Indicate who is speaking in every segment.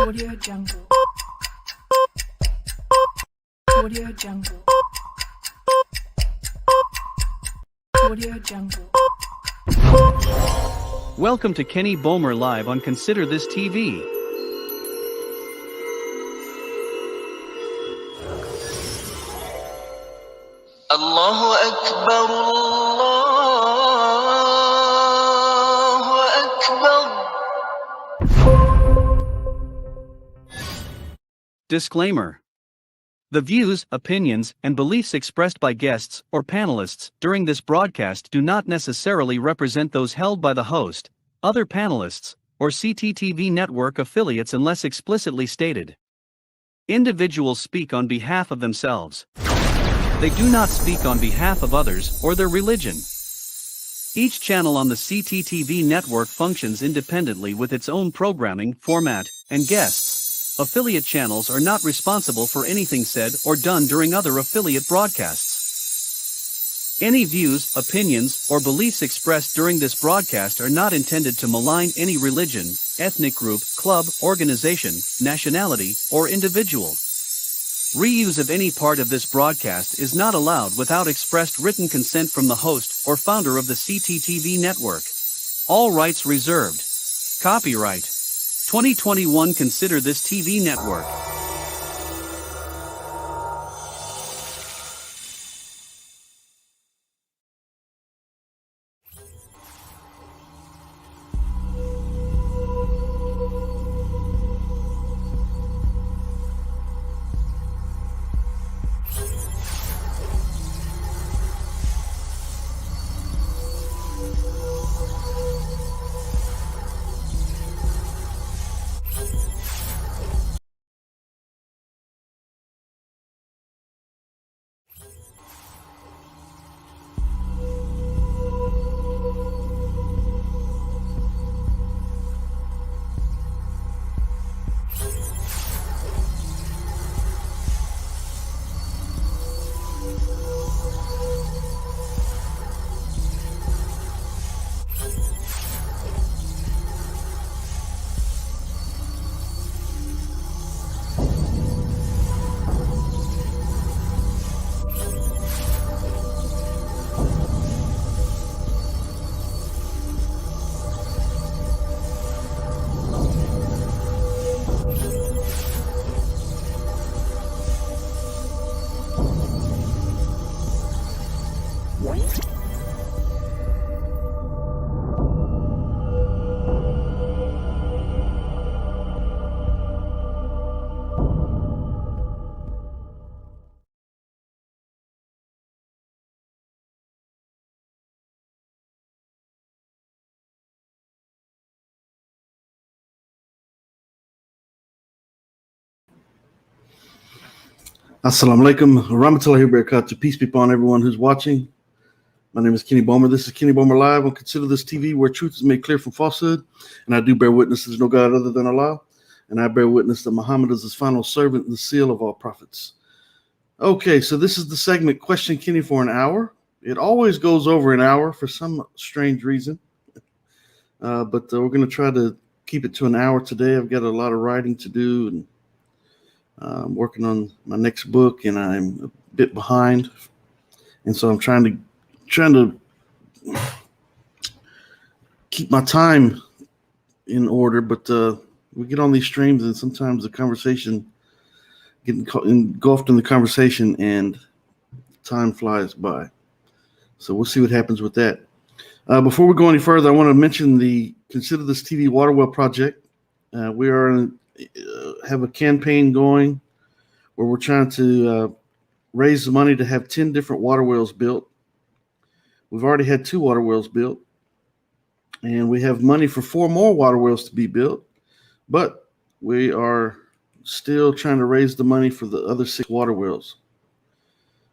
Speaker 1: Audio Jungle. Audio Jungle. Audio Jungle.
Speaker 2: Welcome to Kenny Bomer live on Consider This TV.
Speaker 3: Allahu Akbar, Allahu Akbar.
Speaker 2: Disclaimer. The views, opinions, and beliefs expressed by guests or panelists during this broadcast do not necessarily represent those held by the host, other panelists, or CTTV network affiliates unless explicitly stated. Individuals speak on behalf of themselves. They do not speak on behalf of others or their religion. Each channel on the CTTV network functions independently with its own programming, format, and guests. Affiliate channels are not responsible for anything said or done during other affiliate broadcasts. Any views, opinions, or beliefs expressed during this broadcast are not intended to malign any religion, ethnic group, club, organization, nationality, or individual. Reuse of any part of this broadcast is not allowed without expressed written consent from the host or founder of the CTTV network. All rights reserved. Copyright 2021 Consider This TV Network.
Speaker 4: Assalamu alaikum, rahmatullahi wa barakatuh. Peace be upon everyone who's watching. My name is Kenny Bomer. This is Kenny Bomer Live on Consider This TV, where truth is made clear from falsehood. And I do bear witness there's no God other than Allah. And I bear witness that Muhammad is his final servant and the seal of all prophets. Okay, so this is the segment Question Kenny for an hour. It always goes over an hour for some strange reason. But we're going to try to keep it to an hour today. I've got a lot of writing to do, and I'm working on my next book, and I'm a bit behind, and so I'm trying to keep my time in order. But we get on these streams, and sometimes the conversation getting engulfed in the conversation, and time flies by. So we'll see what happens with that. Before we go any further, I want to mention the Consider This TV Water Well Project. We are have a campaign going where we're trying to raise the money to have 10 different water wells built. We've already had 2 water wells built, and we have money for 4 more water wells to be built, but we are still trying to raise the money for the other 6 water wells.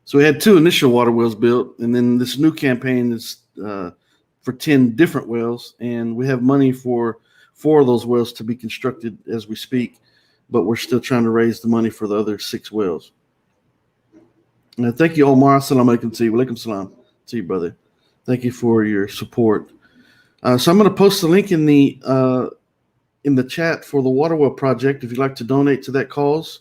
Speaker 4: So we had 2 initial water wells built, and then this new campaign is for 10 different wells, and we have money for 4 of those wells to be constructed as we speak, but we're still trying to raise the money for the other 6 wells. Thank you, Omar. Assalamu alaikum to you. Walaikum salam to you, brother. Thank you for your support. So I'm going to post the link in the in the chat for the Waterwell Project. If you'd like to donate to that cause,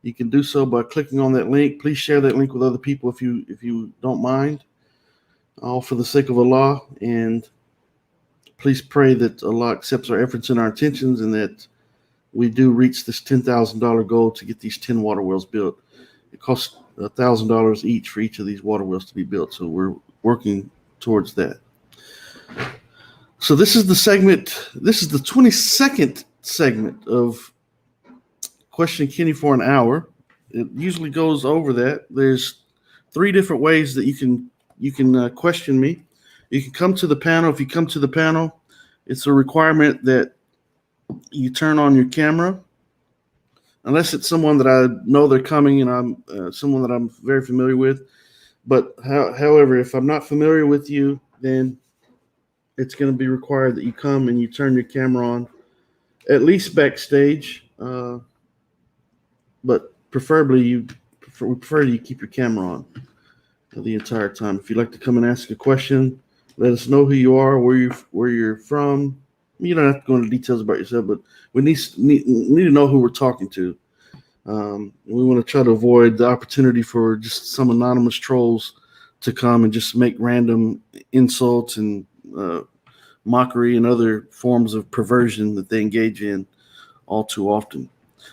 Speaker 4: you can do so by clicking on that link. Please share that link with other people if you don't mind, all for the sake of Allah. And please pray that Allah accepts our efforts and our intentions, and that we do reach this $10,000 goal to get these 10 water wells built. It costs $1,000 each for each of these water wells to be built, so we're working towards that. So this is the segment. This is the 22nd segment of Question Kenny for an hour. It usually goes over that. There's 3 different ways that you can question me. You can come to the panel. If you come to the panel, it's a requirement that you turn on your camera, unless it's someone that I know they're coming and I'm someone that I'm very familiar with. But however, if I'm not familiar with you, then it's going to be required that you come and you turn your camera on, at least backstage. But preferably we prefer you keep your camera on the entire time. If you'd like to come and ask a question, let us know who you are, where you're from. You don't have to go into details about yourself, but we need to know who we're talking to. We want to try to avoid the opportunity for just some anonymous trolls to come and just make random insults and mockery and other forms of perversion that they engage in all too often.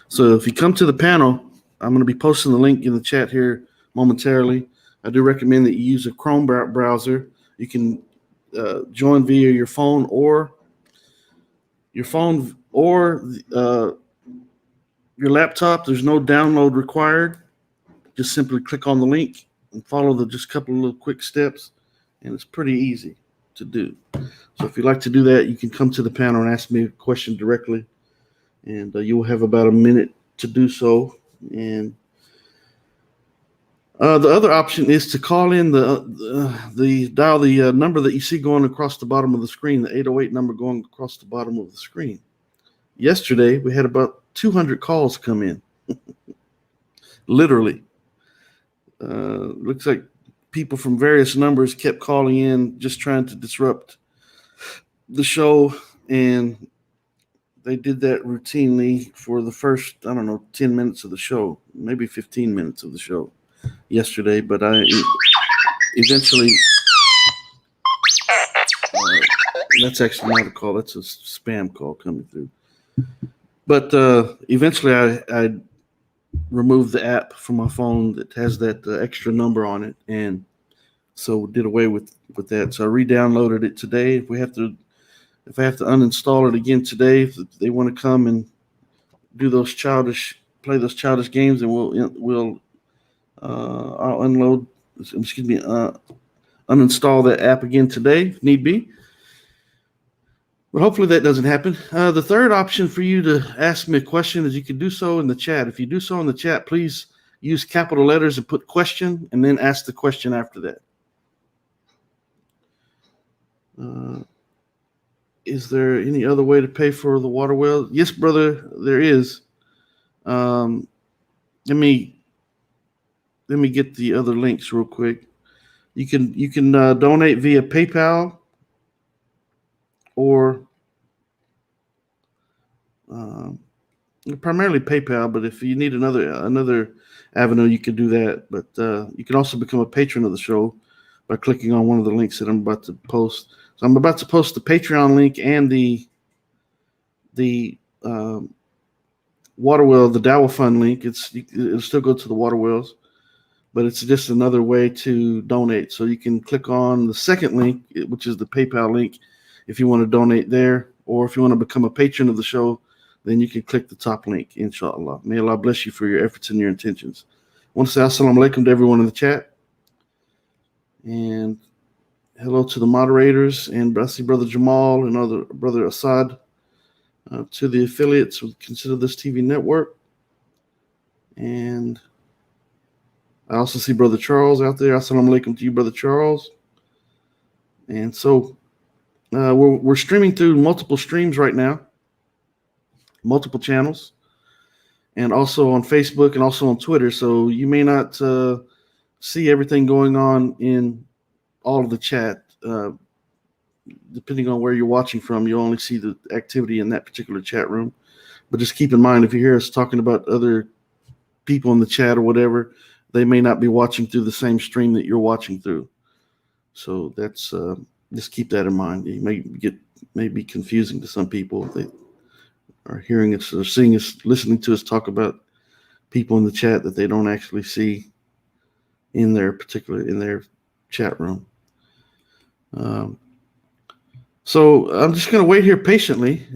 Speaker 4: So if you come to the panel, I'm going to be posting the link in the chat here momentarily. I do recommend that you use a Chrome browser. You can join via your phone or your laptop. There's no download required. Just simply click on the link and follow the just couple of little quick steps, and it's pretty easy to do. So if you'd like to do that, you can come to the panel and ask me a question directly, and you will have about a minute to do so. And the other option is to call in dial the number that you see going across the bottom of the screen, the 808 number going across the bottom of the screen. Yesterday, we had about 200 calls come in. Literally. Looks like people from various numbers kept calling in, just trying to disrupt the show, and they did that routinely for the first, 10 minutes of the show, maybe 15 minutes of the show yesterday. But I eventually, that's actually not a call, that's a spam call coming through. But eventually I removed the app from my phone that has that extra number on it, and so did away with that. So I re-downloaded it today. If I have to uninstall it again today, if they want to come and play those childish games, then I'll uninstall that app again today if need be. But hopefully that doesn't happen. The third option for you to ask me a question is you can do so in the chat. If you do so in the chat, please use capital letters and put question, and then ask the question after that. Is there any other way to pay for the water well? Yes, brother, there is. Let me get the other links real quick. You can donate via PayPal or primarily PayPal, but if you need another avenue, you can do that. But you can also become a patron of the show by clicking on one of the links that I'm about to post. So I'm about to post the Patreon link and the Waterwell, the Dawah Fund link. It'll still go to the water wells, but it's just another way to donate. So you can click on the second link, which is the PayPal link, if you want to donate there, or if you want to become a patron of the show, then you can click the top link, inshallah. May Allah bless you for your efforts and your intentions. I want to say assalamu alaikum to everyone in the chat. And hello to the moderators, and I see Brother Jamal and Brother Assad, to the affiliates who consider this TV network. And I also see Brother Charles out there. Assalamu alaikum to you, Brother Charles. And so we're streaming through multiple streams right now, multiple channels, and also on Facebook and also on Twitter. So you may not see everything going on in all of the chat. depending on where you're watching from, you only see the activity in that particular chat room. But just keep in mind, if you hear us talking about other people in the chat or whatever, they may not be watching through the same stream that you're watching through. So that's just keep that in mind. It may be confusing to some people if they are hearing us or seeing us, listening to us talk about people in the chat that they don't actually see in their chat room. So I'm just going to wait here patiently.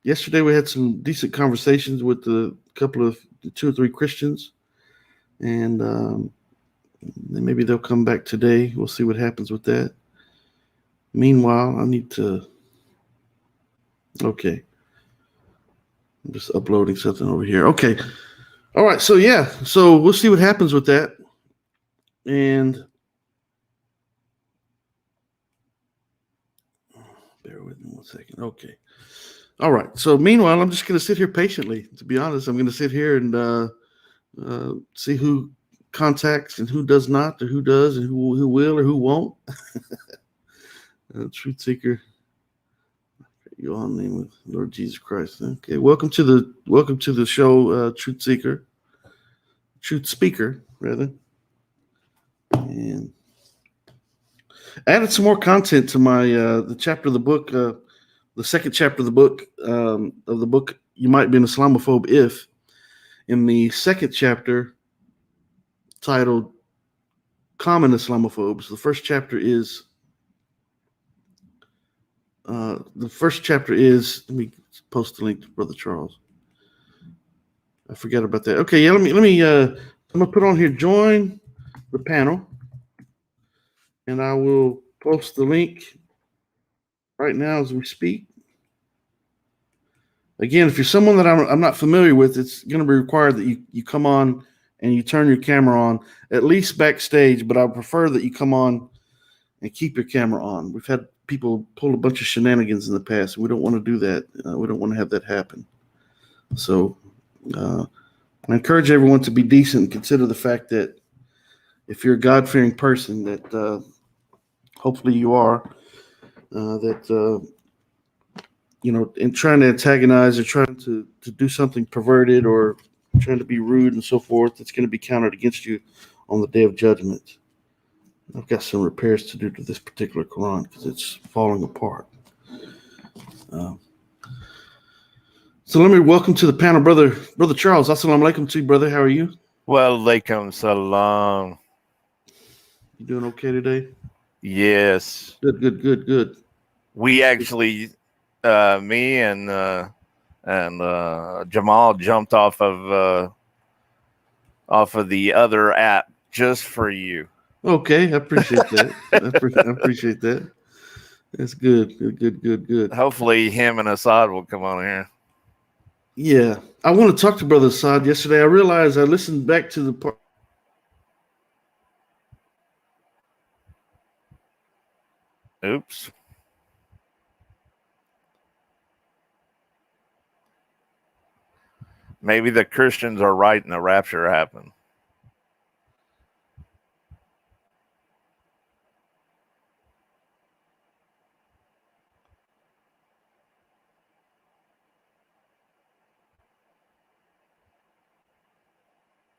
Speaker 4: Yesterday we had some decent conversations with a couple of 2 or 3 Christians, and maybe they'll come back today. We'll see what happens with that. Meanwhile, I need to. Okay, I'm just uploading something over here. Okay, all right. So yeah, so we'll see what happens with that, and. Bear with me 1 second. Okay. All right. So meanwhile, I'm just going to sit here patiently. To be honest, I'm going to sit here and see who contacts and who does not, or who does and who will or who won't. Truth Seeker. You all in the name of Lord Jesus Christ. Okay. Welcome to the show, Truth Seeker, Truth Speaker, rather. And added some more content to my the chapter of the book, the second chapter of the book. You might be an Islamophobe if, in the second chapter, titled "Common Islamophobes." The first chapter is. Let me post the link to Brother Charles. I forgot about that. Okay, yeah. Let me. I'm gonna put on here. Join the panel. And I will post the link right now as we speak. Again, if you're someone that I'm not familiar with, it's going to be required that you come on and you turn your camera on, at least backstage, but I prefer that you come on and keep your camera on. We've had people pull a bunch of shenanigans in the past. We don't want to do that. We don't want to have that happen. So I encourage everyone to be decent and consider the fact that if you're a God-fearing person, that hopefully you are, in trying to antagonize or trying to do something perverted or trying to be rude and so forth, it's going to be counted against you on the day of judgment. I've got some repairs to do to this particular Quran because it's falling apart. So let me welcome to the panel, Brother Charles. Assalamu alaikum to you, brother. How are you?
Speaker 5: Well, alaikum salam.
Speaker 4: You doing okay today?
Speaker 5: Yes.
Speaker 4: Good.
Speaker 5: We actually, me and Jamal jumped off of the other app just for you.
Speaker 4: Okay, I appreciate that. I appreciate that. That's good. Good.
Speaker 5: Hopefully, him and Assad will come on here.
Speaker 4: Yeah, I want to talk to Brother Assad. Yesterday, I realized I listened back to the part.
Speaker 5: Oops. Maybe the Christians are right and the rapture happened.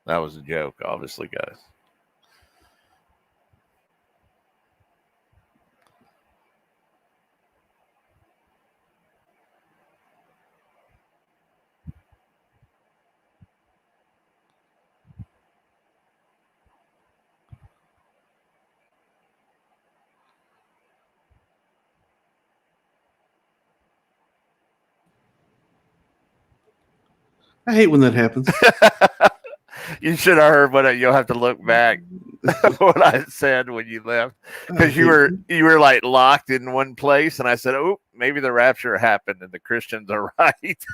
Speaker 5: That was a joke, obviously, guys.
Speaker 4: I hate when that happens.
Speaker 5: You should have heard what you'll have to look back what I said when you left, because you were like locked in one place, and I said, "Oh, maybe the rapture happened, and the Christians are right."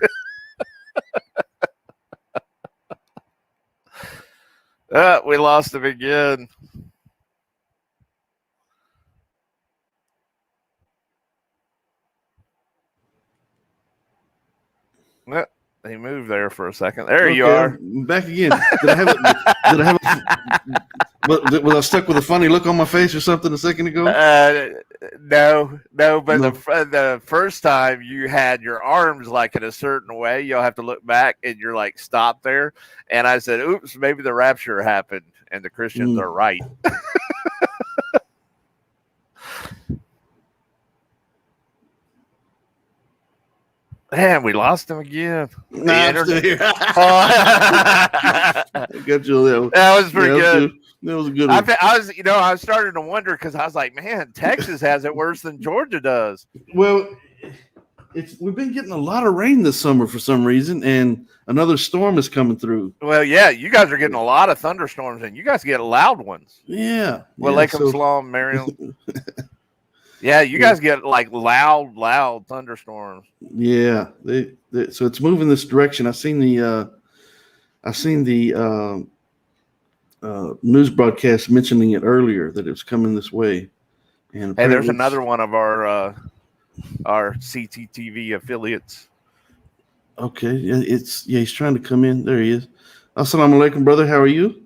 Speaker 5: We lost him again. He moved there for a second. There you are.
Speaker 4: I'm back again. Was I stuck with a funny look on my face or something a second ago?
Speaker 5: No, but
Speaker 4: No.
Speaker 5: the first time you had your arms like in a certain way, you'll have to look back and you're like, stop there. And I said, oops, maybe the rapture happened. And the Christians are right. Man, we lost him again.
Speaker 4: Nah, I'm still here.
Speaker 5: Oh.
Speaker 4: I got you on that.
Speaker 5: That was pretty good.
Speaker 4: That was a good one.
Speaker 5: I was starting to wonder because I was like, man, Texas has it worse than Georgia does.
Speaker 4: Well, we've been getting a lot of rain this summer for some reason, and another storm is coming through.
Speaker 5: Well, yeah, you guys are getting a lot of thunderstorms, and you guys get loud ones.
Speaker 4: Yeah.
Speaker 5: Well, Lakem Salam, Miriam. Yeah, you guys get like loud thunderstorms.
Speaker 4: Yeah, so it's moving this direction. I seen the news broadcast mentioning it earlier that it was coming this way. And
Speaker 5: hey, there's another one of our CTTV affiliates.
Speaker 4: Okay, he's trying to come in. There he is. Assalamu alaikum, brother. How are you?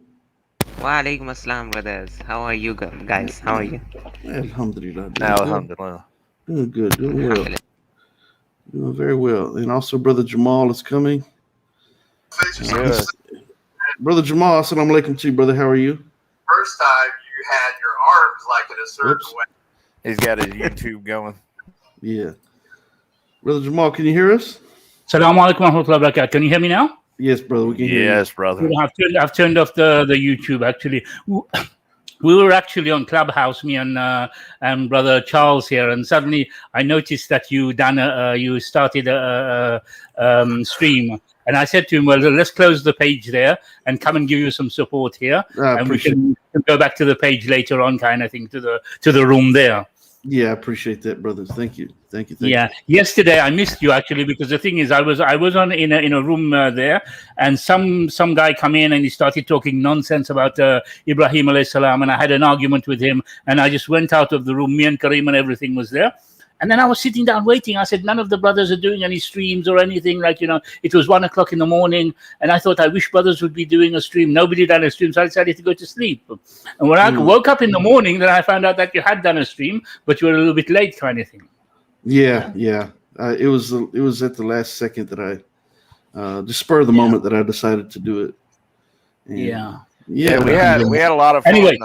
Speaker 6: Wa alaikum assalam, brothers. How are you guys? How are you?
Speaker 4: Alhamdulillah.
Speaker 5: Alhamdulillah.
Speaker 4: Doing good. Doing well. Doing very well. And also, brother Jamal is coming.
Speaker 5: Good.
Speaker 4: Brother Jamal, assalamu alaikum to you, brother. How are you?
Speaker 5: First time you had your arms like in a certain way. He's got his YouTube going.
Speaker 4: Yeah. Brother Jamal, can you hear us?
Speaker 7: Assalamu alaikum wa rahmatullahi wa barakatuh. Can you hear me now?
Speaker 4: Yes, brother. We can hear you.
Speaker 5: Yes, brother.
Speaker 7: I've turned off the YouTube actually. We were actually on Clubhouse, me and brother Charles here, and suddenly I noticed that you started a stream, and I said to him, "Well, let's close the page there and come and give you some support here, and we can go back to the page later on, kind of thing, to the room there."
Speaker 4: Yeah, I appreciate that, brothers. Thank you.
Speaker 7: Yeah, yesterday I missed you actually, because the thing is, I was in a room there, and some guy come in and he started talking nonsense about Ibrahim alayhi salam, and I had an argument with him, and I just went out of the room. Me and Kareem and everything was there. And then I was sitting down waiting. I said, none of the brothers are doing any streams or anything. Like, it was 1 o'clock in the morning. And I thought, I wish brothers would be doing a stream. Nobody done a stream. So I decided to go to sleep. And when I woke up in the morning, then I found out that you had done a stream, but you were a little bit late, kind of thing.
Speaker 4: Yeah. It was at the last second that I, just spur of the moment that I decided to do it. And
Speaker 7: yeah.
Speaker 5: We had a lot of fun.
Speaker 7: Anyway,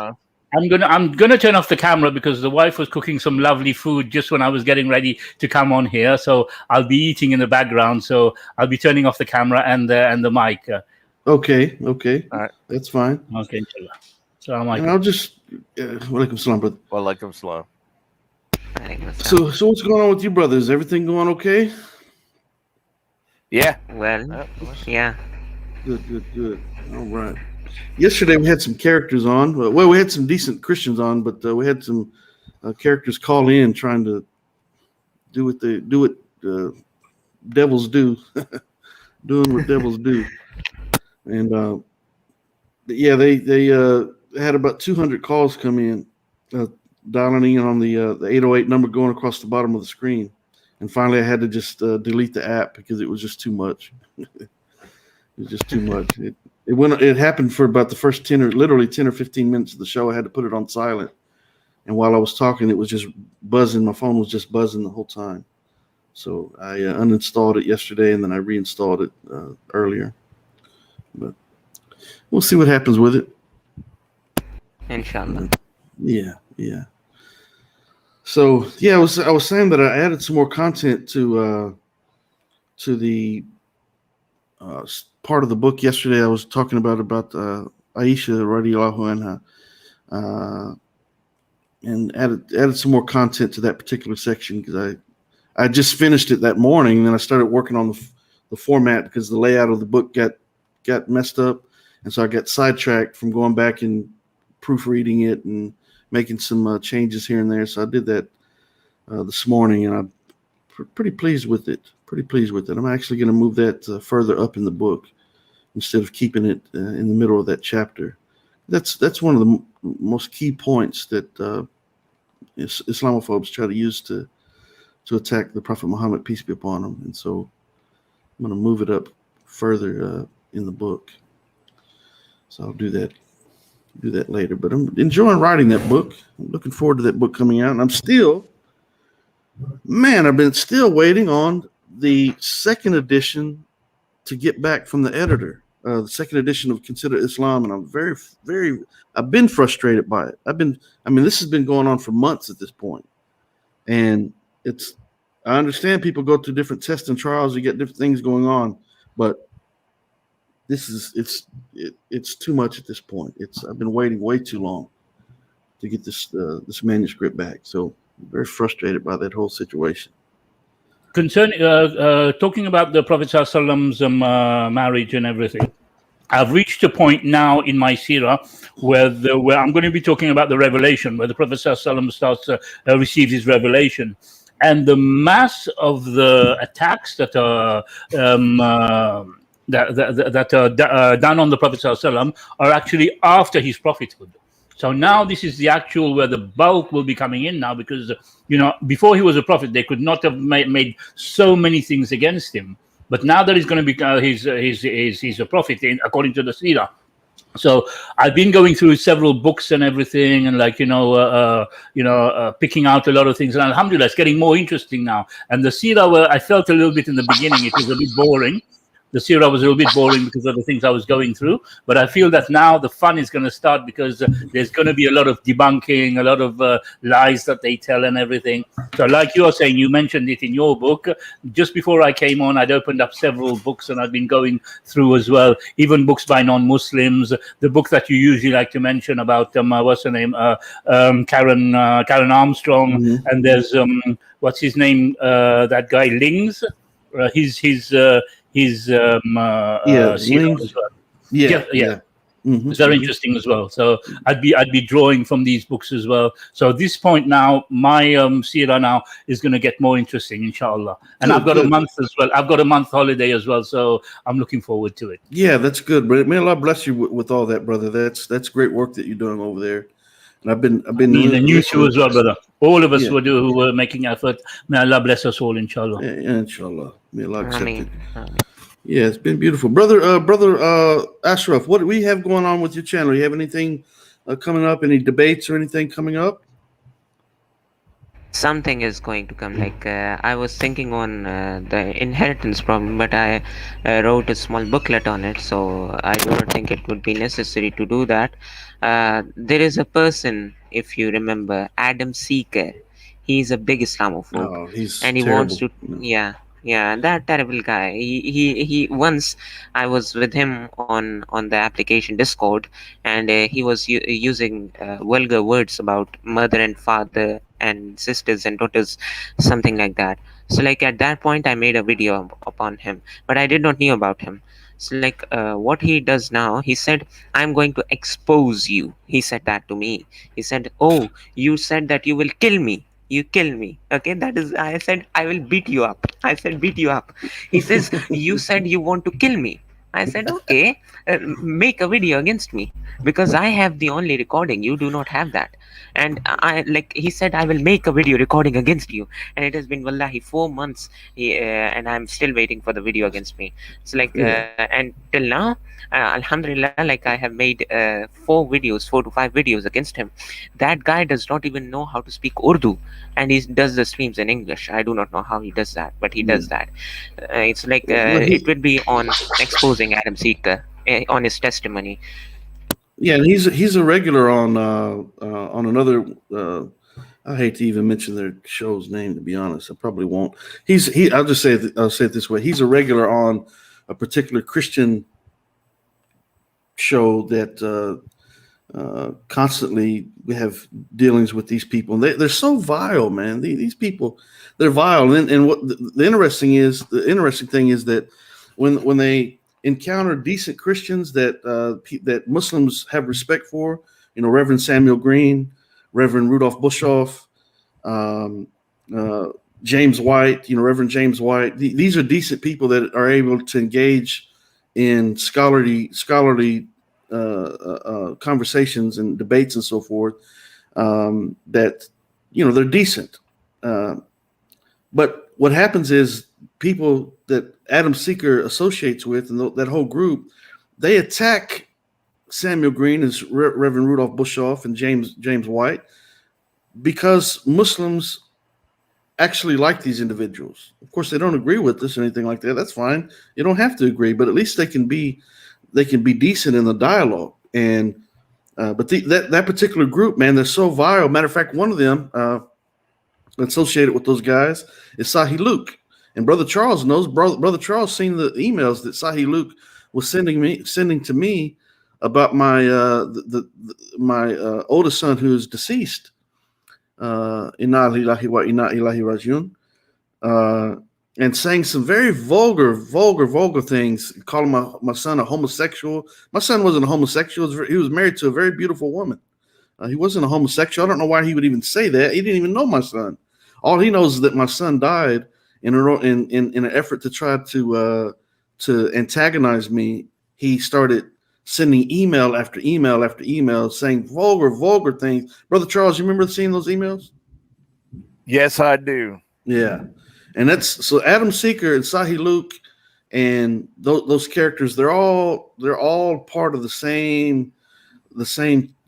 Speaker 7: I'm gonna turn off the camera because the wife was cooking some lovely food just when I was getting ready to come on here. So I'll be eating in the background. So I'll be turning off the camera and the mic.
Speaker 4: Okay.
Speaker 5: All right.
Speaker 4: That's fine.
Speaker 7: Okay, inshallah. So
Speaker 4: I'll just walaikum salam, brother.
Speaker 5: Walaikum salam.
Speaker 4: So what's going on with you, brothers? Everything going okay?
Speaker 5: Yeah.
Speaker 6: Well, yeah.
Speaker 4: Good. All right. Yesterday we had some characters on. Well, we had some decent Christians on, but we had some characters call in trying to do what devils do, doing what devils do. And they had about 200 calls come in, dialing in on the 808 number going across the bottom of the screen. And finally, I had to just delete the app because it was just too much. It was just too much. It happened for about the first 10 or 15 minutes of the show. I had to put it on silent. And while I was talking, it was just buzzing. My phone was just buzzing the whole time. So I uninstalled it yesterday, and then I reinstalled it earlier. But we'll see what happens with it.
Speaker 6: Inshallah.
Speaker 4: Yeah. So I was saying that I added some more content to the part of the book yesterday. I was talking about Aisha radiallahu anha, and added some more content to that particular section because I just finished it that morning, and then I started working on the format because the layout of the book got messed up, and so I got sidetracked from going back and proofreading it and making some changes here and there. So I did that this morning, and I'm pretty pleased with it. I'm actually going to move that further up in the book instead of keeping it in the middle of that chapter. That's one of the most key points that Islamophobes try to use to attack the Prophet Muhammad, peace be upon him. And so I'm going to move it up further in the book. So I'll do that. Do that later. But I'm enjoying writing that book. I'm looking forward to that book coming out. And I'm still, man, I've been still waiting on the second edition to get back from the editor. The second edition of Consider Islam, and I'm I've been frustrated by it. This has been going on for months at this point, and I understand people go through different tests and trials, you get different things going on, but it's too much at this point. I've been waiting way too long to get this manuscript back, so I'm very frustrated by that whole situation.
Speaker 7: Talking about the Prophet Sallallahu marriage and everything, I've reached a point now in my seerah where I'm going to be talking about the revelation, where the Prophet Sallallahu starts receives his revelation, and the mass of the attacks that are that are done on the Prophet Sallallahu are actually after his prophethood. So now this is the actual where the bulk will be coming in now, because before he was a prophet, they could not have made so many things against him. But now that he's going to be he's a prophet according to the seerah. So I've been going through several books and everything, and picking out a lot of things. And alhamdulillah, it's getting more interesting now. And the seerah, I felt a little bit in the beginning, it was a bit boring. The seerah was a little bit boring because of the things I was going through. But I feel that now the fun is going to start, because there's going to be a lot of debunking, a lot of lies that they tell and everything. So like you're saying, you mentioned it in your book. Just before I came on, I'd opened up several books and I've been going through as well, even books by non-Muslims. The book that you usually like to mention about, what's her name? Karen Armstrong.
Speaker 4: Mm-hmm.
Speaker 7: And there's, what's his name? That guy, Lings. His
Speaker 4: Lings.
Speaker 7: as well.
Speaker 4: Yeah. Mm-hmm.
Speaker 7: It's very interesting as well. So I'd be drawing from these books as well. So at this point now, my seerah now is going to get more interesting, inshallah. And I've got a month as well. I've got a month holiday as well, so I'm looking forward to it.
Speaker 4: Yeah, that's good. But may Allah bless you with all that, brother. That's great work that you're doing over there. And I've been
Speaker 7: and you too as well, brother. All of us who were making effort. May Allah bless us all, inshallah.
Speaker 4: Yeah, inshallah. May Allah accept it.
Speaker 6: Ameen.
Speaker 4: Yeah, it's been beautiful, brother. Ashraf, what do we have going on with your channel? You have anything coming up? Any debates or anything coming up?
Speaker 6: Something is going to come. Like I was thinking on the inheritance problem, but I wrote a small booklet on it, so I do not think it would be necessary to do that. There is a person, if you remember, Adam Seeker. He's a big Islamophobe.
Speaker 4: Oh, he's
Speaker 6: and he
Speaker 4: terrible.
Speaker 6: wants to, yeah, that terrible guy. He once I was with him on the application Discord, and he was using vulgar words about mother and father and sisters and daughters, something like that. So like at that point I made a video upon him, but I did not know about him. So like what he does now, he said, I'm going to expose you. He said that to me. He said, oh, you said that you will kill me. You kill me. Okay, that is, I said, I will beat you up. I said, beat you up. He says, you said you want to kill me. I said, okay, make a video against me, because I have the only recording. You do not have that. And he said, I will make a video recording against you. And it has been, wallahi, 4 months, and I'm still waiting for the video against me. So and till now, alhamdulillah, like I have made 4 to 5 videos against him. That guy does not even know how to speak Urdu, and he does the streams in English. I do not know how he does that, but he does that. It's like it would be on exposing Adam Seeker on his testimony.
Speaker 4: Yeah, and he's a regular on another. I hate to even mention their show's name, to be honest. I probably won't. I'll just say I'll say it this way. He's a regular on a particular Christian show that constantly we have dealings with these people. And they're so vile, man. These people, they're vile. And what the interesting thing is that when they encounter decent Christians that Muslims have respect for, Reverend Samuel Green, Reverend Rudolph Bushoff, James White, Reverend James White. These are decent people that are able to engage in scholarly conversations and debates and so forth. That they're decent. But what happens is people that Adam Seeker associates with, and that whole group, they attack Samuel Green as Reverend Rudolph Bushoff and James White, because Muslims actually like these individuals. Of course, they don't agree with us or anything like that. That's fine. You don't have to agree, but at least they can be decent in the dialogue. And but that particular group, man, they're so vile. Matter of fact, one of them associated with those guys is Sahi Luke. And Brother Charles knows. Brother Charles seen the emails that Sahi Luke was sending to me about my my oldest son who is deceased. Inna lillahi wa inna ilaihi rajiun. And saying some very vulgar things, calling my son a homosexual. My son wasn't a homosexual. He was married to a very beautiful woman. He wasn't a homosexual. I don't know why he would even say that. He didn't even know my son. All he knows is that my son died in an effort to try to antagonize me. He started sending email after email after email saying vulgar things. Brother Charles, you remember seeing those emails?
Speaker 5: Yes, I do.
Speaker 4: Yeah. And that's so Adam Seeker and Sahi Luke and those characters, they're all part of the same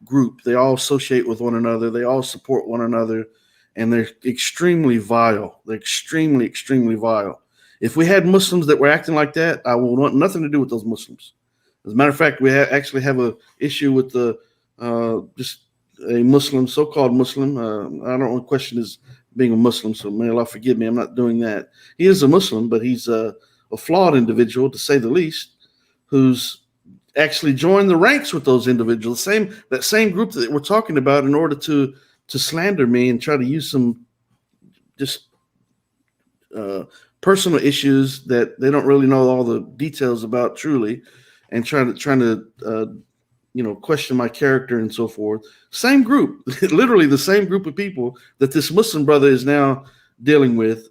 Speaker 4: group. They all associate with one another. They all support one another, and they're extremely vile. They're extremely, extremely vile. If we had Muslims that were acting like that, I would want nothing to do with those Muslims. As a matter of fact, we actually have a issue with the just a Muslim, so-called Muslim. I don't want to question his being a Muslim, so may Allah forgive me. I'm not doing that. He is a Muslim, but he's a flawed individual, to say the least, who's actually joined the ranks with those individuals. That same group that we're talking about, in order to slander me and try to use some just personal issues that they don't really know all the details about truly, and trying to question my character and so forth. Same group, literally the same group of people that this Muslim brother is now dealing with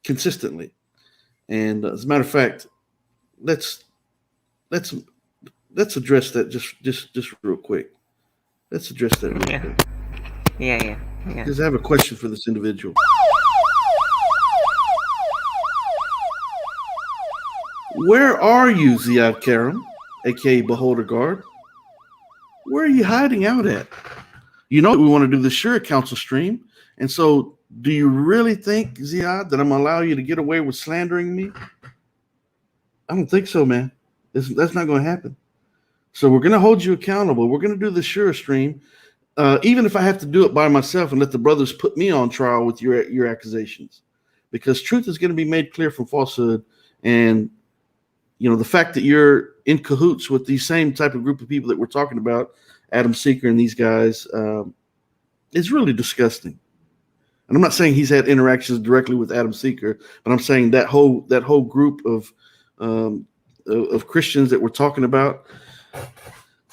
Speaker 4: consistently. And as a matter of fact, let's address that just real quick. Let's address that real quick.
Speaker 6: Yeah.
Speaker 4: Because I have a question for this individual. Where are you, Ziad Karam, aka Beholder Guard? Where are you hiding out at? You know we want to do the Shura Council stream, and so do you really think, Ziad, that I'm gonna allow you to get away with slandering me? I don't think so, man. That's not going to happen. So we're going to hold you accountable. We're going to do the Shura stream, even if I have to do it by myself and let the brothers put me on trial with your accusations, because truth is going to be made clear from falsehood. And the fact that you're in cahoots with the same type of group of people that we're talking about, Adam Seeker and these guys, is really disgusting. And I'm not saying he's had interactions directly with Adam Seeker, but I'm saying that whole group of Christians that we're talking about,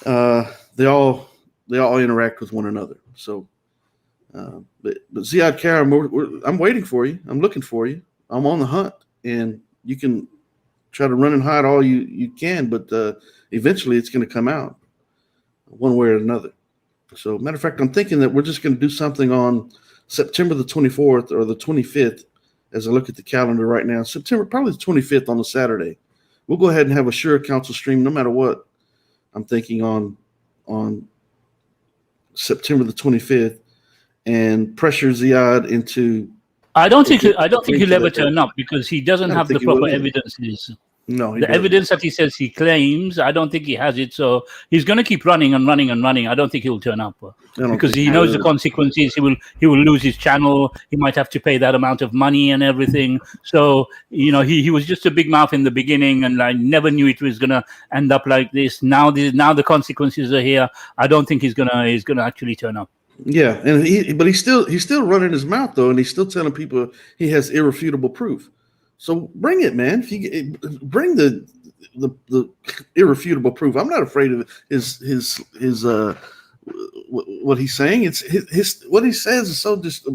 Speaker 4: they all interact with one another. So, but Ziad Karam, I'm waiting for you. I'm looking for you. I'm on the hunt, and you can try to run and hide all you can, but eventually it's going to come out one way or another. So, matter of fact, I'm thinking that we're just going to do something on September the 24th or the 25th, as I look at the calendar right now. September, probably the 25th on a Saturday. We'll go ahead and have a Shura Council stream no matter what. I'm thinking on September the 25th, and pressure Ziad into.
Speaker 7: I don't think he'll ever turn up, because he doesn't have the proper evidences.
Speaker 4: No,
Speaker 7: the evidence that he says he claims, I don't think he has it. So he's going to keep running and running and running. I don't think he'll turn up, because he knows the consequences. He will lose his channel. He might have to pay that amount of money and everything. So he was just a big mouth in the beginning, and I never knew it was going to end up like this. Now the consequences are here. I don't think he's gonna actually turn up.
Speaker 4: Yeah, and but he's still running his mouth though, and he's still telling people he has irrefutable proof. So bring it, man. If you bring the irrefutable proof, I'm not afraid of his what he's saying. It's his what he says is so just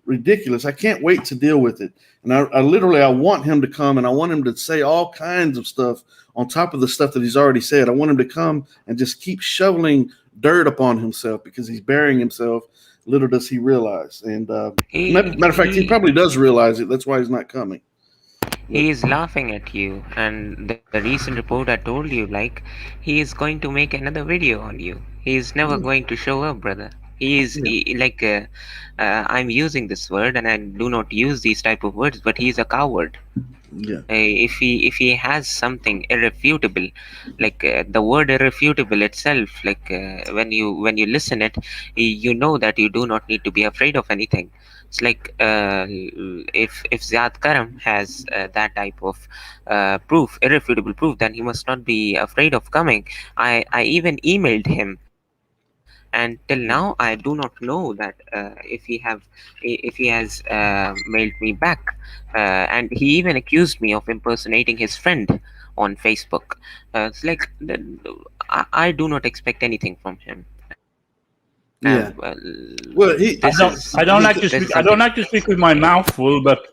Speaker 4: ridiculous. I can't wait to deal with it. And I want him to come, and I want him to say all kinds of stuff on top of the stuff that he's already said. I want him to come and just keep shoveling dirt upon himself, because he's burying himself. Little does he realize. And matter of fact, he probably does realize it. That's why he's not coming.
Speaker 6: He is laughing at you, and the recent report I told you, like, he is going to make another video on you. He is never going to show up, brother.
Speaker 4: Yeah.
Speaker 6: I'm using this word, and I do not use these type of words, but he is a coward.
Speaker 4: Yeah.
Speaker 6: If he has something irrefutable, the word irrefutable itself, when you listen it, you know that you do not need to be afraid of anything. It's like, if Ziad Karam has that type of proof, irrefutable proof, then he must not be afraid of coming. I even emailed him, and till now I do not know that if he has mailed me back. And he even accused me of impersonating his friend on Facebook. It's like, I do not expect anything from him.
Speaker 4: Yeah. Well,
Speaker 6: This
Speaker 7: I
Speaker 6: is
Speaker 7: don't I don't like to
Speaker 6: this is
Speaker 7: speak. I
Speaker 6: something.
Speaker 7: don't like to speak with my mouth full, but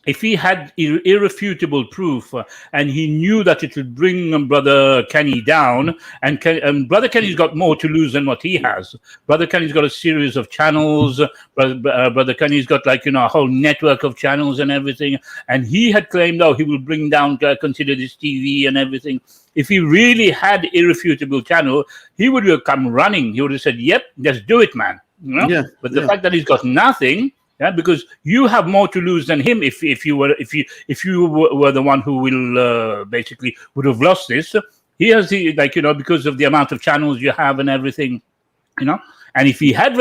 Speaker 7: if he had irrefutable proof, and he knew that it would bring Brother Kenny down, and Brother Kenny's got more to lose than what he has. Brother Kenny's got a series of channels. Brother Kenny's got, like, a whole network of channels and everything. And he had claimed, oh, he will bring down Consider This TV and everything. If he really had irrefutable channel, he would have come running. He would have said, "Yep, just do it, man."
Speaker 4: Yeah.
Speaker 7: But the
Speaker 4: Yeah.
Speaker 7: fact that he's got nothing. Yeah, because you have more to lose than him. If you were the one who will basically would have lost this, he has because of the amount of channels you have and everything, And if he had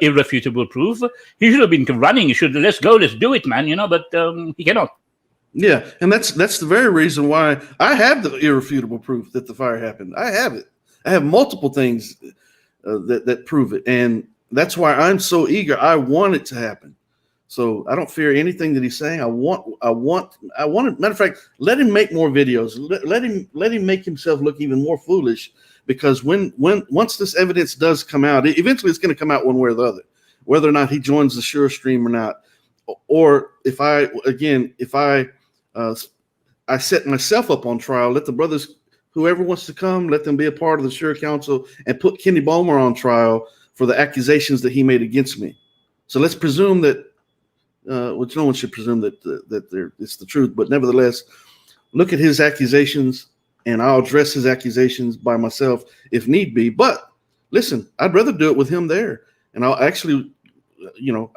Speaker 7: irrefutable proof, he should have been running. He should, let's go, let's do it, man. But he cannot.
Speaker 4: Yeah, and that's the very reason why I have the irrefutable proof that the fire happened. I have it. I have multiple things that prove it, and that's why I'm so eager. I want it to happen. So I don't fear anything that he's saying. I want it. Matter of fact, let him make more videos. Let him make himself look even more foolish, because once this evidence does come out, eventually it's going to come out one way or the other, whether or not he joins the Sure stream or not, or if I set myself up on trial, let the brothers, whoever wants to come, let them be a part of the Sure Council and put Kenny Bomer on trial for the accusations that he made against me. So let's presume that, which no one should presume that it's the truth, but nevertheless, look at his accusations, and I'll address his accusations by myself if need be. But listen, I'd rather do it with him there, and I'll actually,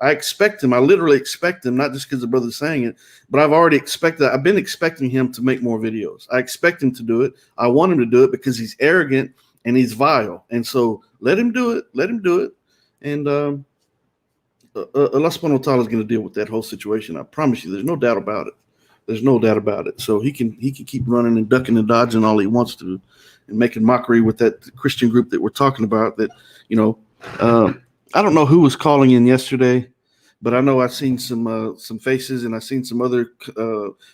Speaker 4: I expect him. I literally expect him, not just because the brother's saying it, but I've been expecting him to make more videos. I expect him to do it. I want him to do it because he's arrogant and he's vile. And so let him do it. Let him do it. And Allah subhanahu wa ta'ala is going to deal with that whole situation. I promise you, there's no doubt about it. There's no doubt about it. So he can keep running and ducking and dodging all he wants to, and making mockery with that Christian group that we're talking about. That, I don't know who was calling in yesterday, but I know I've seen some faces, and I've seen some other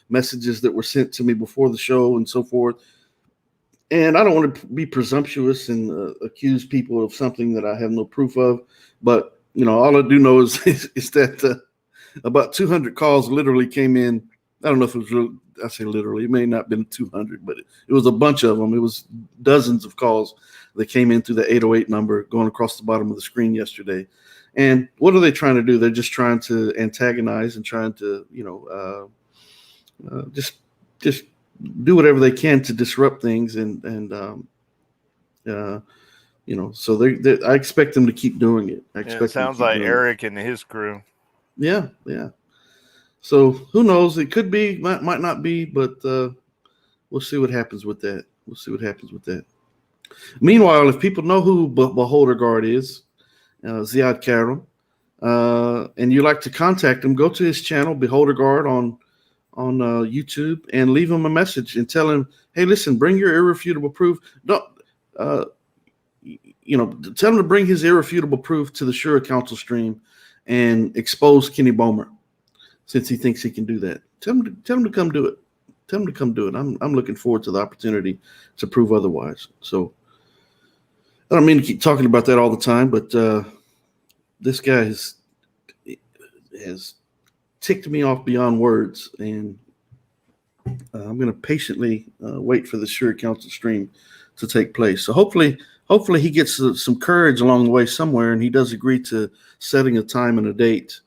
Speaker 4: messages that were sent to me before the show and so forth. And I don't want to be presumptuous and accuse people of something that I have no proof of. But, all I do know is that about 200 calls literally came in. I don't know if it was really, I say literally, it may not have been 200, but it was a bunch of them. It was dozens of calls that came in through the 808 number going across the bottom of the screen yesterday. And what are they trying to do? They're just trying to antagonize and trying to, just do whatever they can to disrupt things. So I expect them to keep doing it.
Speaker 5: It sounds like Eric and his crew.
Speaker 4: Yeah. So who knows? It could be, might not be, but we'll see what happens with that. Meanwhile, if people know who Beholder Guard is, Ziad Karam, and you like to contact him, go to his channel, Beholder Guard, on YouTube, and leave him a message and tell him, hey, listen, bring your irrefutable proof. Don't, tell him to bring his irrefutable proof to the Shura Council stream and expose Kenny Bomer, since he thinks he can do that. Tell him to come do it. I'm looking forward to the opportunity to prove otherwise. So I don't mean to keep talking about that all the time, but this guy has ticked me off beyond words, and I'm going to patiently wait for the Sure Council stream to take place. So hopefully he gets some courage along the way somewhere, and he does agree to setting a time and a date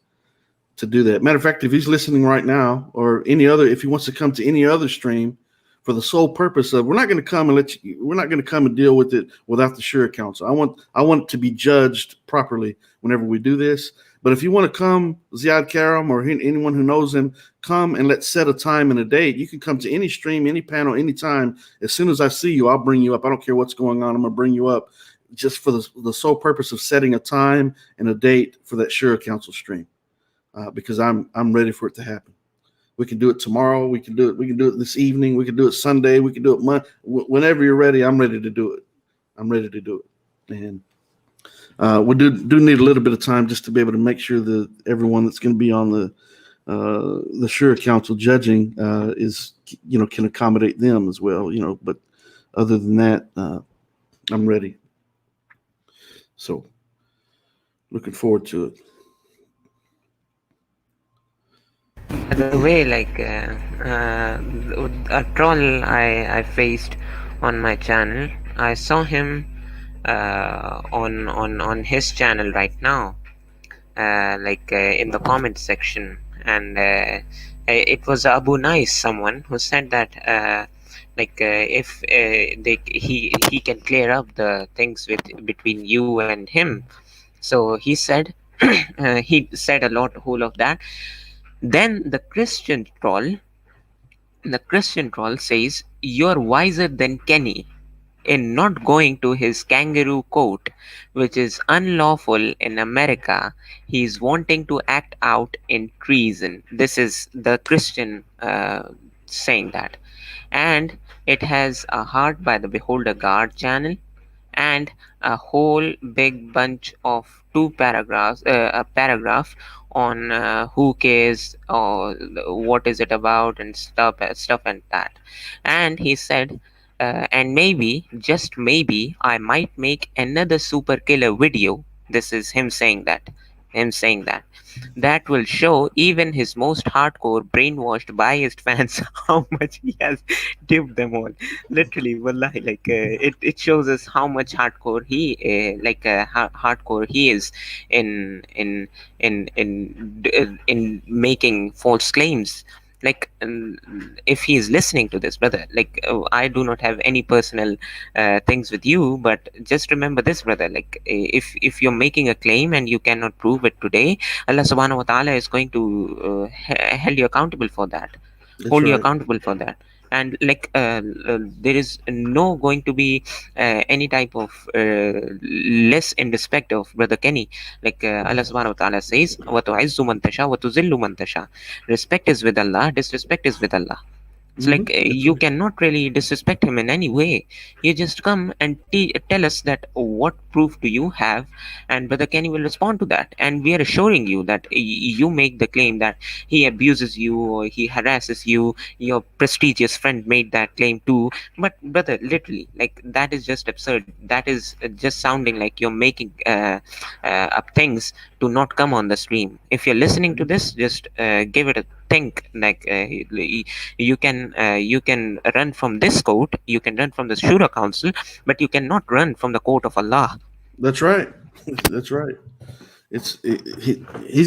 Speaker 4: to do that. Matter of fact, if he's listening right now, or if he wants to come to any other stream, for the sole purpose of, we're not going to come and deal with it without the Shura Council. I want it to be judged properly whenever we do this. But if you want to come, Ziad Karam or anyone who knows him, come and let's set a time and a date. You can come to any stream, any panel, anytime. As soon as I see you, I'll bring you up. I don't care what's going on. I'm going to bring you up just for the sole purpose of setting a time and a date for that Shura Council stream, because I'm ready for it to happen. We can do it tomorrow. We can do it this evening. We can do it Sunday. We can do it whenever you're ready. I'm ready to do it. And we do need a little bit of time just to be able to make sure that everyone that's going to be on the Shura Council judging is, can accommodate them as well. But other than that, I'm ready. So looking forward to it.
Speaker 6: By the way, like a troll I faced on my channel, I saw him on his channel right now, in the comment section, and it was Abu Nice, someone who said that if he can clear up the things between you and him. So he said he said whole of that. Then the Christian troll says, "You're wiser than Kenny in not going to his kangaroo court, which is unlawful in America. He's wanting to act out in treason." This is the Christian saying that. And it has a Heart by the Beholder God channel and a whole big bunch of a paragraph on who cares or what is it about and stuff and that. And he said, and maybe, just maybe, I might make another super killer video. This is him saying that. That will show even his most hardcore, brainwashed, biased fans how much he has dipped them all. Literally, wallahi, it shows us how much hardcore he is in making false claims. If he is listening to this, brother, I do not have any personal things with you, but just remember this, brother, if you're making a claim and you cannot prove it today, Allah subhanahu wa ta'ala is going to hold you accountable for that. You accountable for that. And there is no going to be any type of less in respect of Brother Kenny. Allah subhanahu wa ta'ala says, وَتُعِزُّ مَنْ تَشَاءُ وَتُذِلُّ مَنْ تَشَاءُ. Respect is with Allah, disrespect is with Allah. It's you cannot really disrespect him in any way. You just come and tell us that what proof do you have, and Brother Kenny will respond to that. And we are assuring you that you make the claim that he abuses you or he harasses you. Your prestigious friend made that claim too. But brother, literally, that is just absurd. That is just sounding like you're making up things to not come on the stream. If you're listening to this, just give it a think. You can run from this court, you can run from the Shura Council, but you cannot run from the court of Allah.
Speaker 4: That's right. He's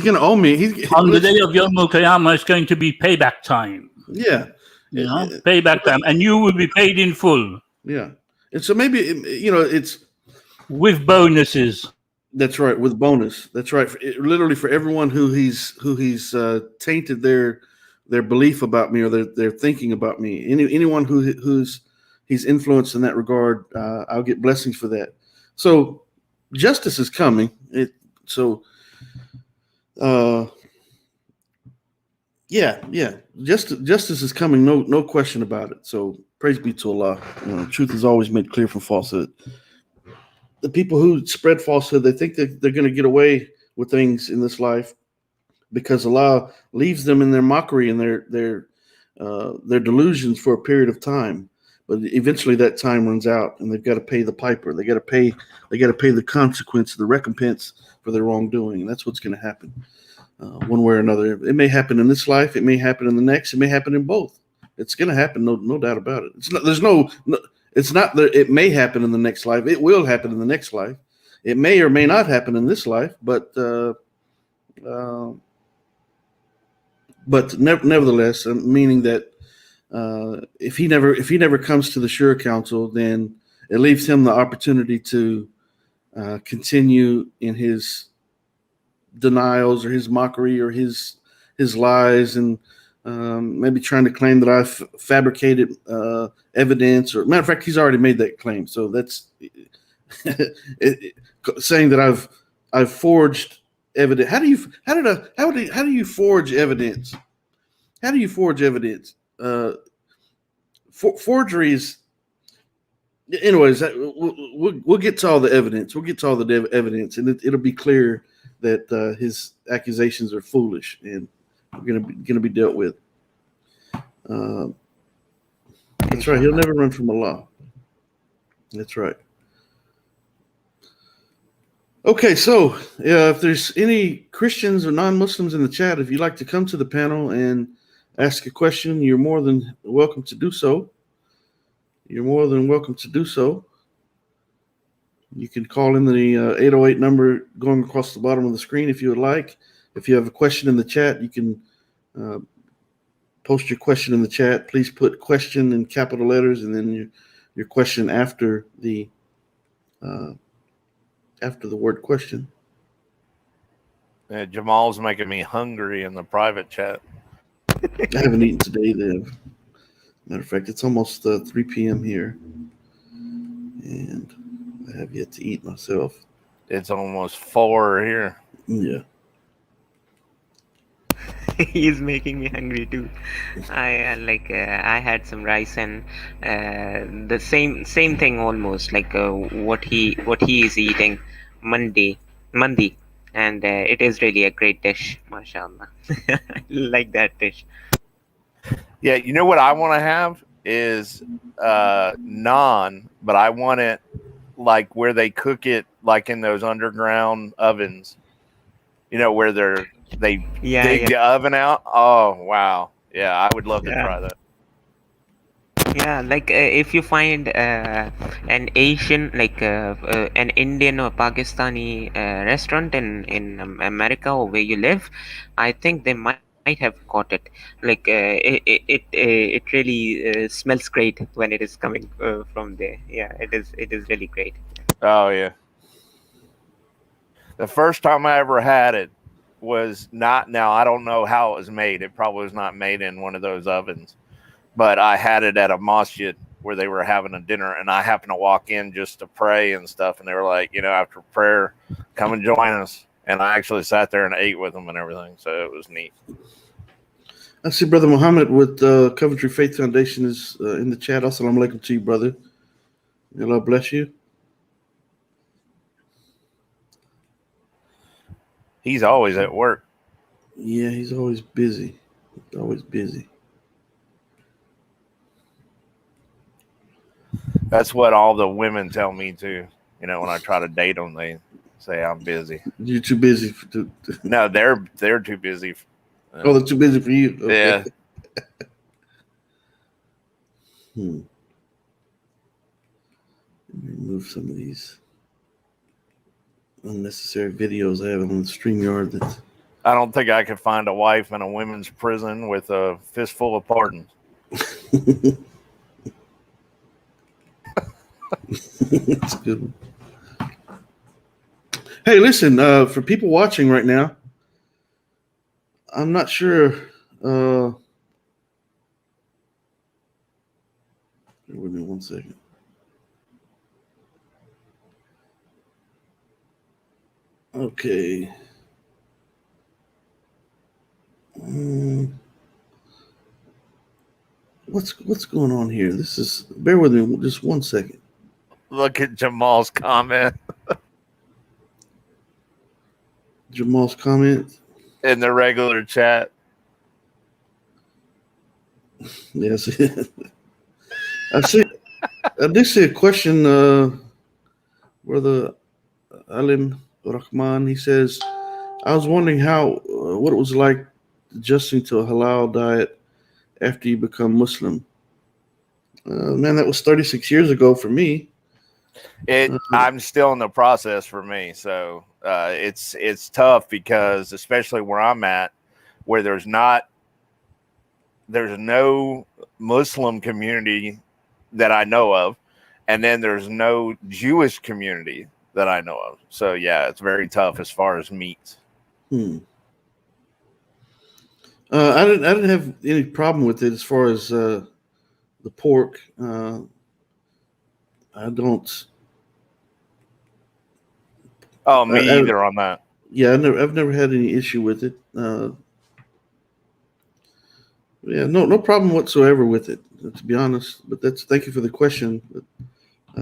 Speaker 4: going to owe me.
Speaker 7: On the day of Yom Qiyamah, it's going to be payback time.
Speaker 4: Yeah.
Speaker 7: Payback time, and you will be paid in full.
Speaker 4: Yeah. And so maybe, it's
Speaker 7: with bonuses.
Speaker 4: That's right, with bonus. That's right. Literally for everyone who he's tainted their belief about me or their thinking about me. Anyone who's he's influenced in that regard, I'll get blessings for that. So justice is coming. Justice is coming. No question about it. So praise be to Allah. Truth is always made clear from falsehood. The people who spread falsehood, they think that they're going to get away with things in this life because Allah leaves them in their mockery and their delusions for a period of time. But eventually that time runs out and they've got to pay the piper. They got to pay the consequence, the recompense for their wrongdoing. And that's what's going to happen one way or another. It may happen in this life. It may happen in the next. It may happen in both. It's going to happen. No doubt about it. It's not that it may happen in the next life. It will happen in the next life. It may or may not happen in this life, but but nevertheless, meaning that if he never comes to the Shura Council, then it leaves him the opportunity to continue in his denials or his mockery or his lies, and maybe trying to claim that I've fabricated evidence. Or matter of fact, he's already made that claim. So that's saying that I've forged evidence. How do you forge evidence? How do you forge evidence? Forgeries. Anyways, we'll get to all the evidence. We'll get to all the evidence, and it'll be clear that his accusations are foolish and gonna be dealt with. That's right. He'll never run from Allah. That's right. Okay, so if there's any Christians or non-Muslims in the chat, if you'd like to come to the panel and ask a question, you're more than welcome to do so. You're more than welcome to do so. You can call in the 808 number going across the bottom of the screen if you would like. If you have a question in the chat, you can post your question in the chat. Please put question in capital letters and then your question after the word question.
Speaker 5: Jamal's making me hungry in the private chat.
Speaker 4: I haven't eaten today, then. Matter of fact, it's almost 3 p.m. here, and I have yet to eat myself.
Speaker 5: It's almost 4 here.
Speaker 4: Yeah.
Speaker 6: He's making me hungry too. I had some rice and the same thing almost like what he is eating, mandi, and it is really a great dish, mashallah. Like that dish.
Speaker 5: Yeah, you know what I want to have is naan, but I want it like where they cook it like in those underground ovens. You know, where they dig the oven out. Oh, wow. Yeah, I would love to try that.
Speaker 6: Yeah, like if you find an Asian, like an Indian or Pakistani restaurant in America or where you live, I think they might have got it. Like it really smells great when it is coming from there. Yeah, it is really great.
Speaker 5: Oh yeah. The first time I ever had it was not. Now I don't know how it was made. It probably was not made in one of those ovens, but I had it at a masjid where they were having a dinner, and I happened to walk in just to pray and stuff, and they were like, you know, after prayer, come and join us. And I actually sat there and ate with them and everything, so it was neat.
Speaker 4: I see Brother Muhammad with Coventry Faith Foundation is in the chat. Assalamu alaikum to you, brother. May Allah bless you.
Speaker 5: He's always at work.
Speaker 4: Yeah, he's always busy. Always busy.
Speaker 5: That's what all the women tell me too. You know, when I try to date them, they say I'm busy.
Speaker 4: You're too busy.
Speaker 5: No, they're too busy.
Speaker 4: Oh, they're too busy for you. Okay.
Speaker 5: Yeah.
Speaker 4: Let me remove some of these unnecessary videos I have on the StreamYard.
Speaker 5: I don't think I could find a wife in a women's prison with a fistful of pardons.
Speaker 4: That's a good one. Hey, listen, for people watching right now, I'm not sure. Bear with me 1 second. Okay. What's going on here? This is. Bear with me just 1 second.
Speaker 5: Look at Jamal's comment.
Speaker 4: Jamal's comment
Speaker 5: in the regular chat.
Speaker 4: Yes. I did see a question, Brother Alim Rahman. He says, I was wondering what it was like adjusting to a halal diet after you become Muslim. Man, that was 36 years ago for me.
Speaker 5: I'm still in the process for me, so it's tough because especially where I'm at, where there's not there's no Muslim community that I know of, and then there's no Jewish community that I know of. So yeah, it's very tough as far as meats.
Speaker 4: I didn't have any problem with it as far as the pork. I don't.
Speaker 5: Oh, me either on that.
Speaker 4: Yeah, I've never had any issue with it. Yeah, no problem whatsoever with it, to be honest. But thank you for the question. But,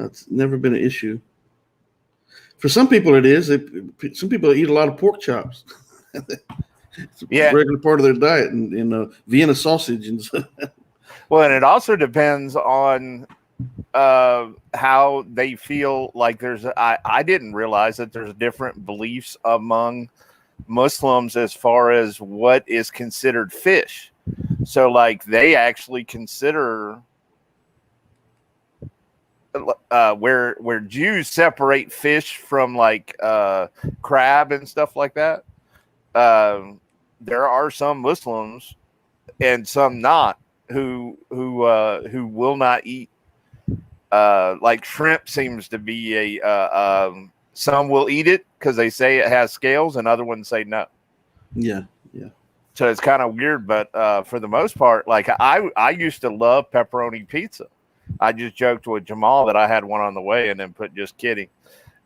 Speaker 4: it's never been an issue. For some people, it is. Some people eat a lot of pork chops. It's a regular part of their diet, and Vienna sausage and stuff.
Speaker 5: Well, and it also depends on how they feel. Like I didn't realize that there's different beliefs among Muslims as far as what is considered fish. So like they actually consider where Jews separate fish from like crab and stuff like that. There are some Muslims and some not who will not eat. Like shrimp seems to be some will eat it because they say it has scales, and other ones say no.
Speaker 4: Yeah.
Speaker 5: So it's kind of weird, but for the most part, like I used to love pepperoni pizza. I just joked with Jamal that I had one on the way, and then put just kidding.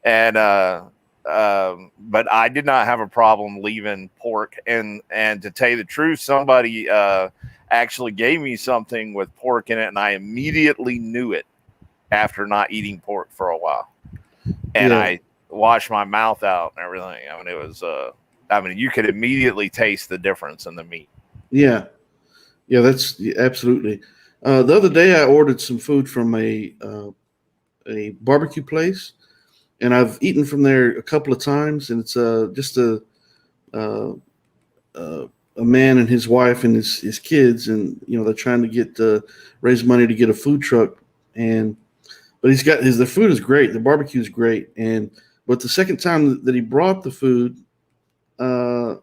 Speaker 5: And but I did not have a problem leaving pork. And to tell you the truth, somebody actually gave me something with pork in it, and I immediately knew it after not eating pork for a while. And I washed my mouth out and everything. I mean, it was you could immediately taste the difference in the meat.
Speaker 4: Yeah, that's absolutely. The other day, I ordered some food from a barbecue place, and I've eaten from there a couple of times. And it's just a man and his wife and his kids, and they're trying to get raise money to get a food truck. But the food is great. The barbecue is great, but the second time that he brought the food. So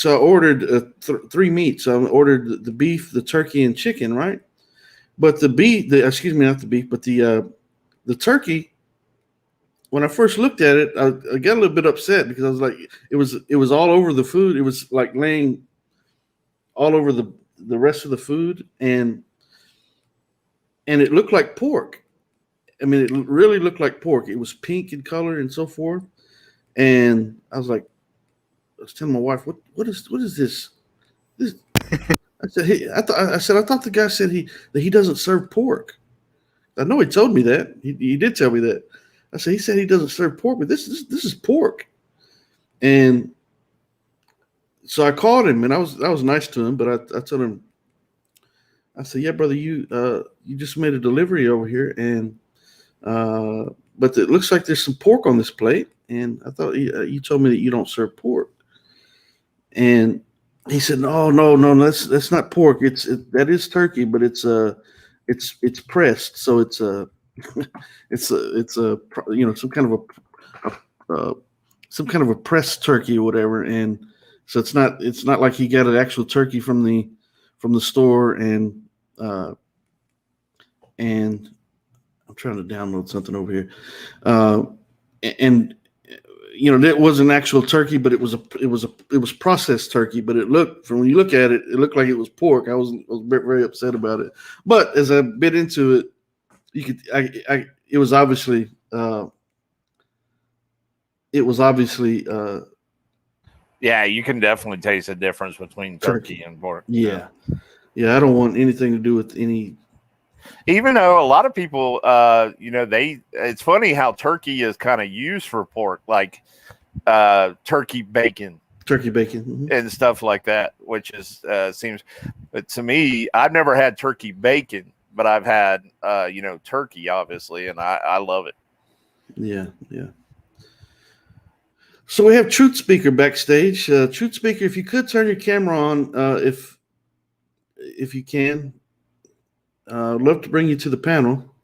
Speaker 4: I ordered 3 meats. So I ordered the beef, the turkey, and chicken, right? But not the beef, but the turkey. When I first looked at it, I got a little bit upset because I was like, it was all over the food. It was like laying all over the rest of the food, and it looked like pork. I mean, it really looked like pork. It was pink in color and so forth. And I was telling my wife, what is this? I said, hey, I thought the guy said that he doesn't serve pork. I know he told me that. He did tell me that. I said, he said he doesn't serve pork, but this is pork. And so I called him, and I was nice to him, but I told him, I said, yeah, brother, you just made a delivery over here, and but it looks like there's some pork on this plate. And I thought you told me that you don't serve pork. And he said, no, that's not pork. That is turkey, but it's pressed, so it's some kind of a pressed turkey or whatever. And so it's not like he got an actual turkey from the store. And I'm trying to download something over here, and that wasn't actual turkey, but it was processed turkey. But when you look at it, it looked like it was pork. I was very upset about it. But as I bit into it, it was obviously
Speaker 5: yeah, you can definitely taste the difference between turkey and pork.
Speaker 4: Yeah. I don't want anything to do with any.
Speaker 5: Even though a lot of people, it's funny how turkey is kind of used for pork, like turkey bacon,
Speaker 4: mm-hmm.
Speaker 5: and stuff like that, which is seems. But to me, I've never had turkey bacon, but I've had turkey, obviously, and I love it.
Speaker 4: Yeah. So we have Truth Speaker backstage. Truth Speaker, if you could turn your camera on, if you can. I'd love to bring you to the panel.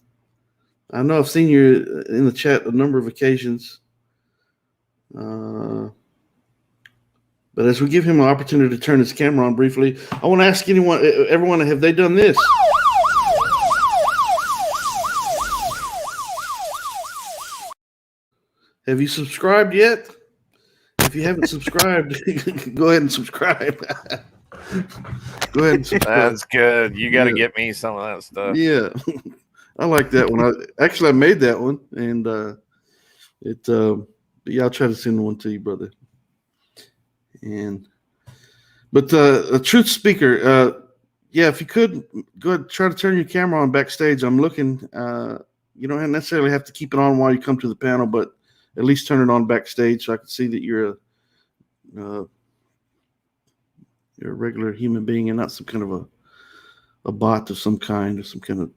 Speaker 4: I know I've seen you in the chat a number of occasions. But But as we give him an opportunity to turn his camera on briefly, I want to ask everyone, have they done this? Have you subscribed yet? If you haven't subscribed, go ahead and subscribe. Go ahead and subscribe.
Speaker 5: That's good. You got to get me some of that stuff.
Speaker 4: Yeah, I like that one. I made that one, and I'll try to send one to you, brother. But a truth speaker, if you could go ahead, try to turn your camera on backstage. I'm looking. You don't necessarily have to keep it on while you come to the panel, but at least turn it on backstage so I can see that you're a regular human being and not some kind of a bot of some kind or some kind of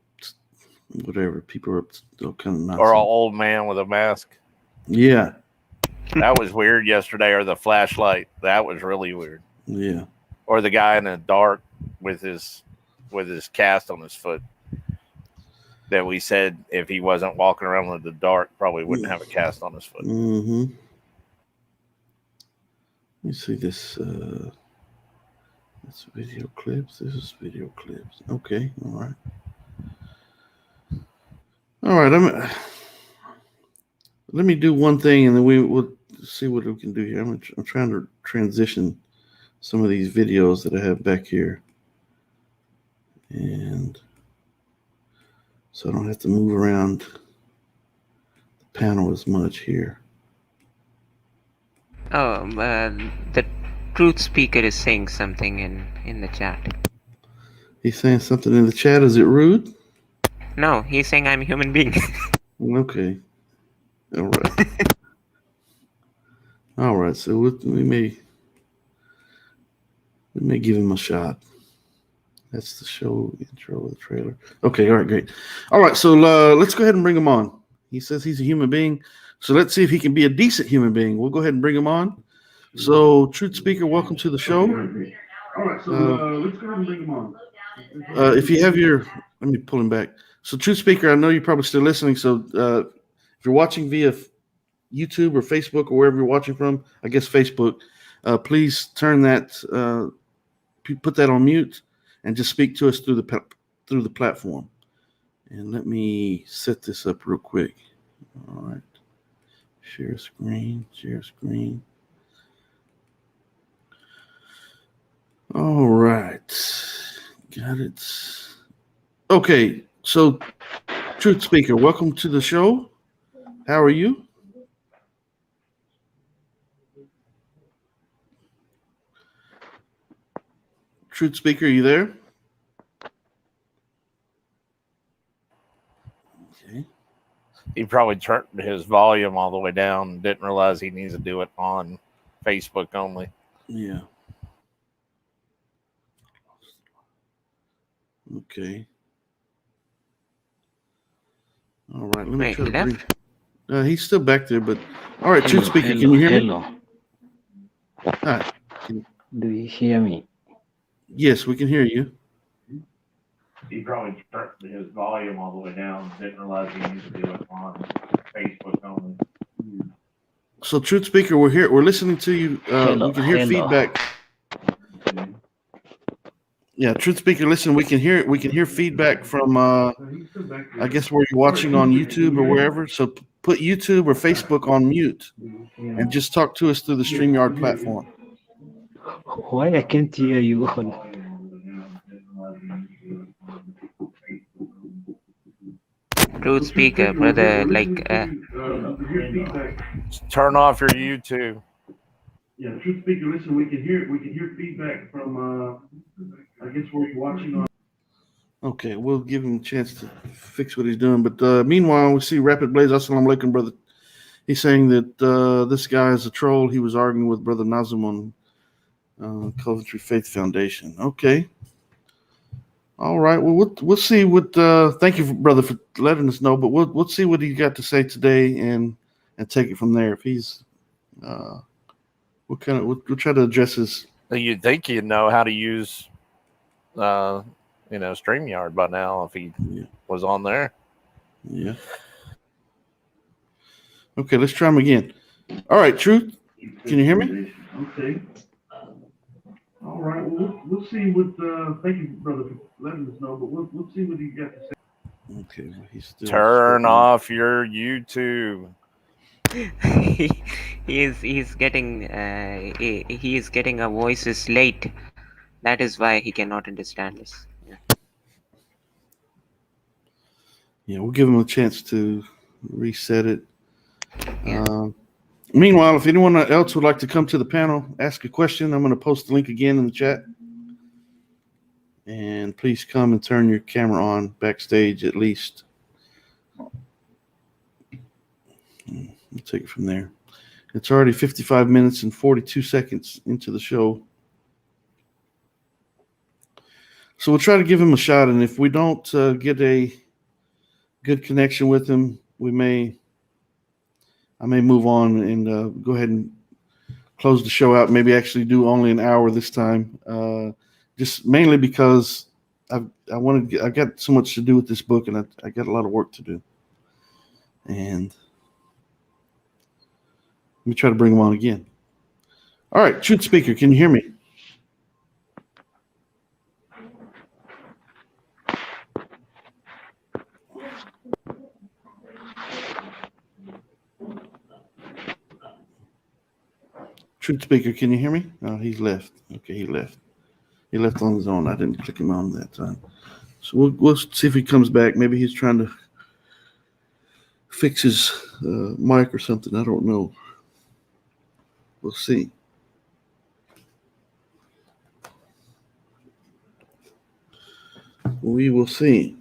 Speaker 4: whatever. People are still kind of not.
Speaker 5: Or an old man with a mask.
Speaker 4: Yeah.
Speaker 5: That was weird yesterday. Or the flashlight. That was really weird.
Speaker 4: Yeah.
Speaker 5: Or the guy in the dark with his cast on his foot. That we said if he wasn't walking around in the dark, probably wouldn't have a cast on his foot.
Speaker 4: Mm-hmm. Let me see this. That's video clips. This is video clips. Okay. All right. All right. Let me do one thing, and then we'll see what we can do here. I'm trying to transition some of these videos that I have back here, and so I don't have to move around the panel as much here.
Speaker 6: Oh, the truth speaker is saying something in the chat.
Speaker 4: He's saying something in the chat. Is it rude?
Speaker 6: No, he's saying I'm a human being.
Speaker 4: Okay. All right. All right. So we may give him a shot. That's the show intro of the trailer. Okay. All right. Great. All right. So let's go ahead and bring him on. He says he's a human being. So let's see if he can be a decent human being. We'll go ahead and bring him on. So, Truth Speaker, welcome to the show. All right. So let's go ahead and bring him on. If you have let me pull him back. So, Truth Speaker, I know you're probably still listening. So, if you're watching via YouTube or Facebook or wherever you're watching from, I guess Facebook, please turn that, put that on mute, and just speak to us through the platform. And let me set this up real quick. All right. Share screen. All right. Got it. Okay. So, Truth Speaker, welcome to the show. How are you? Truth Speaker, are you there? Okay.
Speaker 5: He probably turned his volume all the way down and didn't realize he needs to do it on Facebook only.
Speaker 4: Yeah. Okay. All right. Let me
Speaker 6: Wait,
Speaker 4: try
Speaker 6: he
Speaker 4: to bring.
Speaker 6: left?
Speaker 4: He's still back there, but all right. Truth Speaker, can you hear me?
Speaker 8: Hello.
Speaker 4: Hi.
Speaker 8: Do you hear me?
Speaker 4: Yes, we can hear you.
Speaker 5: He probably turned his volume all the way down and didn't realize he needed to do it on Facebook only.
Speaker 4: So, Truth Speaker, we're here. We're listening to you. We can hear feedback. Yeah, Truth Speaker, listen. We can hear feedback from. I guess where you're watching on YouTube or wherever. So put YouTube or Facebook on mute, and just talk to us through the StreamYard platform.
Speaker 8: Why I can't hear you?
Speaker 6: Truth speaker, brother,
Speaker 5: Turn off your YouTube.
Speaker 4: Yeah, Truth Speaker, listen. We can hear feedback from. I guess where you're watching on. Okay, we'll give him a chance to fix what he's doing. But meanwhile, we see Rapid Blaze. Assalamu alaikum, brother. He's saying that this guy is a troll. He was arguing with Brother Nazim on Coventry Faith Foundation. Okay. All right. Well, we'll see what. Thank you, brother, for letting us know. But we'll see what he got to say today and take it from there. If he's, we'll try to address his.
Speaker 5: You'd think you'd know how to use, StreamYard by now if he was on there.
Speaker 4: Yeah. Okay, let's try him again. All right, Truth. Can you hear me? Okay. All right. Well, we'll see what. Thank you, brother, for letting us know. But we'll see what he got to say. Okay. Well, he's still
Speaker 5: Turn
Speaker 4: speaking.
Speaker 5: off your YouTube.
Speaker 6: He's getting he is getting our voices late. That is why he cannot understand us.
Speaker 4: Yeah, we'll give him a chance to reset it.
Speaker 6: Yeah.
Speaker 4: Meanwhile, if anyone else would like to come to the panel, ask a question, I'm going to post the link again in the chat. And please come and turn your camera on backstage at least. We'll take it from there. It's already 55 minutes and 42 seconds into the show. So we'll try to give him a shot. And if we don't get a good connection with him, I may move on and go ahead and close the show out. Maybe actually do only an hour this time, just mainly because I got so much to do with this book, and I got a lot of work to do. And let me try to bring him on again. All right, Truth Speaker, can you hear me? Truth Speaker, can you hear me? Oh, he's left. Okay, he left. He left on his own. I didn't click him on that time. So we'll see if he comes back. Maybe he's trying to fix his mic or something. I don't know. We'll see. We will see.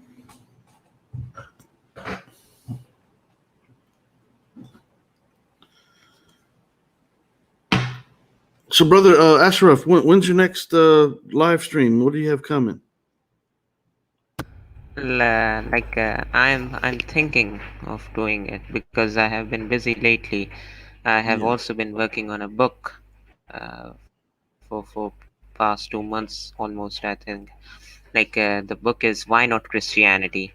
Speaker 4: So, brother Ashraf, when's your next live stream? What do you have coming?
Speaker 6: I'm thinking of doing it because I have been busy lately. I have also been working on a book for past 2 months almost, I think. The book is Why Not Christianity.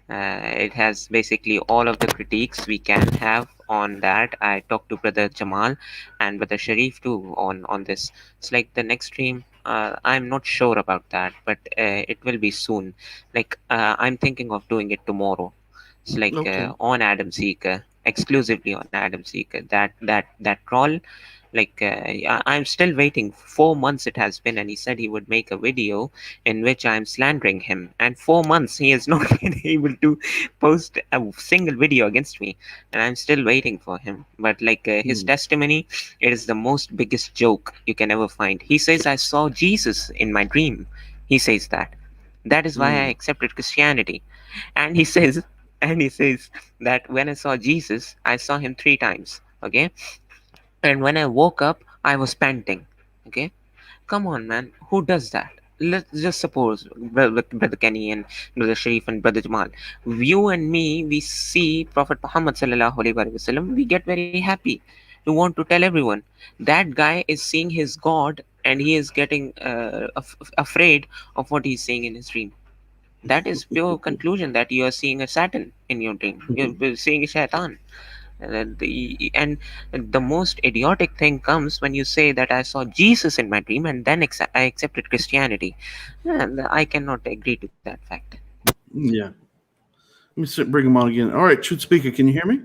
Speaker 6: It has basically all of the critiques we can have on that. I talked to Brother Jamal and Brother Sharif too on this. It's like the next stream. I'm not sure about that, but it will be soon. I'm thinking of doing it tomorrow. It's on Adam Seeker, exclusively on Adam Seeker. That troll. I'm still waiting. 4 months it has been, and he said he would make a video in which I'm slandering him. And 4 months he has not been able to post a single video against me, and I'm still waiting for him. But his testimony, it is the most biggest joke you can ever find. He says, I saw Jesus in my dream. He says that. That is why I accepted Christianity. And he says that when I saw Jesus, I saw him 3 times. Okay. And when I woke up, I was panting. Okay, come on, man. Who does that? Let's just suppose Brother Kenny and Brother Sharif and Brother Jamal, you and me, we see Prophet Muhammad sallallahu alaihi wasallam. We get very happy. We want to tell everyone that guy is seeing his God, and he is getting afraid of what he's seeing in his dream. That is pure conclusion that you are seeing a Satan in your dream. You're seeing a shaitan. And the most idiotic thing comes when you say that I saw Jesus in my dream and then I accepted Christianity. And I cannot agree to that fact.
Speaker 4: Yeah. Let me bring him on again. All right, Truth Speaker, can you hear me?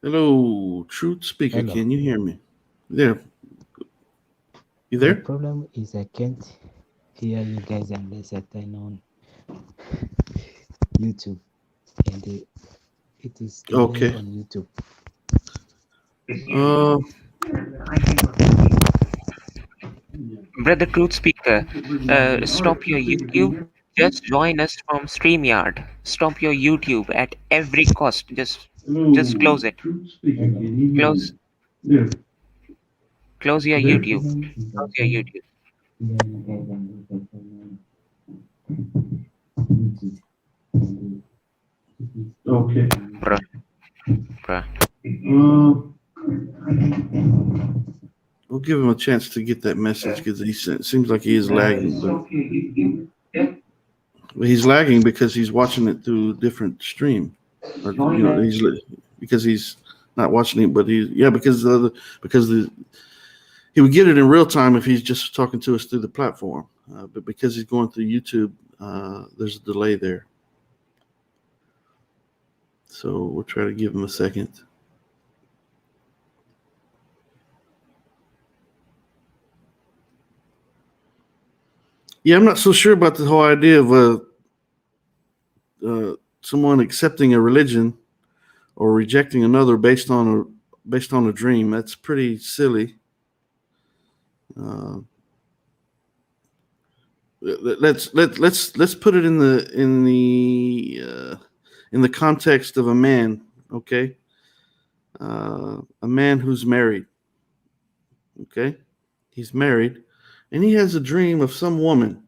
Speaker 4: Hello, Truth Speaker,
Speaker 9: Hello.
Speaker 4: can you hear me? There. You there?
Speaker 9: The problem is I can't hear you guys unless I turn on YouTube, and it is
Speaker 4: okay
Speaker 9: on YouTube.
Speaker 6: Brother Truth Speaker, stop your YouTube. Just join us from StreamYard. Stop your YouTube at every cost. Just close it. Close your YouTube. Close your YouTube.
Speaker 4: Okay.
Speaker 6: Bruh.
Speaker 4: We'll give him a chance to get that message because he seems like he is lagging. But he's lagging because he's watching it through a different stream, or because he's not watching it, but because he would get it in real time if he's just talking to us through the platform. But because he's going through YouTube, there's a delay there. So we'll try to give him a second. Yeah, I'm not so sure about the whole idea of someone accepting a religion or rejecting another based on a dream. That's pretty silly. Let's put it in the context of a man. Okay, a man who's married. Okay, he's married, and he has a dream of some woman.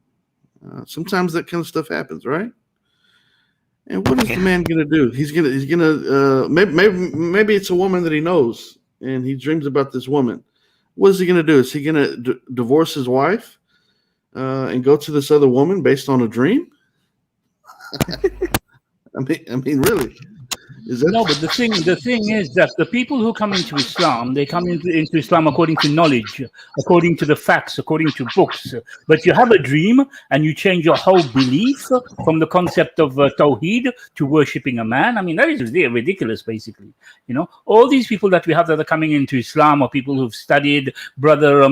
Speaker 4: Sometimes that kind of stuff happens, right? And what is the man gonna do? He's gonna maybe it's a woman that he knows, and he dreams about this woman. What is he gonna do? Is he gonna divorce his wife and go to this other woman based on a dream? I mean, really? Is that
Speaker 7: No, but the thing is that the people who come into Islam, they come into Islam according to knowledge, according to the facts, according to books. But you have a dream and you change your whole belief from the concept of Tawheed to worshipping a man. I mean, that is ridiculous, basically. You know, all these people that we have that are coming into Islam are people who've studied. Brother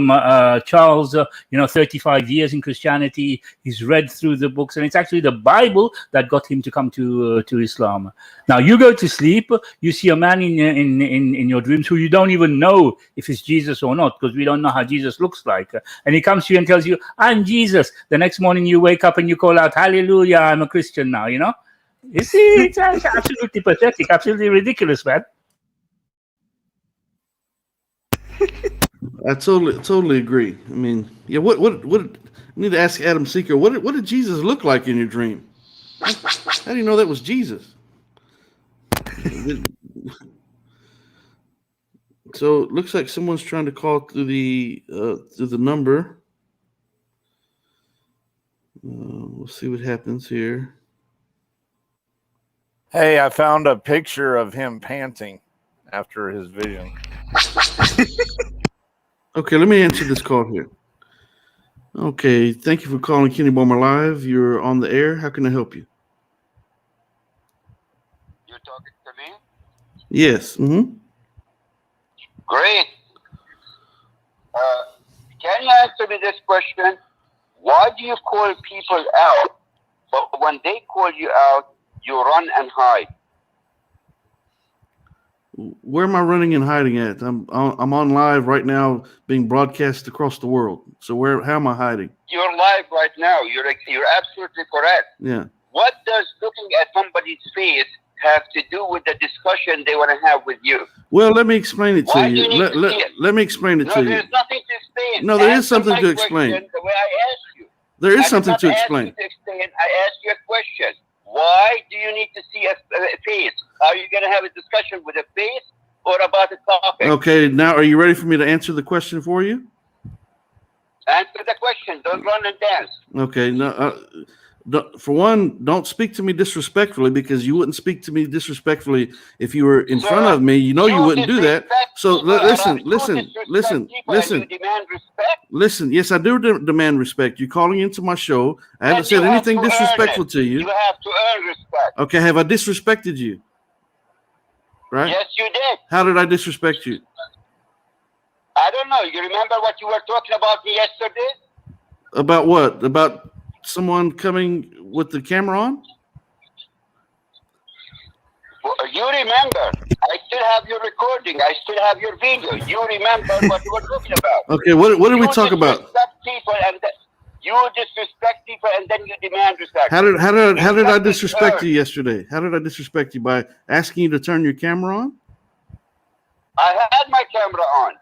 Speaker 7: Charles, 35 years in Christianity. He's read through the books, and it's actually the Bible that got him to come to Islam. Now you go to sleep, you see a man in your dreams who you don't even know if it's Jesus or not, because we don't know how Jesus looks like. And he comes to you and tells you, I'm Jesus. The next morning you wake up and you call out, hallelujah, I'm a Christian now, You see, it's absolutely pathetic, absolutely ridiculous, man.
Speaker 4: I totally agree. I mean, yeah, what I need to ask Adam Seeker, what did Jesus look like in your dream? How do you know that was Jesus? So it looks like someone's trying to call through the number. We'll see what happens here.
Speaker 5: Hey, I found a picture of him panting after his vision.
Speaker 4: Okay, let me answer this call here. Okay, thank you for calling Kenny Bomer Live. You're on the air. How can I help you?
Speaker 10: You're talking to me?
Speaker 4: Yes. Mm-hmm.
Speaker 10: Great. Can you answer me this question? Why do you call people out, but when they call you out, you run and hide?
Speaker 4: Where am I running and hiding at? I'm on live right now, being broadcast across the world. So how am I hiding?
Speaker 10: You're live right now. You're absolutely correct.
Speaker 4: Yeah.
Speaker 10: What does looking at somebody's face have to do with the discussion they want to have with you?
Speaker 4: Well, let me explain it to you. Let me explain it to you.
Speaker 10: No, there's nothing to explain.
Speaker 4: No, there is something to explain.
Speaker 10: The way I asked you.
Speaker 4: There is something to explain.
Speaker 10: I asked you a question. Why do you need to see a face? Are you going to have a discussion with a face or about a topic?
Speaker 4: Okay, now are you ready for me to answer the question for you?
Speaker 10: Answer the question. Don't run and dance.
Speaker 4: Okay, no. For one, don't speak to me disrespectfully, because you wouldn't speak to me disrespectfully if you were in front of me. You wouldn't do that. So listen.
Speaker 10: You demand respect?
Speaker 4: Listen, yes, I do demand respect. You're calling into my show. I haven't said anything disrespectful to you.
Speaker 10: You have to earn respect.
Speaker 4: Okay, have I disrespected you? Right?
Speaker 10: Yes, you did.
Speaker 4: How did I disrespect you?
Speaker 10: I don't know. You remember what you were talking about me yesterday?
Speaker 4: About what? About someone coming with the camera on?
Speaker 10: Well, you remember. I still have your recording. I still have your video. You remember what you were talking about.
Speaker 4: Okay, what did we talk about?
Speaker 10: You disrespect people and then you demand respect.
Speaker 4: How did I disrespect you yesterday? How did I disrespect you? By asking you to turn your camera on?
Speaker 10: I had my camera on.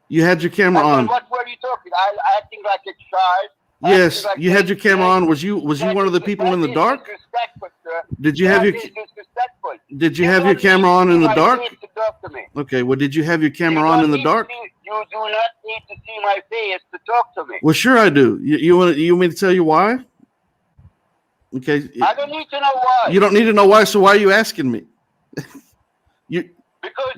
Speaker 4: You had your camera on.
Speaker 10: What were you talking? Acting like a child.
Speaker 4: Yes, you had your camera on. Was you one of the people in the dark? Did you have your your camera on in the dark? Okay, well, did you have your camera on in the dark?
Speaker 10: You do not need to see my face to talk to me.
Speaker 4: Well, sure I do. You want me to tell you why? Okay.
Speaker 10: I don't need to know why.
Speaker 4: You don't need to know why, so why are you asking me?
Speaker 10: Because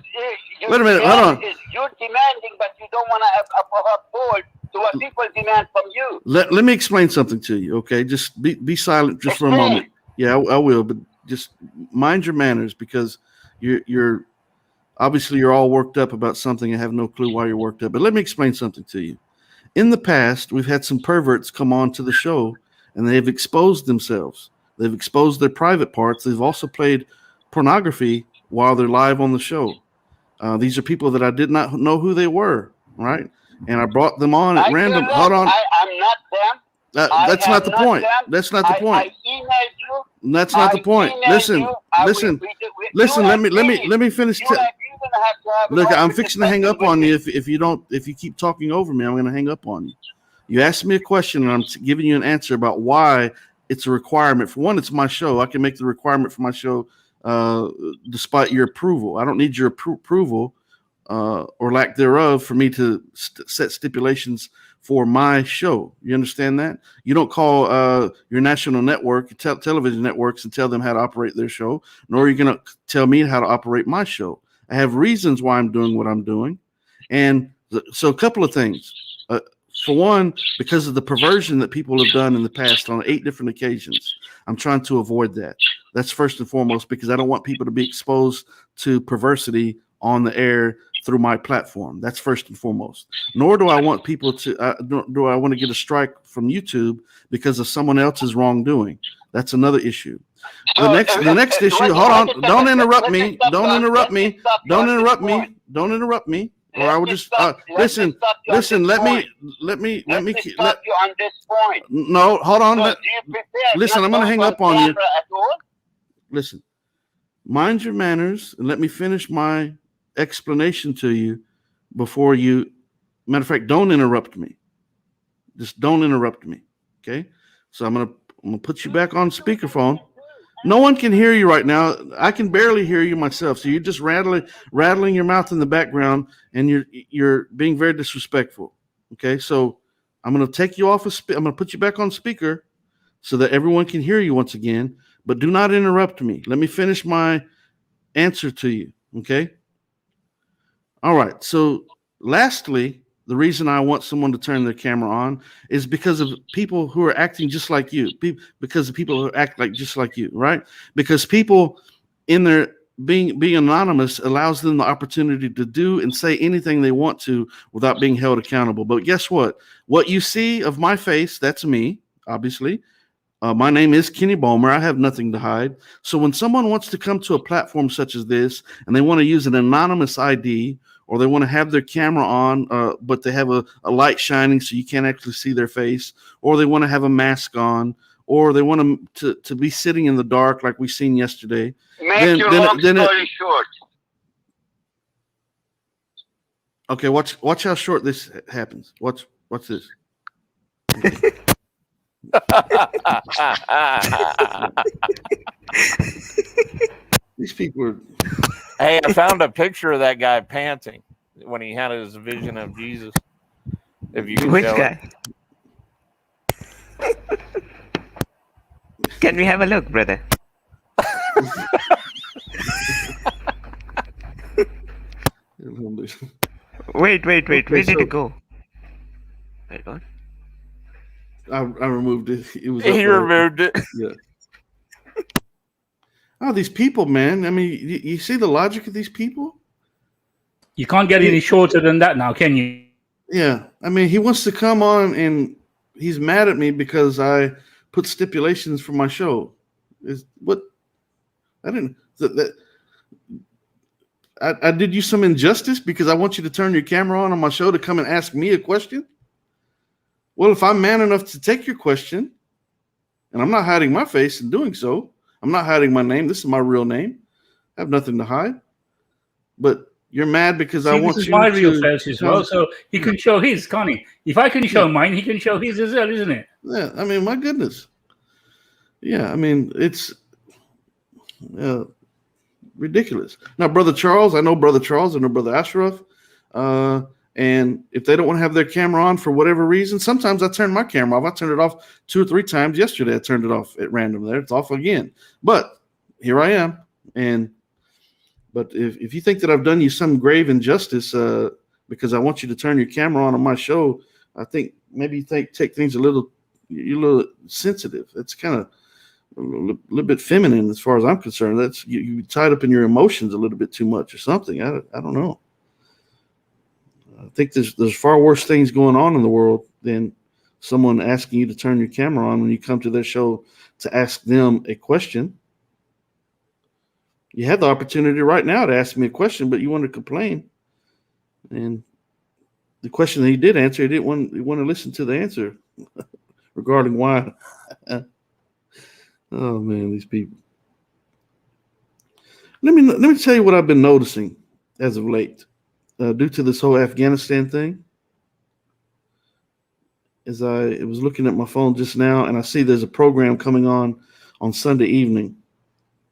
Speaker 4: Wait a minute, hold on.
Speaker 10: You're demanding, but you don't want to uphold to what people demand from you.
Speaker 4: Let me explain something to you, okay? Just be silent just for a moment. Yeah, I will, but just mind your manners, because you're obviously you're all worked up about something and have no clue why you're worked up. But let me explain something to you. In the past, we've had some perverts come on to the show, and they've exposed themselves. They've exposed their private parts. They've also played pornography while they're live on the show. These are people that I did not know who they were, right? And I brought them on at random. Hold on.
Speaker 10: I'm not them.
Speaker 4: That's not the point. That's not the point.
Speaker 10: I emailed you.
Speaker 4: That's not the point. Listen. Let me finish. Look, I'm fixing to hang up on you if you keep talking over me. I'm going to hang up on you. You asked me a question, and I'm giving you an answer about why it's a requirement. For one, it's my show. I can make the requirement for my show despite your approval. I don't need your approval or lack thereof for me to set stipulations for my show. You understand that? You don't call your national network, television networks, and tell them how to operate their show, nor are you going to tell me how to operate my show. I have reasons why I'm doing what I'm doing. And so a couple of things. For one, because of the perversion that people have done in the past on 8 different occasions, I'm trying to avoid that. That's first and foremost, because I don't want people to be exposed to perversity on the air through my platform. That's first and foremost. Nor do I want people to, do I want to get a strike from YouTube because of someone else's wrongdoing. That's another issue. The next issue, hold on, don't interrupt me. Don't interrupt me. Don't interrupt me. Don't interrupt me. Or I will just listen. Let me
Speaker 10: stop you on this point.
Speaker 4: No, hold on. Listen, I'm going to hang up on you. Listen, mind your manners and let me finish my explanation to you before you. Matter of fact, don't interrupt me. Just don't interrupt me. Okay. So I'm gonna put you back on speakerphone. No one can hear you right now. I can barely hear you myself. So you're just rattling your mouth in the background, and you're being very disrespectful. Okay, so I'm going to take you off I'm going to put you back on speaker so that everyone can hear you once again. But do not interrupt me. Let me finish my answer to you. Okay. All right. So lastly, the reason I want someone to turn their camera on is because of people who are acting just like you, because of people who act just like you, right? Because people in their being anonymous allows them the opportunity to do and say anything they want to without being held accountable. But guess what? What you see of my face, that's me, obviously. My name is Kenny Bomer. I have nothing to hide. So when someone wants to come to a platform such as this and they want to use an anonymous ID, or they want to have their camera on, but they have a light shining so you can't actually see their face, or they want to have a mask on, or they want them to be sitting in the dark like we seen yesterday.
Speaker 10: Make your long story short.
Speaker 4: Okay, watch how short this happens. Watch this. Okay. These people are...
Speaker 5: Hey, I found a picture of that guy panting when he had his vision of Jesus. If you can
Speaker 6: Which
Speaker 5: tell
Speaker 6: guy? Can we have a look, brother? Wait. Where did it go? Wait, what?
Speaker 4: I removed it.
Speaker 5: He removed it.
Speaker 4: Yeah. Oh, these people, man. I mean, you see the logic of these people?
Speaker 7: You can't get any shorter than that now, can you?
Speaker 4: Yeah. I mean, he wants to come on and he's mad at me because I put stipulations for my show. I did you some injustice because I want you to turn your camera on my show to come and ask me a question? Well, if I'm man enough to take your question, and I'm not hiding my face in doing so, I'm not hiding my name. This is my real name. I have nothing to hide. But you're mad because I want you to... This is
Speaker 7: my real face as well, so he can show his, can't he? If I can show mine, he can show his as well, isn't it?
Speaker 4: Yeah, I mean, my goodness. Yeah, I mean, it's ridiculous. Now, Brother Charles, I know Brother Charles and Brother Ashraf. And if they don't want to have their camera on for whatever reason, sometimes I turn my camera off. I turned it off 2 or 3 times yesterday. I turned it off at random there. It's off again. But here I am. And But if you think that I've done you some grave injustice because I want you to turn your camera on my show, I think maybe you take things you're a little sensitive. It's kind of a little bit feminine as far as I'm concerned. That's you tied up in your emotions a little bit too much or something. I don't know. I think there's far worse things going on in the world than someone asking you to turn your camera on when you come to their show to ask them a question. You had the opportunity right now to ask me a question, but you wanted to complain. And the question that he did answer, he didn't want to listen to the answer regarding why. Oh man, these people. Let me tell you what I've been noticing as of late, due to this whole Afghanistan thing. As I was looking at my phone just now, and I see there's a program coming on Sunday evening.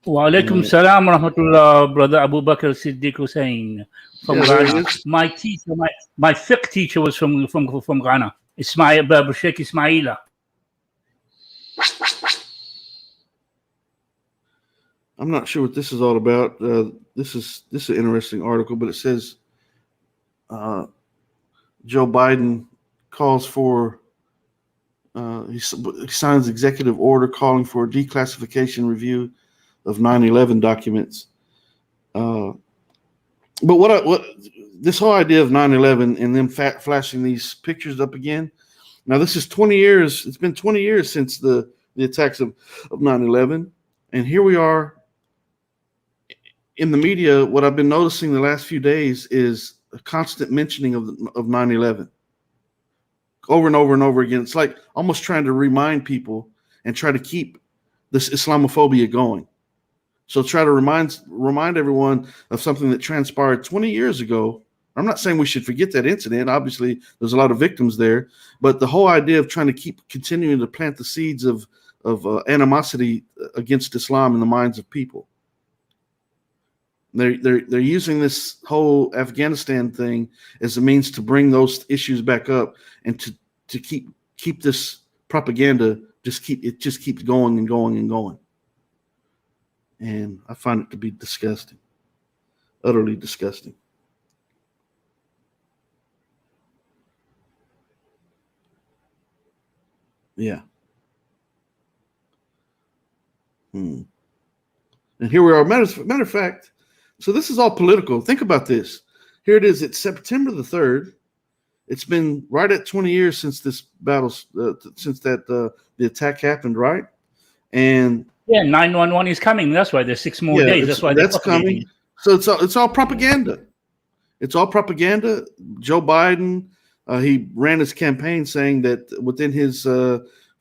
Speaker 7: Wa alaikum salam wa rahmatullah, Brother Abu Bakr Siddiq Hussein from Ghana. My teacher, my fiqh teacher was from Ghana. Sheikh Ismaila.
Speaker 4: I'm not sure what this is all about. This is an interesting article, but it says Joe Biden calls for he signs executive order calling for a declassification review of 9/11 documents. But what this whole idea of 9/11 and them flashing these pictures up again. Now this is 20 years. It's been 20 years since the attacks of 9/11, and here we are. In the media, what I've been noticing the last few days is a constant mentioning of 9/11 over and over and over again. It's like almost trying to remind people and try to keep this Islamophobia going. So try to remind everyone of something that transpired 20 years ago. I'm not saying we should forget that incident. Obviously, there's a lot of victims there, but the whole idea of trying to keep continuing to plant the seeds of animosity against Islam in the minds of people. They're using this whole Afghanistan thing as a means to bring those issues back up and to keep this propaganda just keeps going and going and going. And I find it to be disgusting, utterly disgusting. Yeah. And here we are. Matter of fact. So this is all political. Think about this. Here it is. It's September the 3rd. It's been right at 20 years since this battle, the attack happened, right? And
Speaker 7: 9/11 is coming. That's why there's 6 more days. That's why
Speaker 4: that's coming. So it's all propaganda. It's all propaganda. Joe Biden, he ran his campaign saying that within his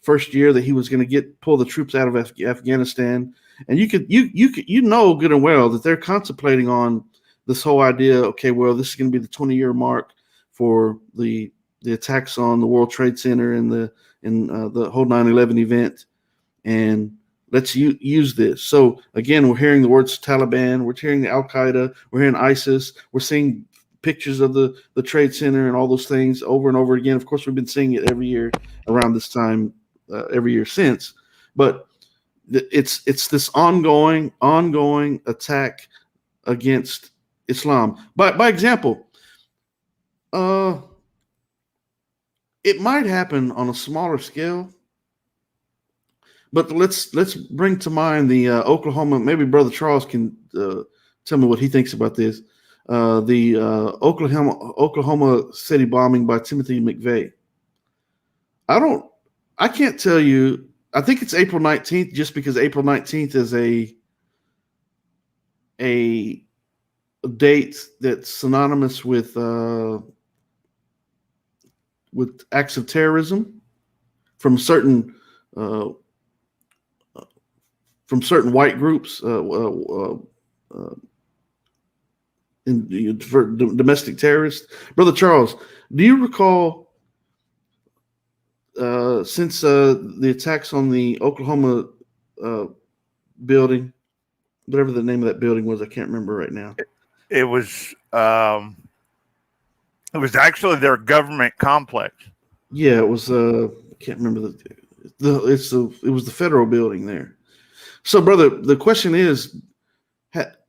Speaker 4: first year that he was going to pull the troops out of Afghanistan. And you know good and well that they're contemplating on this whole idea. Okay, well, this is going to be the 20-year mark for the attacks on the World Trade Center and the whole 9/11 event, and let's use this. So again, we're hearing the words Taliban, we're hearing Al Qaeda, we're hearing ISIS, we're seeing pictures of the Trade Center and all those things over and over again. Of course, we've been seeing it every year around this time, every year since, but it's this ongoing attack against Islam. By example, it might happen on a smaller scale, but let's bring to mind the Oklahoma. Maybe Brother Charles can tell me what he thinks about this. The Oklahoma City bombing by Timothy McVeigh. I can't tell you. I think it's April 19th, just because April 19th is a date that's synonymous with acts of terrorism from certain white groups for domestic terrorists. Brother Charles, do you recall? Since the attacks on the Oklahoma building, whatever the name of that building was, I can't remember right now.
Speaker 5: It was actually their government complex.
Speaker 4: Yeah, it was. I can't remember it was the federal building there. So, brother, the question is,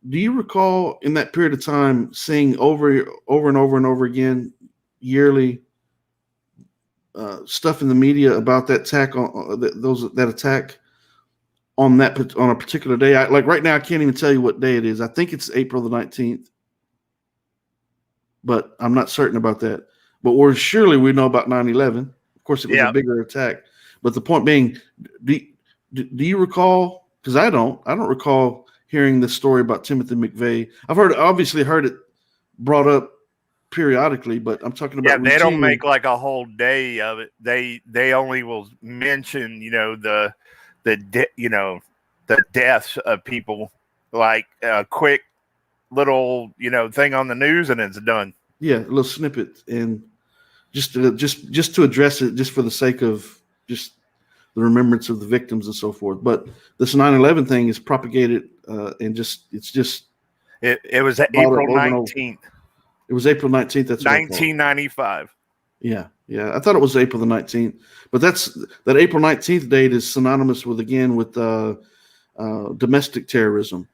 Speaker 4: Do you recall in that period of time seeing over and over again yearly stuff in the media about that attack on that attack on a particular day? Like right now, I can't even tell you what day it is. I think it's April the 19th, but I'm not certain about that. But surely we know about 9/11. Of course, it was a bigger attack. But the point being, do you recall? Because I don't recall hearing this story about Timothy McVeigh. I've obviously heard it brought up periodically, but I'm talking about
Speaker 5: they don't
Speaker 4: routinely.
Speaker 5: make like a whole day of it. They only will mention the deaths of people, like a quick little thing on the news, and it's done.
Speaker 4: Yeah, a little snippet, and just to address it, just for the sake of just the remembrance of the victims and so forth. But this 9/11 thing is propagated, and it
Speaker 5: was April 19th.
Speaker 4: It was April 19th. That's
Speaker 5: 1995.
Speaker 4: Yeah. I thought it was April the 19th, but that April 19th date is synonymous with domestic terrorism,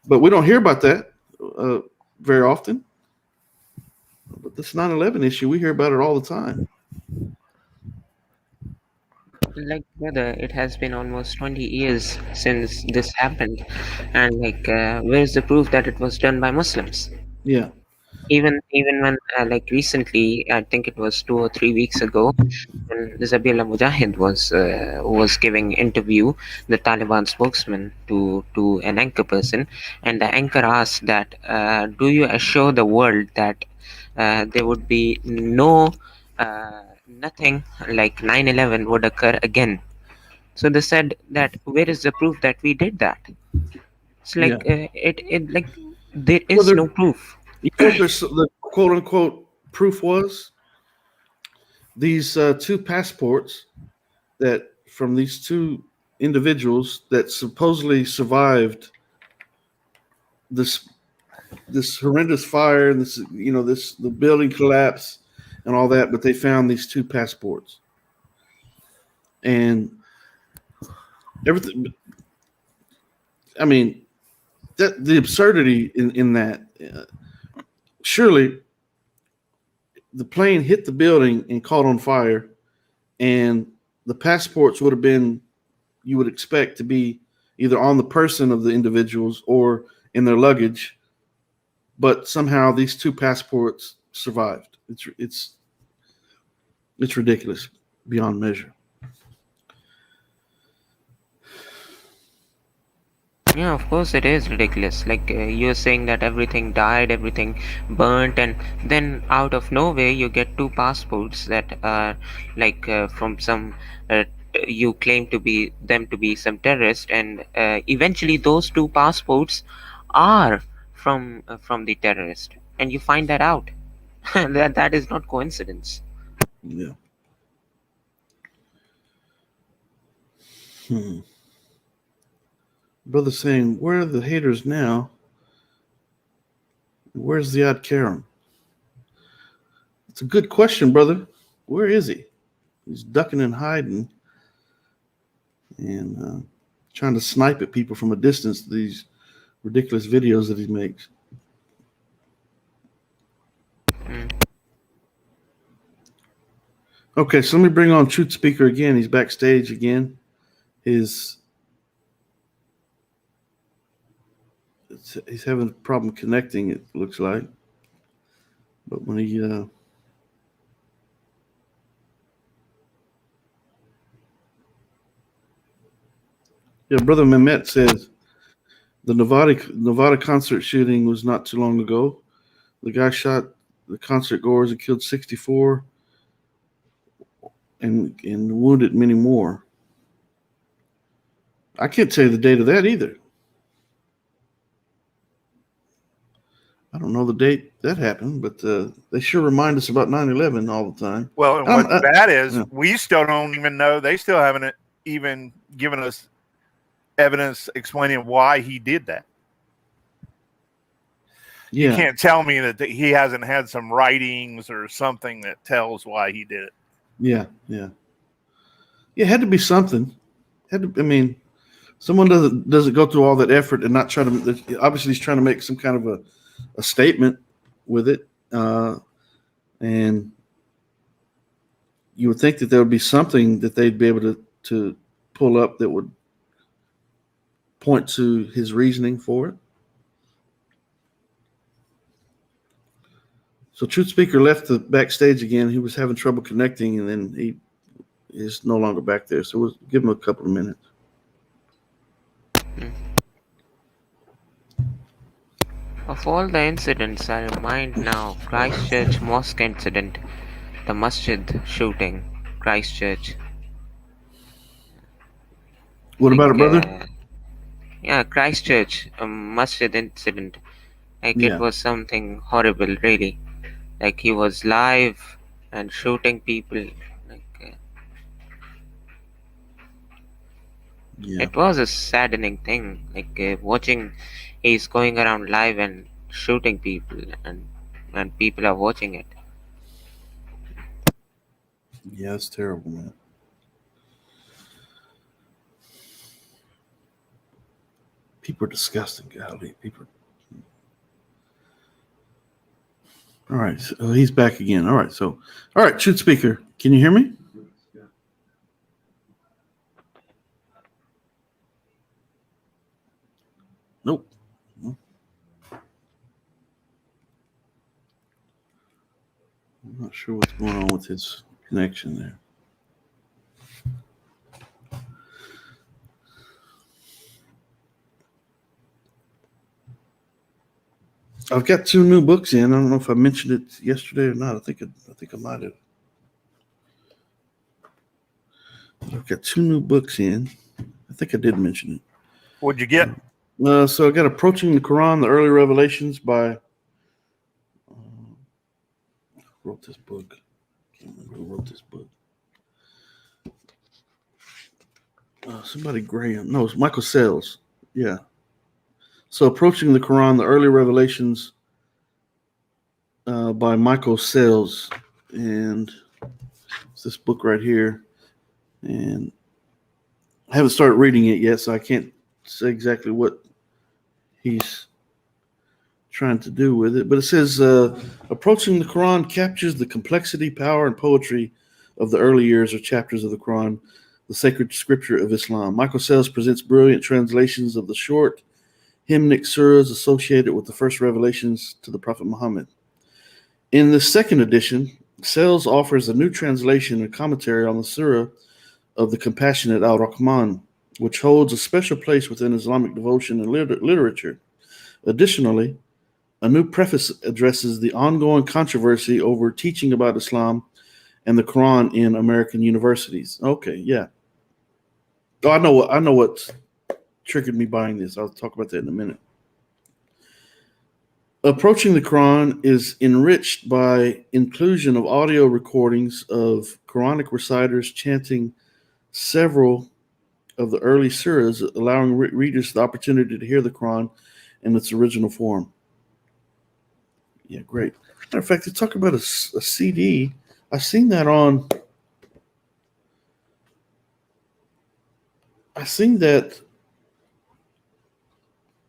Speaker 4: but we don't hear about that very often. But this 9/11 issue, we hear about it all the time.
Speaker 6: Like, brother, it has been almost 20 years since this happened, and where's the proof that it was done by Muslims?
Speaker 4: Yeah.
Speaker 6: Even when recently, I think it was 2 or 3 weeks ago, when Zabihullah Mujahid was giving interview, the Taliban spokesman, to an anchor person, and the anchor asked that, do you assure the world that there would be nothing like 9/11 would occur again? So they said that, where is the proof that we did that? It's like, there is no proof.
Speaker 4: You know what the quote unquote proof was? These two passports that from these two individuals that supposedly survived this horrendous fire and the building collapse and all that, but they found these two passports and everything. I mean, that the absurdity in that. Surely the plane hit the building and caught on fire, and the passports would have been, you would expect to be either on the person of the individuals or in their luggage, but somehow these two passports survived. It's ridiculous beyond measure.
Speaker 6: Yeah, of course it is ridiculous. You're saying that everything died, everything burnt, and then out of nowhere you get two passports that are from some. You claim to be some terrorist, and eventually those two passports are from the terrorist, and you find that out. that is not coincidence.
Speaker 4: Yeah. Brother saying, where are the haters now? Where's the Ad Karam? It's a good question, brother. Where is he? He's ducking and hiding and trying to snipe at people from a distance, these ridiculous videos that he makes. Okay, so let me bring on Truth Speaker again. He's backstage again. He's having a problem connecting, it looks like. But when he yeah, Brother Mehmet says the Nevada concert shooting was not too long ago. The guy shot the concert goers and killed 64 and wounded many more. I can't tell you the date of that either. I don't know the date that happened, but they sure remind us about 9/11 all the time.
Speaker 5: Well, and what that is, we still don't even know. They still haven't even given us evidence explaining why he did that.
Speaker 4: Yeah.
Speaker 5: You can't tell me that he hasn't had some writings or something that tells why he did it.
Speaker 4: Yeah. It had to be something. Someone doesn't go through all that effort and not try to. Obviously, he's trying to make some kind of a statement with it, and you would think that there would be something that they'd be able to pull up that would point to his reasoning for it. So Truth Speaker left the backstage again. He was having trouble connecting, and then he is no longer back there. So we'll give him a couple of minutes.
Speaker 6: Of all the incidents, I remind now Christchurch mosque incident, the masjid shooting, Christchurch.
Speaker 4: What about it, brother?
Speaker 6: Yeah, Christchurch masjid incident. Like
Speaker 4: Yeah.
Speaker 6: it was something horrible, really. Like he was live and shooting people. Like
Speaker 4: Yeah.
Speaker 6: it was a saddening thing. Like watching, he's going around live and shooting people, and people are watching it.
Speaker 4: Yeah, it's terrible, man. People are disgusting, golly. People. All right, so he's back again. All right, Truth Speaker, can you hear me? Nope. I'm not sure what's going on with his connection there. I've got 2 new books in. I don't know if I mentioned it yesterday or not. I think I might have. I've got 2 new books in. I think I did mention it.
Speaker 5: What'd you get?
Speaker 4: So I got Approaching the Quran, the Early Revelations by who wrote this book? I can't remember who wrote this book. Somebody Graham. No, it's Michael Sells. Yeah. So Approaching the Quran, the Early Revelations by Michael Sells. And it's this book right here. And I haven't started reading it yet, so I can't say exactly what he's trying to do with it. But it says, Approaching the Quran captures the complexity, power, and poetry of the early years or chapters of the Quran, the sacred scripture of Islam. Michael Sells presents brilliant translations of the short hymnic surahs associated with the first revelations to the Prophet Muhammad. In the second edition, Sells offers a new translation and commentary on the surah of the Compassionate Al-Rahman, which holds a special place within Islamic devotion and literature. Additionally, a new preface addresses the ongoing controversy over teaching about Islam and the Quran in American universities. Okay, yeah. Oh, I know what triggered me buying this. I'll talk about that in a minute. Approaching the Quran is enriched by inclusion of audio recordings of Quranic reciters chanting several of the early surahs, allowing readers the opportunity to hear the Quran in its original form. Yeah, great. Matter of fact, they talk about a CD. I've seen that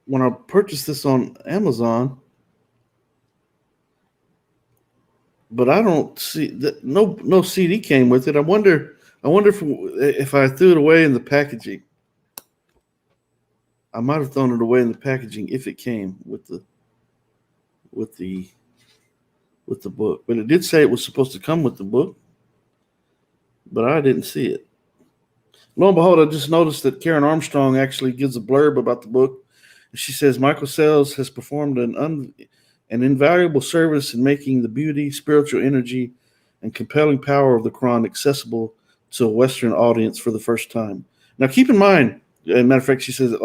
Speaker 4: when I purchased this on Amazon, but I don't see that. No CD came with it. I wonder if I threw it away in the packaging. I might have thrown it away in the packaging if it came with the book. But it did say it was supposed to come with the book, but I didn't see it. Lo and behold, I just noticed that Karen Armstrong actually gives a blurb about the book. She says, Michael Sells has performed an invaluable service in making the beauty, spiritual energy, and compelling power of the Quran accessible to a Western audience for the first time. Now, keep in mind, as a matter of fact, she says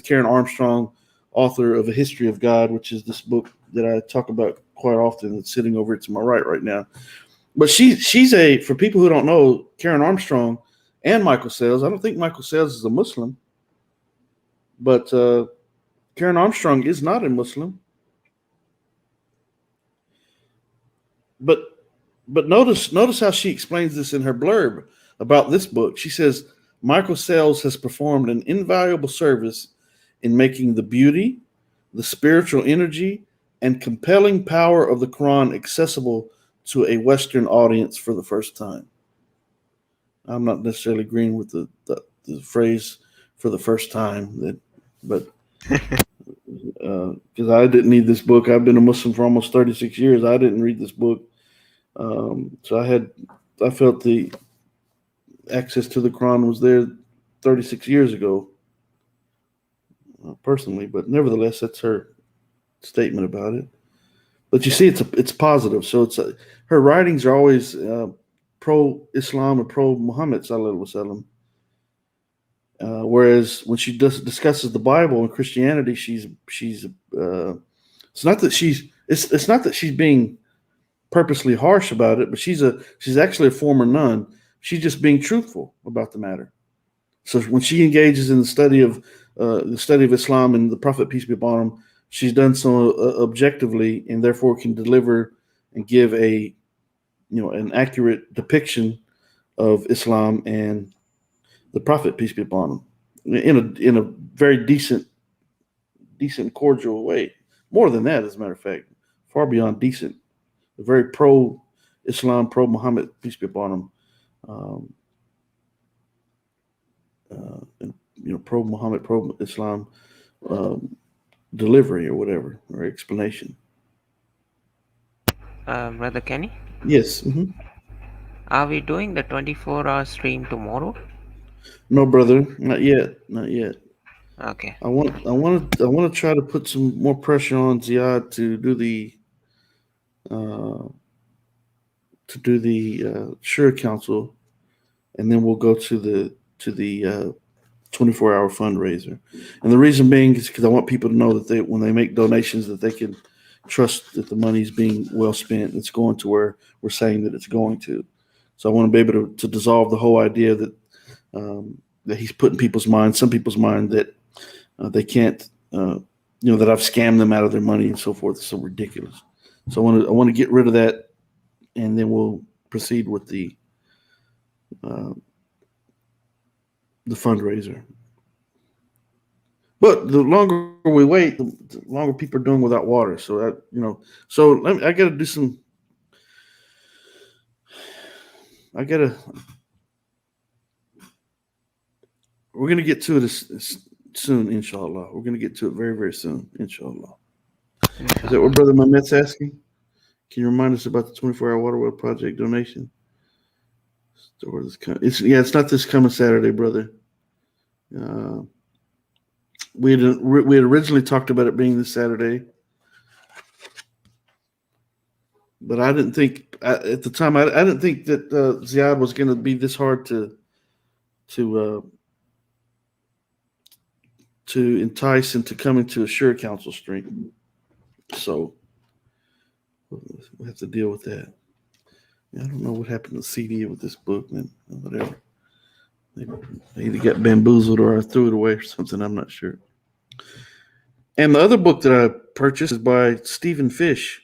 Speaker 4: Karen Armstrong, author of A History of God, which is this book that I talk about quite often. It's sitting over to my right now. But she's for people who don't know, Karen Armstrong and Michael Sells. I don't think Michael Sells is a Muslim, but Karen Armstrong is not a Muslim. But notice how she explains this in her blurb about this book. She says, Michael Sells has performed an invaluable service in making the beauty, the spiritual energy, and compelling power of the Quran accessible to a Western audience for the first time. I'm not necessarily agreeing with the phrase "for the first time," but because I didn't need this book. I've been a Muslim for almost 36 years. I didn't read this book, so I felt the access to the Quran was there 36 years ago, personally. But nevertheless, that's her statement about it. But you see, it's positive. So her writings are always pro-Islam or pro-Muhammad sallallahu alaihi wasallam. Whereas when she discusses the Bible and Christianity, it's not that she's being purposely harsh about it, but she's actually a former nun. She's just being truthful about the matter. So when she engages in the study of Islam and the Prophet, peace be upon him, she's done so objectively, and therefore can deliver and give an accurate depiction of Islam and the Prophet, peace be upon him, in a very decent, cordial way. More than that, as a matter of fact, far beyond decent. A very pro-Islam, pro-Muhammad, peace be upon him, pro-Muhammad, pro-Islam delivery or whatever, or explanation.
Speaker 6: Brother Kenny?
Speaker 4: Yes. Mm-hmm.
Speaker 6: Are we doing the 24-hour stream tomorrow?
Speaker 4: No, brother, not yet.
Speaker 6: Okay.
Speaker 4: I want to try to put some more pressure on Ziad to do the Sure Council, and then we'll go to the 24-hour fundraiser. And the reason being is because I want people to know that when they make donations, that they can trust that the money's being well spent. It's going to where we're saying that it's going to. So I want to be able to dissolve the whole idea that he's put in some people's mind that they can't, that I've scammed them out of their money and so forth. It's so ridiculous. So I want to get rid of that, and then we'll proceed with the fundraiser. But the longer we wait, the longer people are doing without water. So I got to do some. We're going to get to it soon, inshallah. We're going to get to it very, very soon, inshallah. Is that what Brother Mamet's asking? Can you remind us about the 24-hour water well project donation? It's not this coming Saturday, brother. We had originally talked about it being this Saturday, but I didn't think at the time. I didn't think that Ziad was going to be this hard to entice into coming to a Sure Council stream. So we'll have to deal with that. I don't know what happened to CD with this book, man. Whatever. They either got bamboozled or I threw it away or something. I'm not sure. And the other book that I purchased is by Stephen Fish.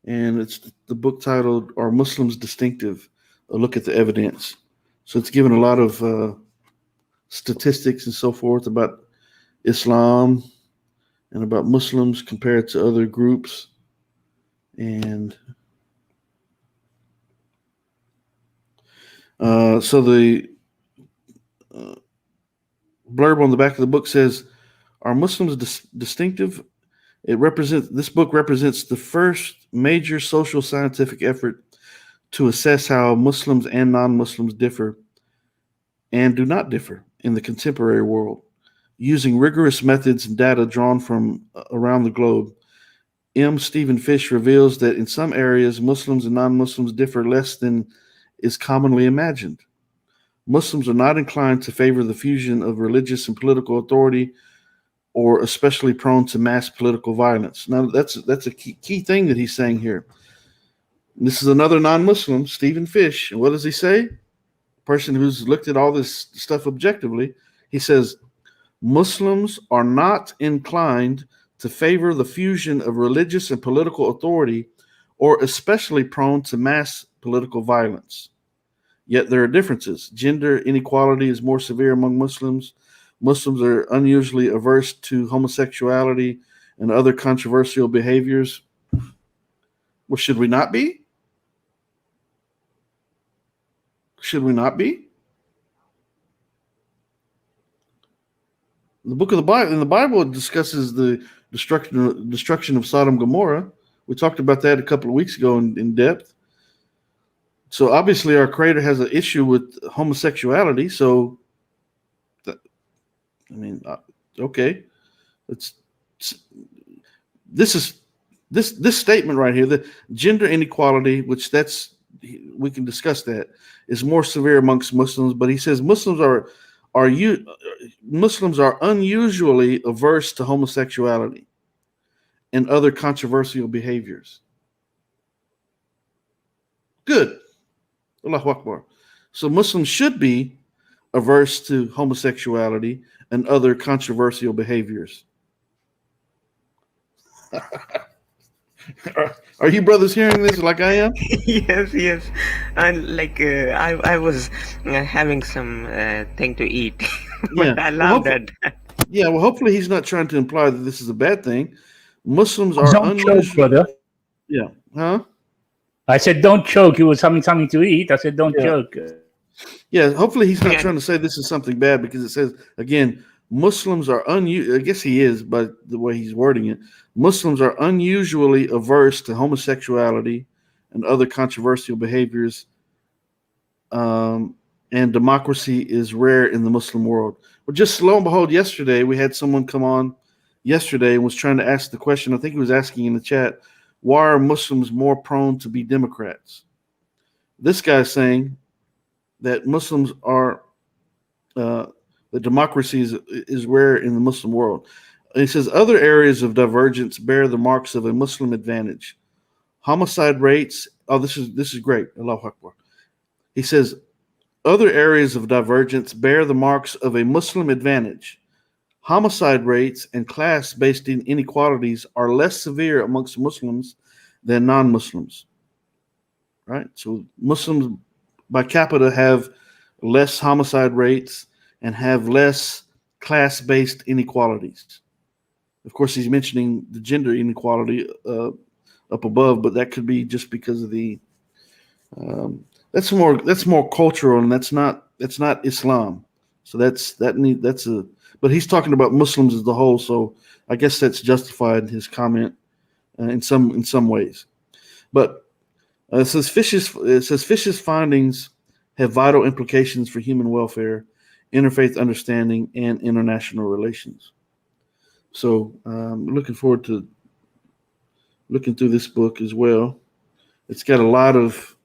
Speaker 4: And it's the book titled Are Muslims Distinctive? A Look at the Evidence. So it's given a lot of statistics and so forth about Islam and about Muslims compared to other groups. And so the blurb on the back of the book says, "Are Muslims distinctive?" This book represents the first major social scientific effort to assess how Muslims and non-Muslims differ and do not differ in the contemporary world. Using rigorous methods and data drawn from around the globe, M. Stephen Fish reveals that in some areas, Muslims and non-Muslims differ less than is commonly imagined. Muslims are not inclined to favor the fusion of religious and political authority, or especially prone to mass political violence. Now, that's a key thing that he's saying here. This is another non-Muslim, Stephen Fish. And what does he say? Person who's looked at all this stuff objectively. He says, Muslims are not inclined to favor the fusion of religious and political authority, or especially prone to mass political violence. Yet there are differences. Gender inequality is more severe among Muslims. Muslims are unusually averse to homosexuality and other controversial behaviors. Well, should we not be? Should we not be? The book of the Bible, in the Bible, it discusses the destruction of Sodom and Gomorrah. We talked about that a couple of weeks ago in depth. So obviously, our Creator has an issue with homosexuality. So, okay, this statement right here, the gender inequality, which we can discuss that, is more severe amongst Muslims. But he says Muslims are unusually averse to homosexuality and other controversial behaviors. Good. Allahu Akbar. So Muslims should be averse to homosexuality and other controversial behaviors. Are you brothers hearing this like I am?
Speaker 6: Yes. And I was having some thing to eat, but I laughed at that.
Speaker 4: Yeah, well, hopefully he's not trying to imply that this is a bad thing. Muslims are
Speaker 7: Don't choke, brother.
Speaker 4: Yeah. Huh?
Speaker 7: I said don't choke. You was having something to eat. I said don't choke.
Speaker 4: Yeah, hopefully he's not trying to say this is something bad, because it says, again, Muslims are I guess he is, but the way he's wording it, Muslims are unusually averse to homosexuality and other controversial behaviors, and democracy is rare in the Muslim world. Well, just lo and behold, yesterday we had someone come on yesterday and was trying to ask the question. I think he was asking in the chat, why are Muslims more prone to be Democrats? This guy's saying that Muslims are that democracy is rare in the Muslim world. And he says other areas of divergence bear the marks of a Muslim advantage. Homicide rates. Oh, this is great. Allahu Akbar. He says other areas of divergence bear the marks of a Muslim advantage. Homicide rates and class-based inequalities are less severe amongst Muslims than non-Muslims. Right? So Muslims by capita have less homicide rates and have less class-based inequalities. Of course, he's mentioning the gender inequality up above, but that could be just because of the that's more cultural, and that's not Islam. So but he's talking about Muslims as the whole. So I guess that's justified his comment in some ways. But it says Fish's findings have vital implications for human welfare, interfaith understanding, and international relations. So looking forward to looking through this book as well. It's got a lot of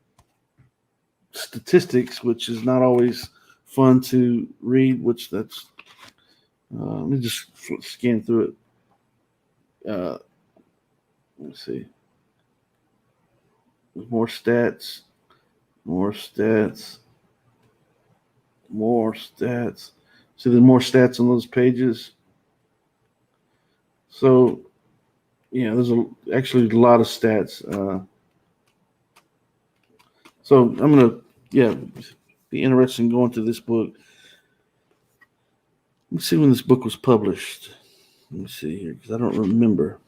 Speaker 4: statistics, which is not always fun to read, let me just scan through it. Let's see. More stats. So there's more stats on those pages. So, yeah, there's actually a lot of stats. So I'm going to, be interested in going to this book. Let me see when this book was published. Let me see here, because I don't remember.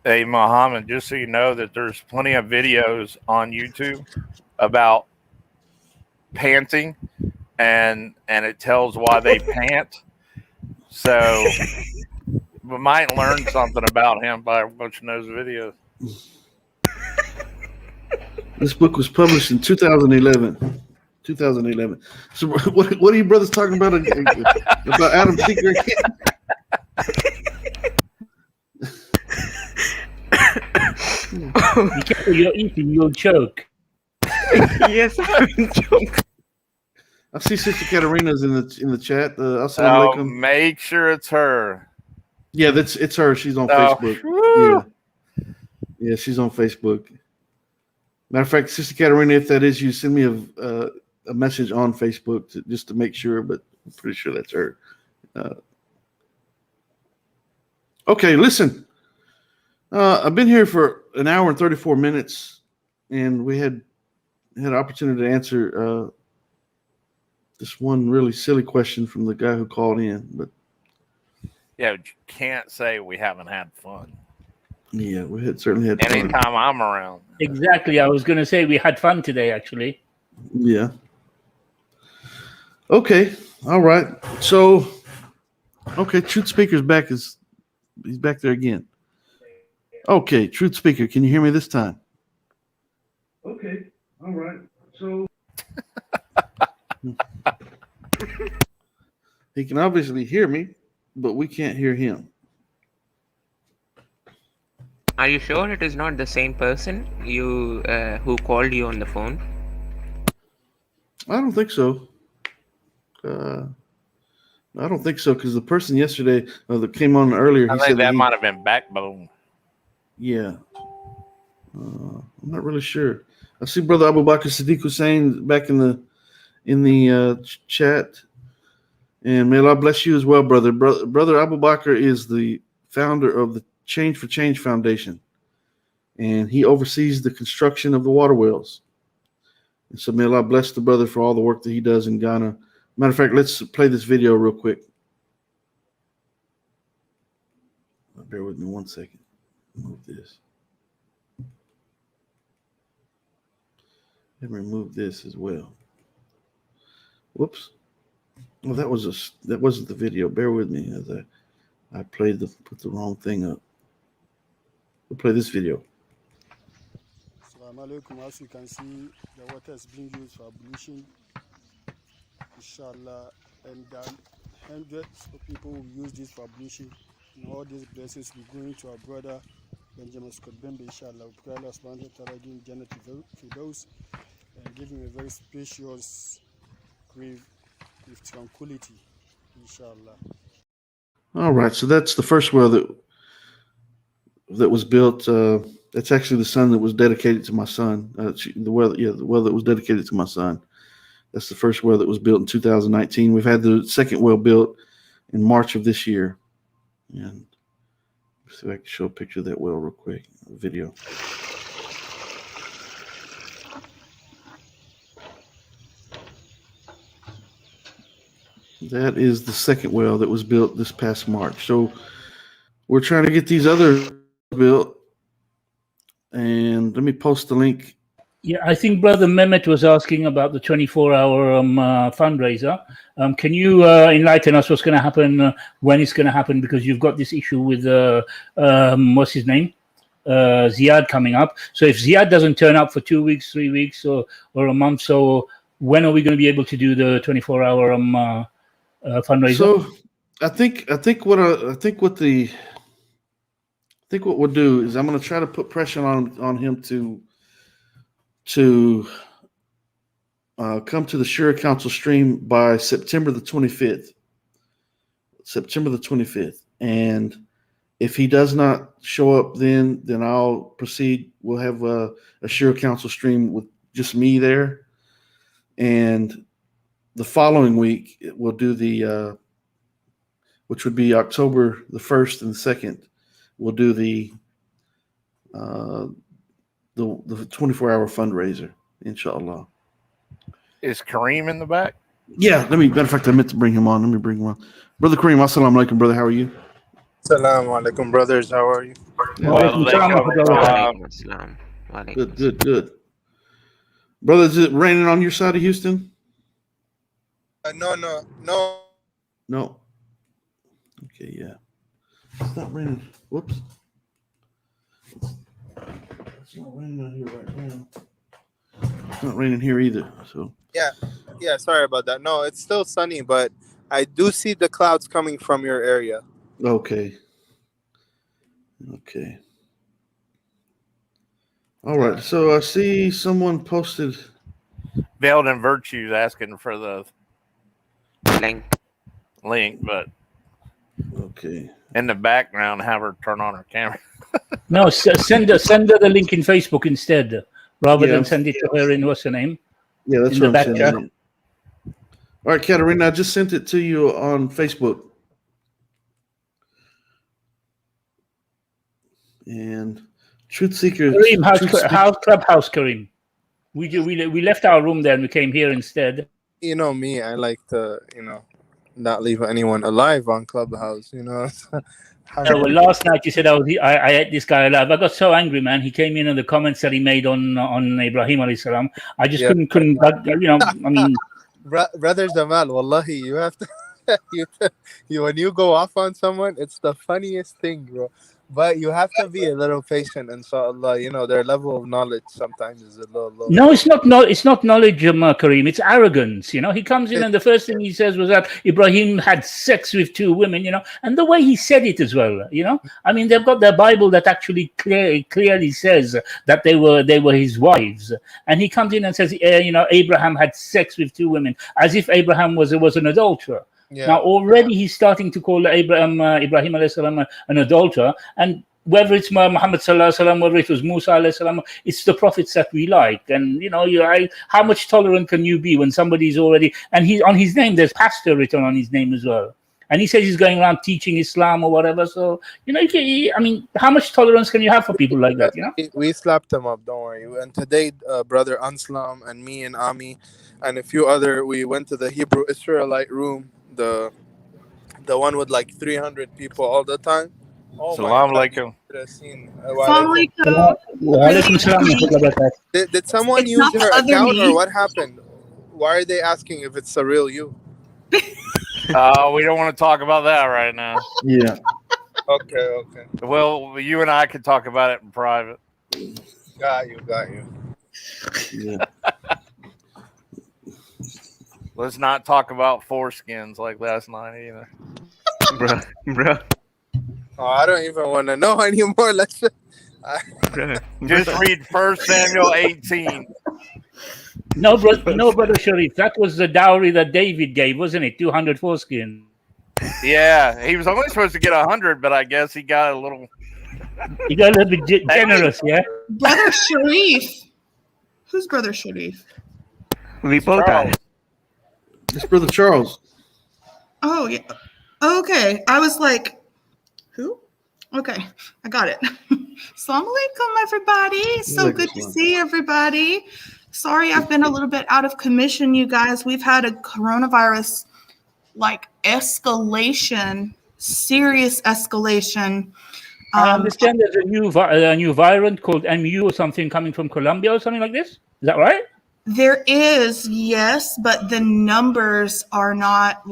Speaker 5: Hey, Muhammad, just so you know that there's plenty of videos on YouTube about panting, and it tells why they pant. So we might learn something about him by watching those videos.
Speaker 4: This book was published in 2011. 2011. So what are you brothers talking about Adam Seeker?
Speaker 7: Be careful, you're eating, you'll choke.
Speaker 6: Yes, I will choke.
Speaker 4: I see Sister Katarina's in the chat. Assalamu alaikum.
Speaker 5: Make sure it's her.
Speaker 4: Yeah, it's her. She's on Facebook. Yeah, she's on Facebook. Matter of fact, Sister Katarina, if that is you, send me a message on Facebook just to make sure. But I'm pretty sure that's her. Okay, listen. I've been here for an hour and 34 minutes, and we had had an opportunity to answer this one really silly question from the guy who called in, but
Speaker 5: Yeah, but you can't say we haven't had fun.
Speaker 4: yeah, we certainly had fun.
Speaker 5: Anytime I'm around.
Speaker 7: Exactly. I was going to say we had fun today, actually.
Speaker 4: Yeah. Okay. All right. So, okay, Truth Speaker's back. He's back there again. Okay, Truth Speaker, can you hear me this time? Okay. All right. So he can obviously hear me, but we can't hear him.
Speaker 6: Are you sure it is not the same person who called you on the phone?
Speaker 4: I don't think so. I don't think so because the person yesterday that came on earlier, he
Speaker 5: I
Speaker 4: said
Speaker 5: think that
Speaker 4: he,
Speaker 5: might have been Backbone.
Speaker 4: yeah. I'm not really sure. I see Brother Abu Bakr Siddiq Hussein back in the chat, and may Allah bless you as well, brother. Brother Abu Bakr is the founder of the Change for Change Foundation, and he oversees the construction of the water wells. And so may Allah bless the brother for all the work that he does in Ghana. Matter of fact, let's play this video real quick. Bear with me 1 second. Move this. And remove this as well. Whoops. Well, that wasn't the video. Bear with me as I put the wrong thing up. We'll play this video.
Speaker 11: Assalamu alaikum. As you can see, the water is being used for ablution, inshallah, and hundreds of people will use this for ablution, and all these blessings will be going to our brother Benjamin Scott Bembe, inshallah. We pray Allah subhanahu wa ta'ala give him Jannah Firdaus and give him a very spacious grave with tranquility, inshallah.
Speaker 4: All right, so that's the first well that was built. That's actually the son that was dedicated to my son. The well that was dedicated to my son. That's the first well that was built in 2019. We've had the second well built in March of this year. And see if I can show a picture of that well real quick. A video. That is the second well that was built this past March. So we're trying to get these other built. And let me post the link.
Speaker 7: Yeah, I think Brother Mehmet was asking about the 24-hour fundraiser. Can you enlighten us what's going to happen, when it's going to happen? Because you've got this issue with, what's his name? Ziad coming up. So if Ziad doesn't turn up for 2 weeks, 3 weeks, or a month, so when are we going to be able to do the 24-hour fundraiser?
Speaker 4: So I think what we'll do is I'm going to try to put pressure on him to come to the Shura Council stream by September the 25th. September the 25th. And if he does not show up then I'll proceed. We'll have a Shura Council stream with just me there. And the following week, we'll do the, which would be October the 1st and the 2nd. We'll do the 24-hour fundraiser, inshallah.
Speaker 5: Is Kareem in the back?
Speaker 4: Yeah, matter of fact, I meant to bring him on. Let me bring him on. Brother Kareem, assalamu alaikum, brother. How are you?
Speaker 12: Assalamu alaikum, brothers. How are you?
Speaker 4: Good. Brother, is it raining on your side of Houston?
Speaker 12: No.
Speaker 4: No. Okay, yeah. It's not raining. Whoops. It's not raining out here right now. It's not raining here either. So
Speaker 12: Yeah. Sorry about that. No, it's still sunny, but I do see the clouds coming from your area.
Speaker 4: Okay. All right. So I see someone posted.
Speaker 5: Veiled in Virtue's asking for the link, but
Speaker 4: okay.
Speaker 5: In the background, have her turn on her camera.
Speaker 7: No, send her the link in Facebook instead, rather than send it to her in what's her name?
Speaker 4: Yeah, that's
Speaker 7: in
Speaker 4: what
Speaker 7: the back
Speaker 4: I'm
Speaker 7: chat.
Speaker 4: saying. All right, Katarina, I just sent it to you on Facebook. And Truth Seeker.
Speaker 7: Kareem, how's Clubhouse, Kareem? We left our room there and we came here instead.
Speaker 12: You know me, I like to, not leave anyone alive on Clubhouse,
Speaker 7: Well, last night you said I ate this guy alive. I got so angry, man. He came in and the comments that he made on Ibrahim alayhi salam. I just
Speaker 12: Yeah.
Speaker 7: couldn't. I mean,
Speaker 12: Brother Jamal, wallahi, you have to, when you go off on someone, it's the funniest thing, bro. But you have to be a little patient, inshallah. Their level of knowledge sometimes is a little low.
Speaker 7: no, it's not. It's not knowledge, Kareem. It's arrogance. He comes in and the first thing he says was that Ibrahim had sex with 2 women. And the way he said it as well. I mean, they've got their Bible that actually clearly says that they were his wives, and he comes in and says, Abraham had sex with 2 women, as if Abraham was an adulterer.
Speaker 12: Yeah.
Speaker 7: Now already he's starting to call Ibrahim alayhi salam an adulterer, and whether it's Muhammad sallallahu alaihi wasallam, whether it was Musa alayhi salam, it's the prophets that we like. And how much tolerant can you be when somebody's already, and he's on his name, there's pastor written on his name as well, and he says he's going around teaching Islam or whatever. So I mean, how much tolerance can you have for people like that?
Speaker 12: We slapped them up, don't worry. And today, brother Anslam and me and Ami and a few other, we went to the Hebrew Israelite room, the one with like 300 people all the time. Oh
Speaker 5: Salam
Speaker 12: my
Speaker 5: alaikum. Did someone
Speaker 13: It's
Speaker 12: use
Speaker 13: not the
Speaker 12: her
Speaker 13: other
Speaker 12: account
Speaker 13: me.
Speaker 12: or what happened? Why are they asking if it's a real you?
Speaker 5: We don't want to talk about that right now.
Speaker 4: Yeah.
Speaker 12: Okay.
Speaker 5: Well, you and I could talk about it in private.
Speaker 12: Got you.
Speaker 4: Yeah.
Speaker 5: Let's not talk about foreskins like last night either.
Speaker 6: Bro.
Speaker 12: Oh, I don't even want to know anymore. Let's
Speaker 5: Just read 1 Samuel 18.
Speaker 7: No, brother Sharif, that was the dowry that David gave, wasn't it? 200 foreskin.
Speaker 5: Yeah, he was only supposed to get 100, but I guess he got a little.
Speaker 7: He got a little bit generous, yeah.
Speaker 13: Brother Sharif. Who's Brother Sharif?
Speaker 6: We both are.
Speaker 4: It's Brother Charles.
Speaker 13: Oh, yeah. Okay. I was like, who? Okay. I got it. Assalamu alaikum, everybody. So good to see everybody. Sorry, I've been a little bit out of commission, you guys. We've had a coronavirus escalation, serious escalation.
Speaker 7: I understand there's a new variant called MU or something coming from Colombia or something like this. Is that right?
Speaker 13: There is, yes, but the numbers are not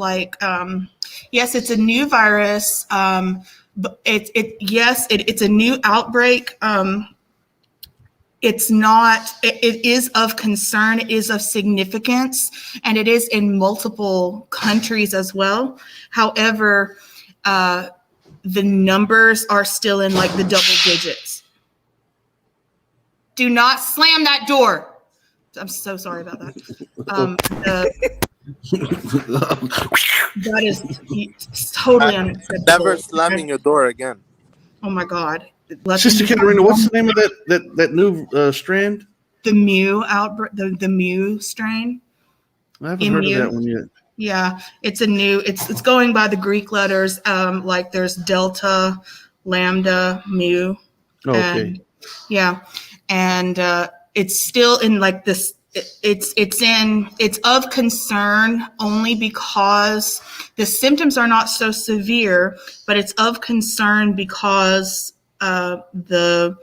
Speaker 13: yes, it's a new virus. But it's a new outbreak. It's not, it is of concern, it is of significance, and it is in multiple countries as well. However, the numbers are still in the double digits. Do not slam that door. I'm so sorry about that. That is totally unacceptable.
Speaker 12: Never slamming your door again.
Speaker 13: Oh my God.
Speaker 4: Sister Katerina, what's the name of that new strand?
Speaker 13: The Mu outbreak, the Mu strain.
Speaker 4: I haven't heard of that one yet.
Speaker 13: Yeah, it's a new. It's going by the Greek letters. There's Delta, Lambda, Mu.
Speaker 4: Oh, okay.
Speaker 13: And, yeah, and it's still in this. It's of concern only because the symptoms are not so severe, but it's of concern because the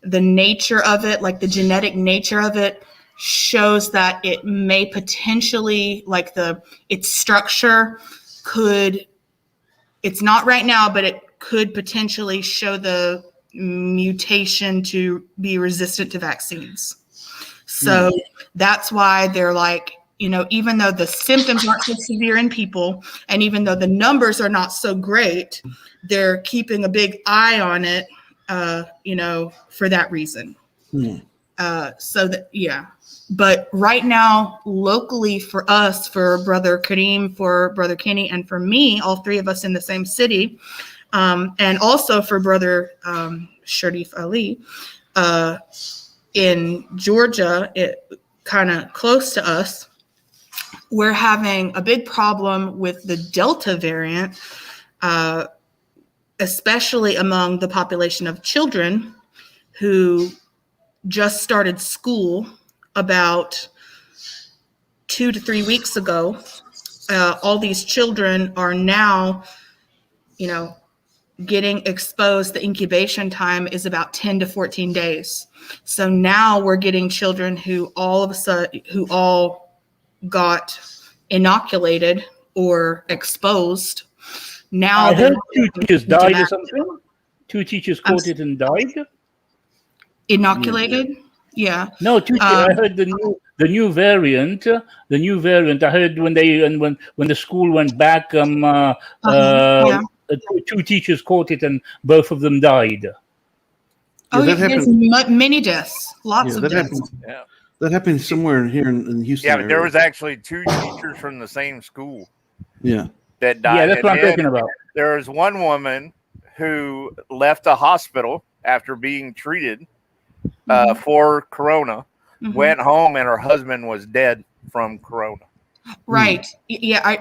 Speaker 13: nature of it, the genetic nature of it, shows that it may potentially, its structure could, it's not right now, but it could potentially show the mutation to be resistant to vaccines. So that's why they're even though the symptoms aren't so severe in people, and even though the numbers are not so great, they're keeping a big eye on it, for that reason. But right now, locally for us, for Brother Kareem, for Brother Kenny, and for me, all three of us in the same city, and also for Brother Sharif Ali, in Georgia, kind of close to us, we're having a big problem with the Delta variant, especially among the population of children who just started school about 2 to 3 weeks ago, all these children are now, getting exposed. The incubation time is about 10 to 14 days. So now we're getting children who all got inoculated or exposed. Now
Speaker 7: I heard 2 teachers died or something. 2 teachers caught it and died.
Speaker 13: Inoculated? Yeah.
Speaker 7: No, I heard the new variant. The new variant. I heard when the school went back, 2 teachers caught it and both of them died.
Speaker 13: There's many deaths, lots of deaths.
Speaker 4: That happened somewhere here in Houston.
Speaker 5: Yeah, but there was actually 2 teachers from the same school.
Speaker 4: Yeah.
Speaker 5: That died.
Speaker 7: Yeah, that's what I'm talking about.
Speaker 5: There was one woman who left the hospital after being treated for corona, went home, and her husband was dead from corona.
Speaker 13: Right. Yeah,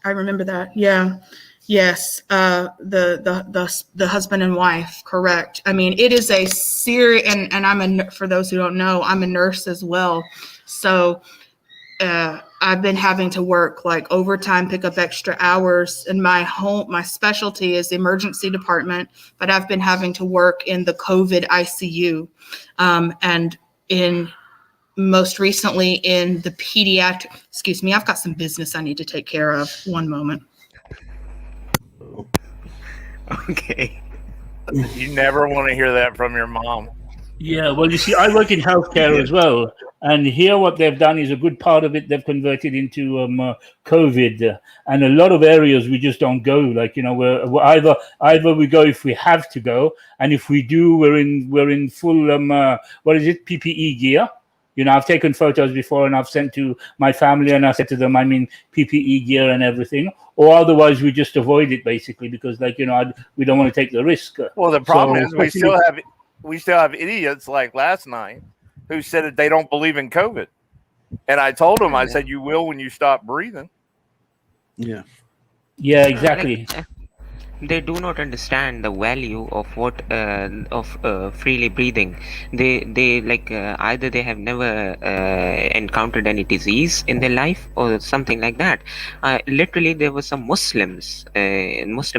Speaker 13: I remember that. Yeah. Yes. The husband and wife, correct. I mean, it is a serious, and for those who don't know, I'm a nurse as well. So I've been having to work like overtime, pick up extra hours. In my specialty is the emergency department, but I've been having to work in the COVID ICU, and most recently in the pediatric. Excuse me, I've got some business I need to take care of. One moment.
Speaker 6: Okay.
Speaker 5: You never want to hear that from your mom.
Speaker 7: Yeah, well, you see, I work in healthcare as well, and here what they've done is a good part of it they've converted into COVID, and a lot of areas we just don't go. Like, we're either we go if we have to go, and if we do, we're in full PPE gear. I've taken photos before and I've sent to my family and I said to them, I'm in PPE gear and everything, or otherwise we just avoid it basically because we don't want to take the risk.
Speaker 5: Well, the problem is we still have idiots like last night who said that they don't believe in COVID. And I told them, I said, you will when you stop breathing.
Speaker 4: Yeah.
Speaker 7: Yeah, exactly.
Speaker 6: They do not understand the value of what freely breathing. They like either they have never encountered any disease in their life or something like that. Literally, there were some Muslim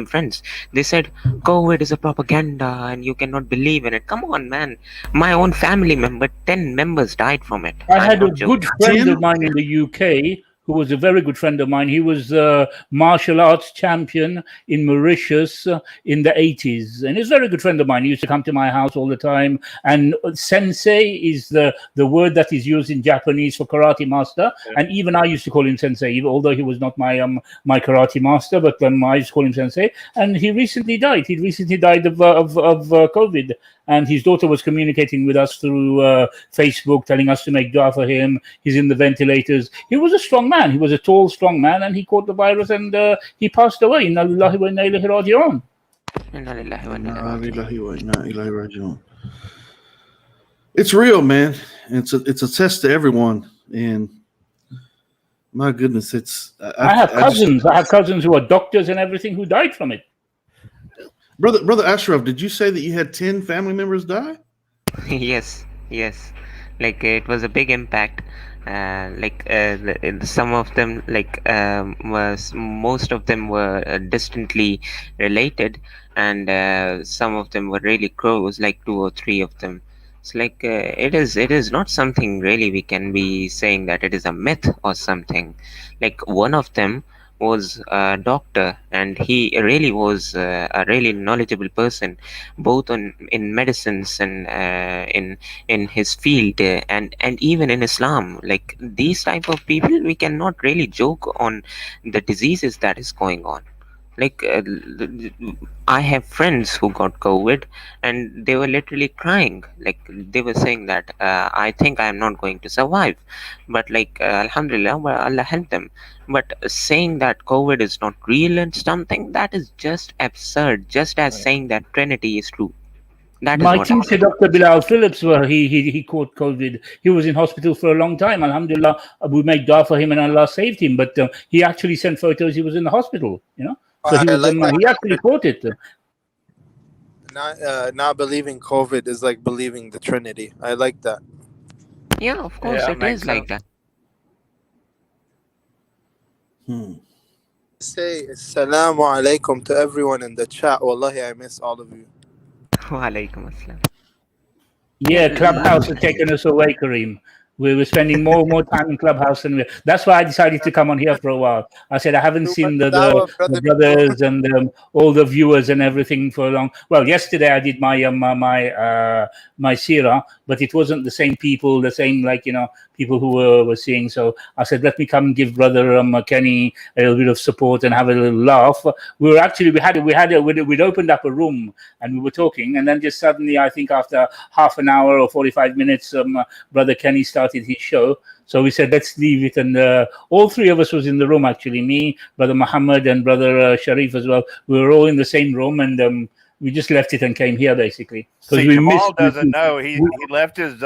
Speaker 6: friends. They said COVID is a propaganda and you cannot believe in it. Come on, man! My own family member, 10 members died from it.
Speaker 7: I had a good friend of mine in the UK who was a very good friend of mine. He was a martial arts champion in Mauritius in the 80s. And he's a very good friend of mine. He used to come to my house all the time. And sensei is the word that is used in Japanese for karate master. Yeah. And even I used to call him sensei, although he was not my karate master, but I used to call him sensei. And he recently died. He recently died of COVID. And his daughter was communicating with us through Facebook, telling us to make dua for him. He's in the ventilators. He was a strong man. He was a tall, strong man, and he caught the virus and he passed away. Inna lillahi wa inna ilayhi raji'un.
Speaker 4: It's real, man. It's a test to everyone. And my goodness,
Speaker 7: I have cousins who are doctors and everything who died from it.
Speaker 4: Brother Ashraf, did you say that you had 10 family members die?
Speaker 6: Yes. Like it was a big impact. Some of them, most of them were distantly related, and some of them were really close, like 2 or 3 of them. It's like it is not something really we can be saying that it is a myth or something. Like one of them was a doctor, and he really was a really knowledgeable person, both in medicines and in his field, and even in Islam. Like these type of people, we cannot really joke on the diseases that is going on. Like I have friends who got COVID and they were literally crying. Like they were saying that I think I am not going to survive, but alhamdulillah, Allah helped them. But saying that COVID is not real and something, that is just absurd, just as saying that Trinity is true.
Speaker 7: My teacher, Dr. Bilal Phillips, he caught COVID. He was in hospital for a long time. Alhamdulillah, we made dua for him and Allah saved him. But he actually sent photos. He was in the hospital, So he actually caught it.
Speaker 12: Not believing COVID is like believing the Trinity. I like that.
Speaker 6: Yeah, of course,
Speaker 5: Yeah,
Speaker 6: it
Speaker 5: makes
Speaker 6: is like
Speaker 5: sense.
Speaker 6: that.
Speaker 12: Say assalamu alaikum to everyone in the chat. Wallahi, I miss all of you.
Speaker 6: Wa alaikum assalam.
Speaker 7: Yeah, Clubhouse has taken us away, Kareem. We were spending more time in Clubhouse than we. That's why I decided to come on here for a while. I said I haven't
Speaker 12: Too much
Speaker 7: seen
Speaker 12: dawah,
Speaker 7: the
Speaker 12: brother.
Speaker 7: brothers and all the viewers and everything for a long. Well, yesterday I did my seerah, but it wasn't the same people, the same people who were seeing. So I said, let me come and give brother Kenny a little bit of support and have a little laugh. We'd opened up a room and we were talking, and then just suddenly, I think after half an hour or 45 minutes, brother Kenny started his show. So we said, let's leave it. And all three of us was in the room, actually, me, brother Muhammad, and brother Sharif as well. We were all in the same room, and we just left it and came here, basically, because
Speaker 5: See,
Speaker 7: we
Speaker 5: Jamal
Speaker 7: missed.
Speaker 5: doesn't know. He left his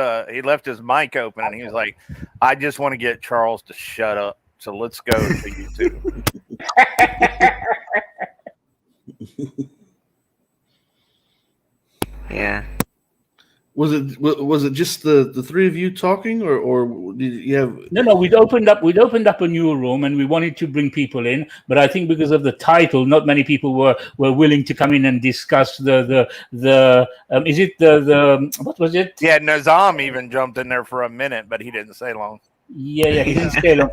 Speaker 5: mic open, and he was like, "I just want to get Charles to shut up. So let's go to YouTube."
Speaker 6: Yeah.
Speaker 4: Was it just the three of you talking, or did you have?
Speaker 7: No, we'd opened up a new room and we wanted to bring people in, but I think because of the title, not many people were willing to come in and discuss the is it the what was it?
Speaker 5: Yeah, Nazam even jumped in there for a minute, but he didn't stay long.
Speaker 7: Yeah, he didn't stay long.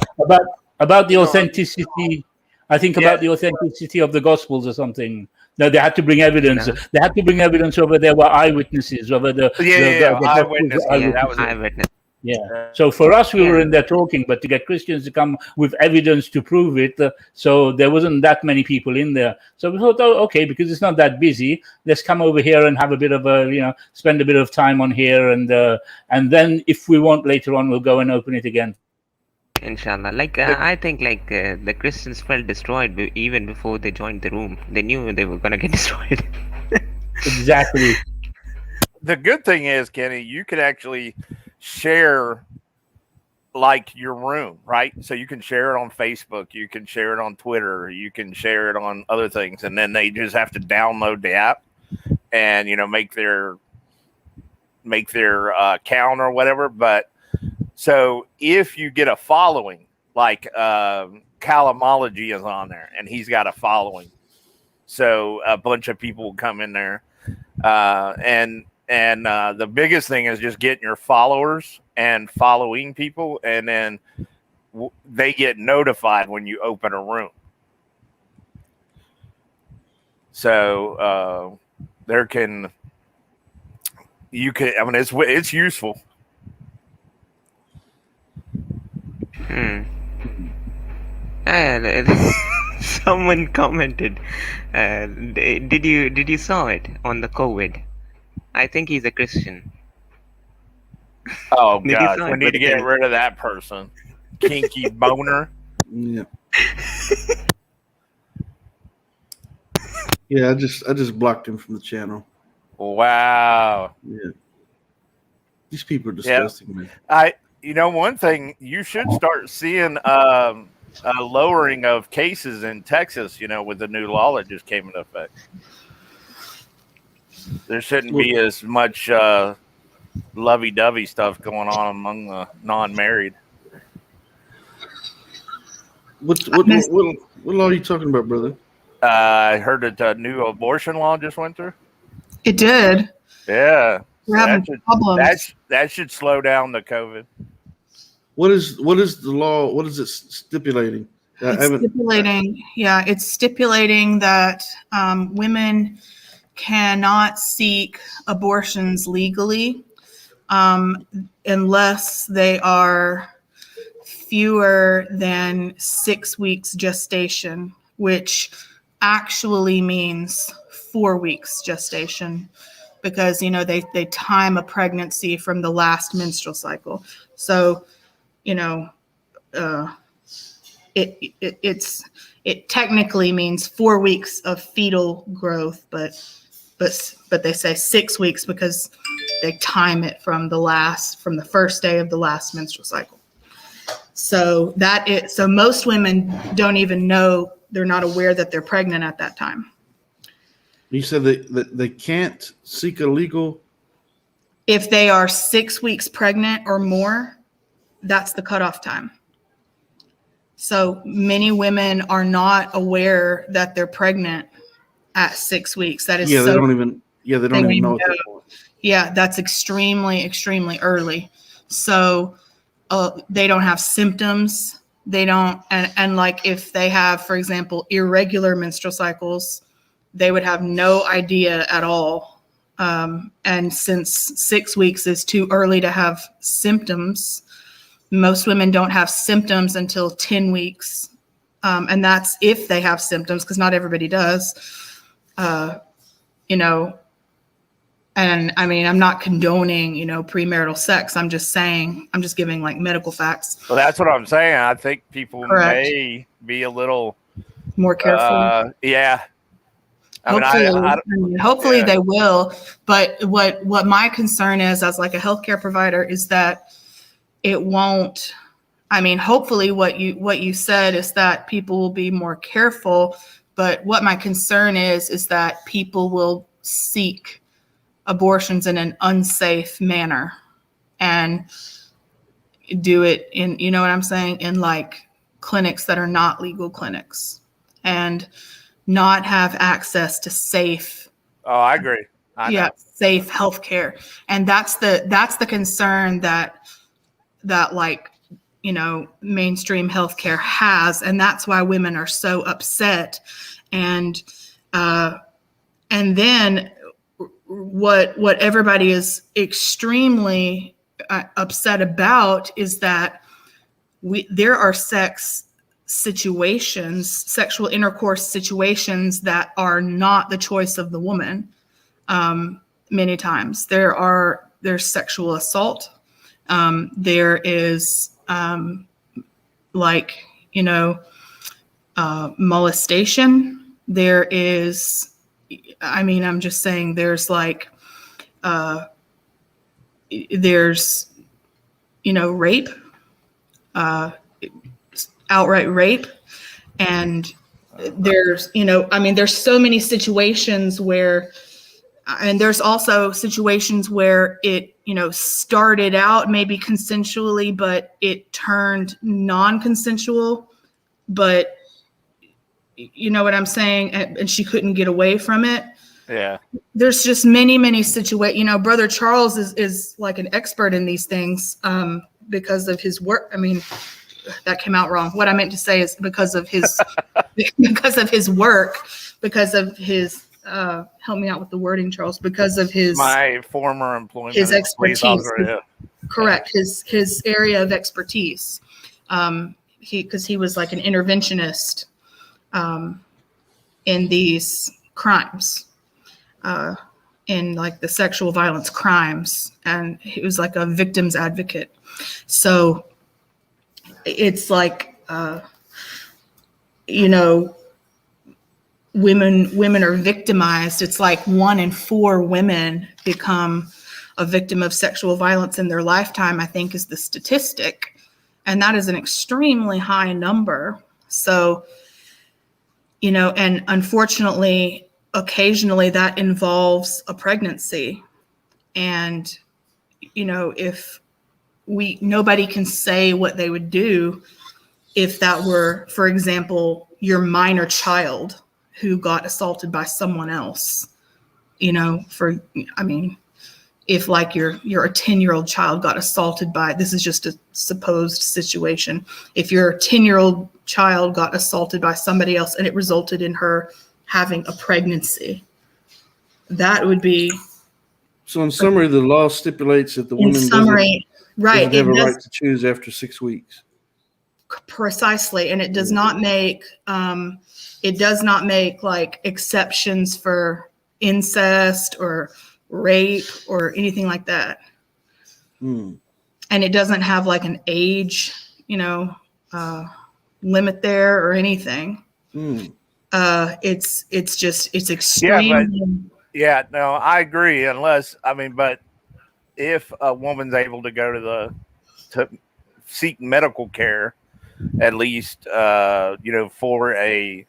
Speaker 7: About the authenticity, I think about the authenticity of the Gospels or something. No, they had to bring evidence. They had to bring evidence whether there were eyewitnesses, whether the
Speaker 5: eyewitness. That was
Speaker 6: eyewitness.
Speaker 7: Yeah. So for us, we were in there talking, but to get Christians to come with evidence to prove it, so there wasn't that many people in there. So we thought, oh, okay, because it's not that busy, let's come over here and have a bit of spend a bit of time on here, and then if we want later on, we'll go and open it again.
Speaker 6: Inshallah. I think the Christians felt destroyed even before they joined the room. They knew they were gonna get destroyed.
Speaker 7: Exactly.
Speaker 5: The good thing is, Kenny, you could actually share your room, right? So you can share it on Facebook, you can share it on Twitter, you can share it on other things, and then they just have to download the app and make their account or whatever. But so if you get a following, like Calamology is on there and he's got a following, so a bunch of people will come in there, and the biggest thing is just getting your followers and following people, and then they get notified when you open a room. So it's useful.
Speaker 6: Someone commented, did you saw it on the COVID? I think he's a Christian.
Speaker 5: Oh God, we need to get rid of that person. Kinky boner.
Speaker 4: Yeah. Yeah, I just blocked him from the channel.
Speaker 5: Wow.
Speaker 4: Yeah. These people are disgusting, man.
Speaker 5: One thing you should start seeing a lowering of cases in Texas, with the new law that just came into effect. There shouldn't be as much lovey-dovey stuff going on among the non-married.
Speaker 4: What law are you talking about, brother?
Speaker 5: I heard that the new abortion law just went through.
Speaker 13: It did.
Speaker 5: Yeah.
Speaker 13: We're having problems.
Speaker 5: That should slow down the COVID.
Speaker 4: What is the law? What is it stipulating?
Speaker 13: It's stipulating that women cannot seek abortions legally unless they are fewer than 6 weeks gestation, which actually means 4 weeks gestation, because they time a pregnancy from the last menstrual cycle. So it technically means 4 weeks of fetal growth, but they say 6 weeks because they time it from the first day of the last menstrual cycle. So so most women don't even know, they're not aware that they're pregnant at that time.
Speaker 4: You said that they can't seek a legal
Speaker 13: If they are 6 weeks pregnant or more, that's the cutoff time. So many women are not aware that they're pregnant at 6 weeks. That is
Speaker 4: Yeah,
Speaker 13: so
Speaker 4: they don't even know at that
Speaker 13: know.
Speaker 4: point.
Speaker 13: Yeah, that's extremely early. So they don't have symptoms. They don't, and like if they have, for example, irregular menstrual cycles, they would have no idea at all. And since 6 weeks is too early to have symptoms, most women don't have symptoms until 10 weeks. And that's if they have symptoms, because not everybody does. You know, and I mean, I'm not condoning, premarital sex. I'm just saying, I'm just giving like medical facts.
Speaker 5: Well, that's what I'm saying. I think people
Speaker 13: Correct.
Speaker 5: may be a little
Speaker 13: More careful.
Speaker 5: Yeah.
Speaker 13: Hopefully they will. But what my concern is as like a healthcare provider is that it won't. I mean, hopefully what you said is that people will be more careful. But what my concern is that people will seek abortions in an unsafe manner and do it in, you know what I'm saying, in like clinics that are not legal clinics and not have access to safe.
Speaker 5: Oh, I agree. I know.
Speaker 13: Safe healthcare. And that's the concern that like, mainstream healthcare has. And that's why women are so upset. And then what everybody is extremely upset about is that there are sexual intercourse situations that are not the choice of the woman. Many times there's sexual assault. There is molestation. There is, I'm just saying there's like, there's, rape, outright rape. And there's, there's so many situations where, and there's also situations where it, started out maybe consensually, but it turned non-consensual, but you know what I'm saying? And she couldn't get away from it.
Speaker 5: Yeah.
Speaker 13: There's just many situations. Brother Charles is like an expert in these things because of his work. I mean, that came out wrong. What I meant to say is because of his work, because of his help me out with the wording, Charles, because of
Speaker 5: my former employment,
Speaker 13: his expertise. Correct.
Speaker 5: Yeah.
Speaker 13: His area of expertise. Because he was like an interventionist in these crimes, in like the sexual violence crimes, and he was like a victim's advocate. So it's like, women are victimized. It's like 1 in 4 women become a victim of sexual violence in their lifetime, I think is the statistic. And that is an extremely high number. So, and unfortunately, occasionally that involves a pregnancy. And, if nobody can say what they would do if that were, for example, your minor child who got assaulted by someone else, if like your a 10-year-old child got assaulted by, this is just a supposed situation. If your 10-year-old child got assaulted by somebody else and it resulted in her having a pregnancy, that would be.
Speaker 4: So in summary, the law stipulates that the woman doesn't have a right to choose after 6 weeks.
Speaker 13: Precisely. And it does not make, like exceptions for incest or rape or anything like that. And it doesn't have like an age, limit there or anything. It's extreme.
Speaker 5: No, I agree. But if a woman's able to go to seek medical care, at least, for an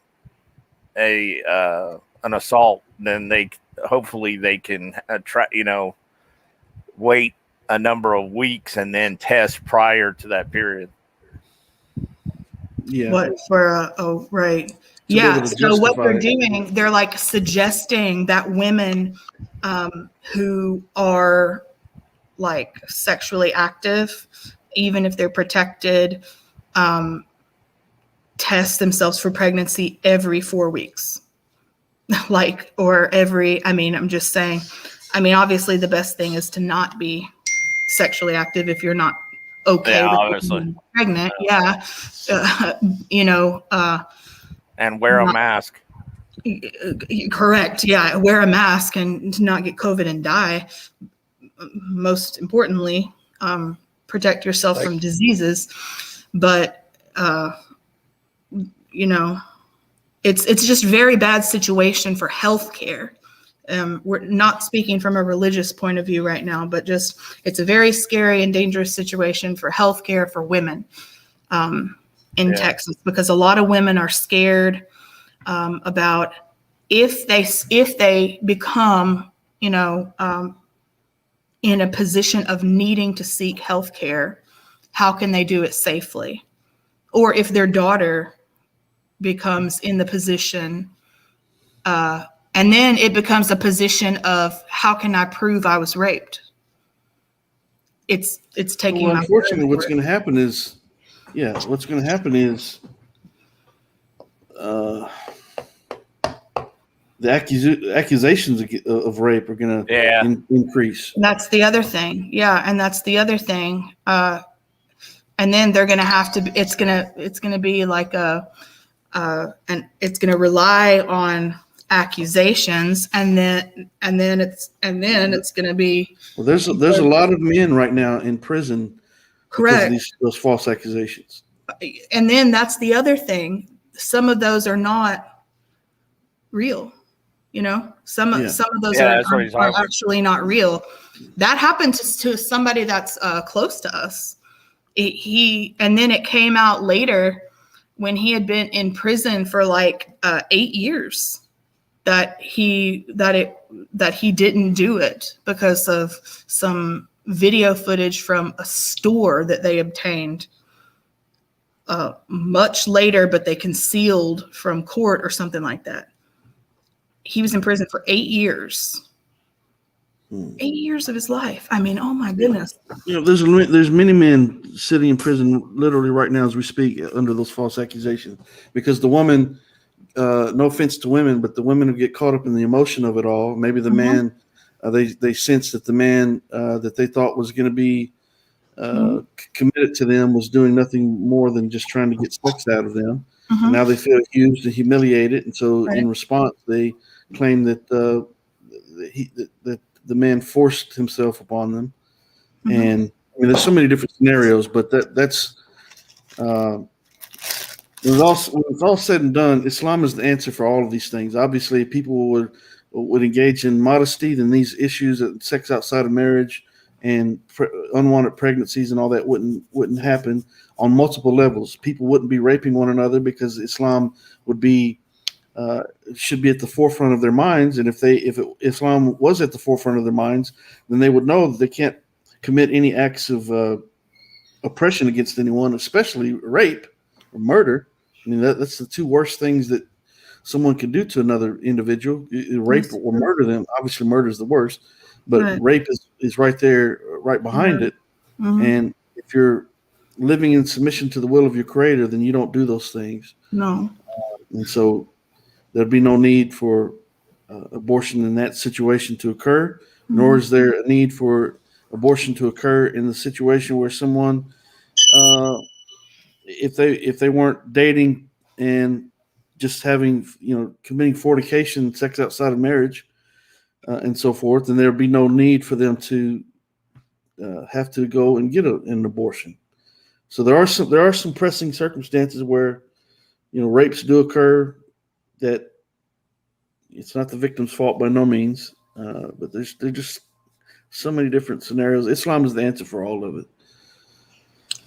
Speaker 5: assault, then hopefully they can wait a number of weeks and then test prior to that period.
Speaker 4: Yeah.
Speaker 13: What for? Oh, right. Yeah. So what they're doing, they're like suggesting that women who are like sexually active, even if they're protected, test themselves for pregnancy every 4 weeks. Like, or every, I mean, I'm just saying, I mean, obviously the best thing is to not be sexually active if you're not okay with
Speaker 5: obviously
Speaker 13: being pregnant. Yeah. You know,
Speaker 5: and wear a mask.
Speaker 13: Correct. Yeah. Wear a mask and to not get COVID and die. Most importantly, protect yourself from diseases. But, you know, it's just very bad situation for healthcare. We're not speaking from a religious point of view right now, but just it's a very scary and dangerous situation for healthcare for women in Texas, because a lot of women are scared about if they become, you know, in a position of needing to seek healthcare, how can they do it safely? Or if their daughter becomes in the position, and then it becomes a position of how can I prove I was raped? It's taking.
Speaker 4: Well, unfortunately, what's going to happen is, the accusations of rape are going to increase.
Speaker 13: And that's the other thing. Yeah, and that's the other thing. And then they're going to have to. It's going to be like and it's going to rely on accusations, and then it's going to be.
Speaker 4: Well, there's a lot of men right now in prison.
Speaker 13: Correct.
Speaker 4: Because of those false accusations.
Speaker 13: And then that's the other thing. Some of those are not real. You know, some of those are actually not real. That happened to somebody that's close to us. And then it came out later when he had been in prison for like 8 years that he didn't do it because of some video footage from a store that they obtained much later, but they concealed from court or something like that. He was in prison for 8 years. 8 years of his life. I mean, oh my goodness.
Speaker 4: You know, there's many men sitting in prison literally right now as we speak under those false accusations, because the woman, no offense to women, but the women who get caught up in the emotion of it all, maybe the man, they sense that the man that they thought was going to be committed to them was doing nothing more than just trying to get sex out of them. And now they feel accused and humiliated, and so in response, they claim that that the man forced himself upon them. And I mean, there's so many different scenarios, but that's when it's all said and done, Islam is the answer for all of these things. Obviously, if people would engage in modesty, then these issues of sex outside of marriage and unwanted pregnancies and all that wouldn't happen on multiple levels. People wouldn't be raping one another because Islam would be should be at the forefront of their minds. And if Islam was at the forefront of their minds, then they would know that they can't commit any acts of oppression against anyone, especially rape or murder. I mean, that's the two worst things that someone can do to another individual: rape or murder them. Obviously, murder is the worst, but rape is right there, right behind it. And if you're living in submission to the will of your Creator, then you don't do those things.
Speaker 13: No.
Speaker 4: And so there'd be no need for abortion in that situation to occur, nor is there a need for abortion to occur in the situation where someone, if they weren't dating and just having, committing fornication, sex outside of marriage, and so forth, then there'd be no need for them to have to go and get an abortion. So there are some pressing circumstances where, rapes do occur that it's not the victim's fault by no means, but there's just so many different scenarios. Islam is the answer for all of it.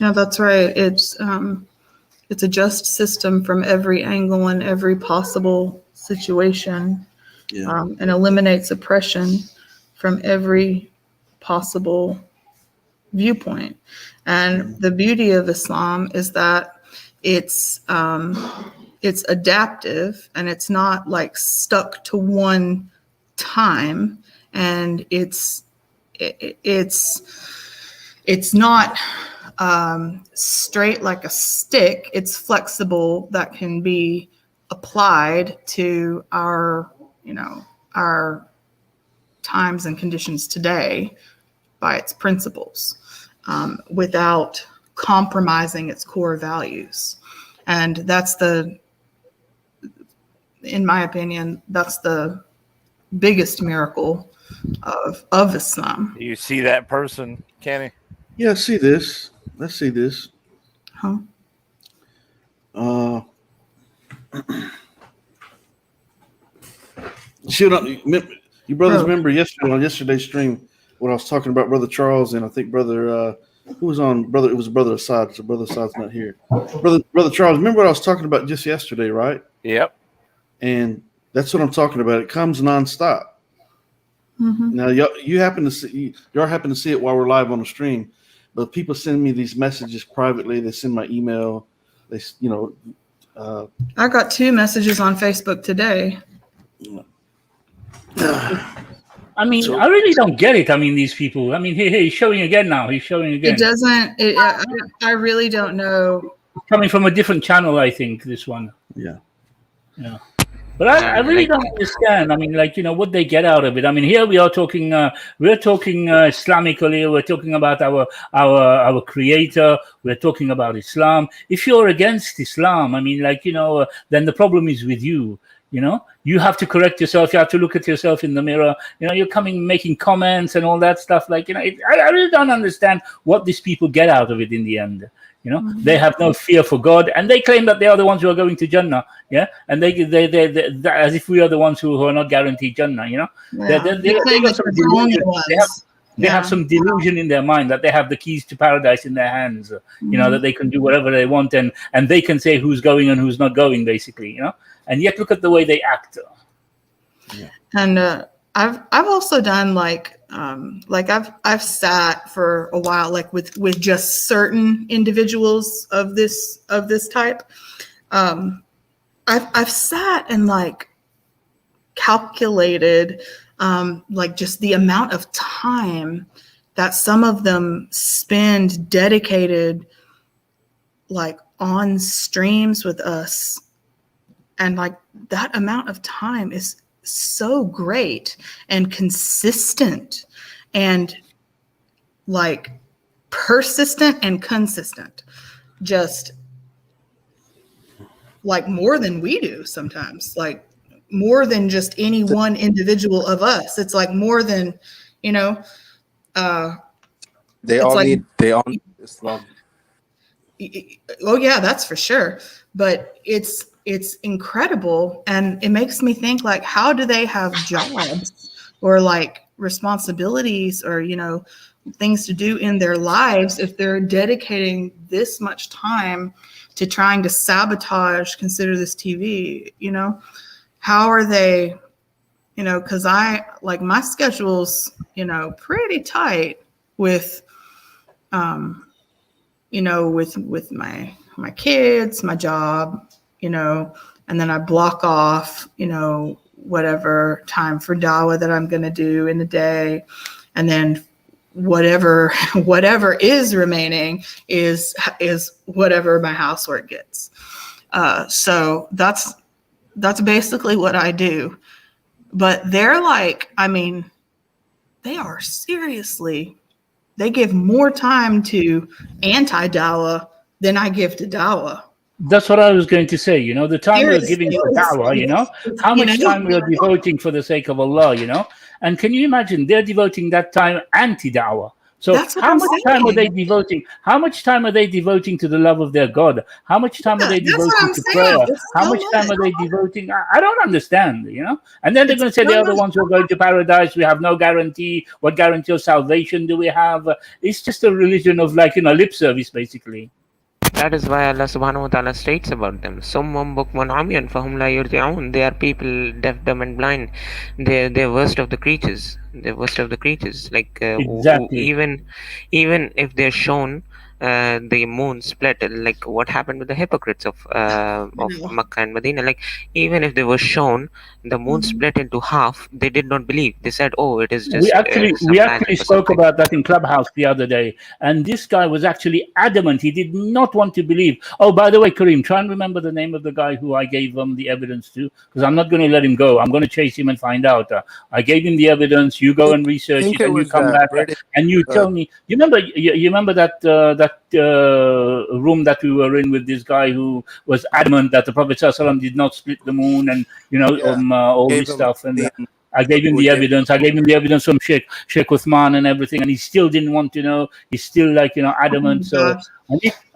Speaker 13: Yeah, that's right. It's a just system from every angle and every possible situation, and eliminates oppression from every possible viewpoint. And the beauty of Islam is that it's adaptive, and it's not like stuck to one time, and it's not straight like a stick. It's flexible, that can be applied to our times and conditions today by its principles, without compromising its core values. And that's in my opinion, that's the biggest miracle of Islam.
Speaker 5: You see that person, Kenny?
Speaker 4: Yeah, I see this. Let's see this.
Speaker 13: Huh?
Speaker 4: You brothers remember yesterday on yesterday's stream when I was talking about Brother Charles and I think Brother who was on Brother? It was Brother Assad. So Brother Assad's not here. Brother Charles, remember what I was talking about just yesterday, right?
Speaker 5: Yep.
Speaker 4: And that's what I'm talking about. It comes nonstop.
Speaker 13: Mm-hmm.
Speaker 4: Now, you happen to see it while we're live on the stream, but people send me these messages privately. They send my email. They,
Speaker 13: I got 2 messages on Facebook today.
Speaker 7: I mean, I really don't get it. I mean, these people. I mean, he's showing again now. He's showing again.
Speaker 13: It doesn't. I really don't know.
Speaker 7: Coming from a different channel, I think this one.
Speaker 4: Yeah.
Speaker 7: Yeah. But I really don't understand. I mean, what they get out of it. I mean, here we are talking. We're talking Islamically. We're talking about our Creator. We're talking about Islam. If you're against Islam, I mean, then the problem is with you. You have to correct yourself. You have to look at yourself in the mirror. You're making comments and all that stuff. I really don't understand what these people get out of it in the end. They have no fear for God, and they claim that they are the ones who are going to Jannah. Yeah, and they as if we are the ones who are not guaranteed Jannah. They got some delusion. They have some delusion in their mind that they have the keys to paradise in their hands. That they can do whatever they want, and they can say who's going and who's not going, basically. And yet look at the way they act.
Speaker 13: Yeah. And I've also done I've sat for a while with just certain individuals of this type. I've sat and calculated just the amount of time that some of them spend dedicated on streams with us. And that amount of time is so great and consistent and persistent and consistent. Just more than we do sometimes, more than just any one individual of us. It's more than,
Speaker 12: they all need Islam.
Speaker 13: Oh yeah, that's for sure. But it's incredible, and it makes me think how do they have jobs or responsibilities or things to do in their lives if they're dedicating this much time to trying to sabotage Consider This TV? How are they? Because I my schedule's pretty tight with with my kids, my job, and then I block off, whatever time for dawah that I'm going to do in the day. And then whatever is remaining is whatever my housework gets. So that's basically what I do. But they're they are seriously, they give more time to anti-dawah than I give to dawah.
Speaker 7: That's what I was going to say. The time we're giving for dawah, how much time we are devoting for the sake of Allah, and can you imagine they're devoting that time anti-dawah? So how much time are they devoting? How much time are they devoting to the love of their God? How much time are they devoting to prayer? How much time are they devoting? I don't understand, And then they're going to say they are the ones who are going to paradise. We have no guarantee. What guarantee of salvation do we have? It's just a religion of lip service, basically.
Speaker 6: That is why Allah subhanahu wa ta'ala states about them. Summum bukmun umyun fahum la yurji'un. They are people deaf, dumb and blind. They're worst of the creatures. They're worst of the creatures. Like
Speaker 7: Exactly.
Speaker 6: even if they're shown the moon split, like what happened with the hypocrites of Makkah and Medina. Like even if they were shown the moon split into half, they did not believe. They said, "Oh, it is
Speaker 7: We
Speaker 6: just
Speaker 7: actually
Speaker 6: some magic or
Speaker 7: spoke
Speaker 6: something."
Speaker 7: about that in Clubhouse the other day, and this guy was actually adamant. He did not want to believe. Oh, by the way, Kareem, try and remember the name of the guy who I gave the evidence to, because I'm not going to let him go. I'm going to chase him and find out. I gave him the evidence. You go and
Speaker 12: I
Speaker 7: research
Speaker 12: think
Speaker 7: it,
Speaker 12: it
Speaker 7: and you
Speaker 12: was
Speaker 7: come
Speaker 12: that
Speaker 7: back
Speaker 12: British.
Speaker 7: and you tell me. You remember that room that we were in with this guy who was adamant that the Prophet ﷺ did not split the moon, and
Speaker 12: Yeah,
Speaker 7: all
Speaker 12: gave
Speaker 7: this
Speaker 12: him
Speaker 7: stuff. And
Speaker 12: the.
Speaker 7: I gave him
Speaker 12: We
Speaker 7: the
Speaker 12: gave.
Speaker 7: evidence. I gave him the evidence from Sheikh Uthman and everything, and he still didn't want to know. He's still adamant. So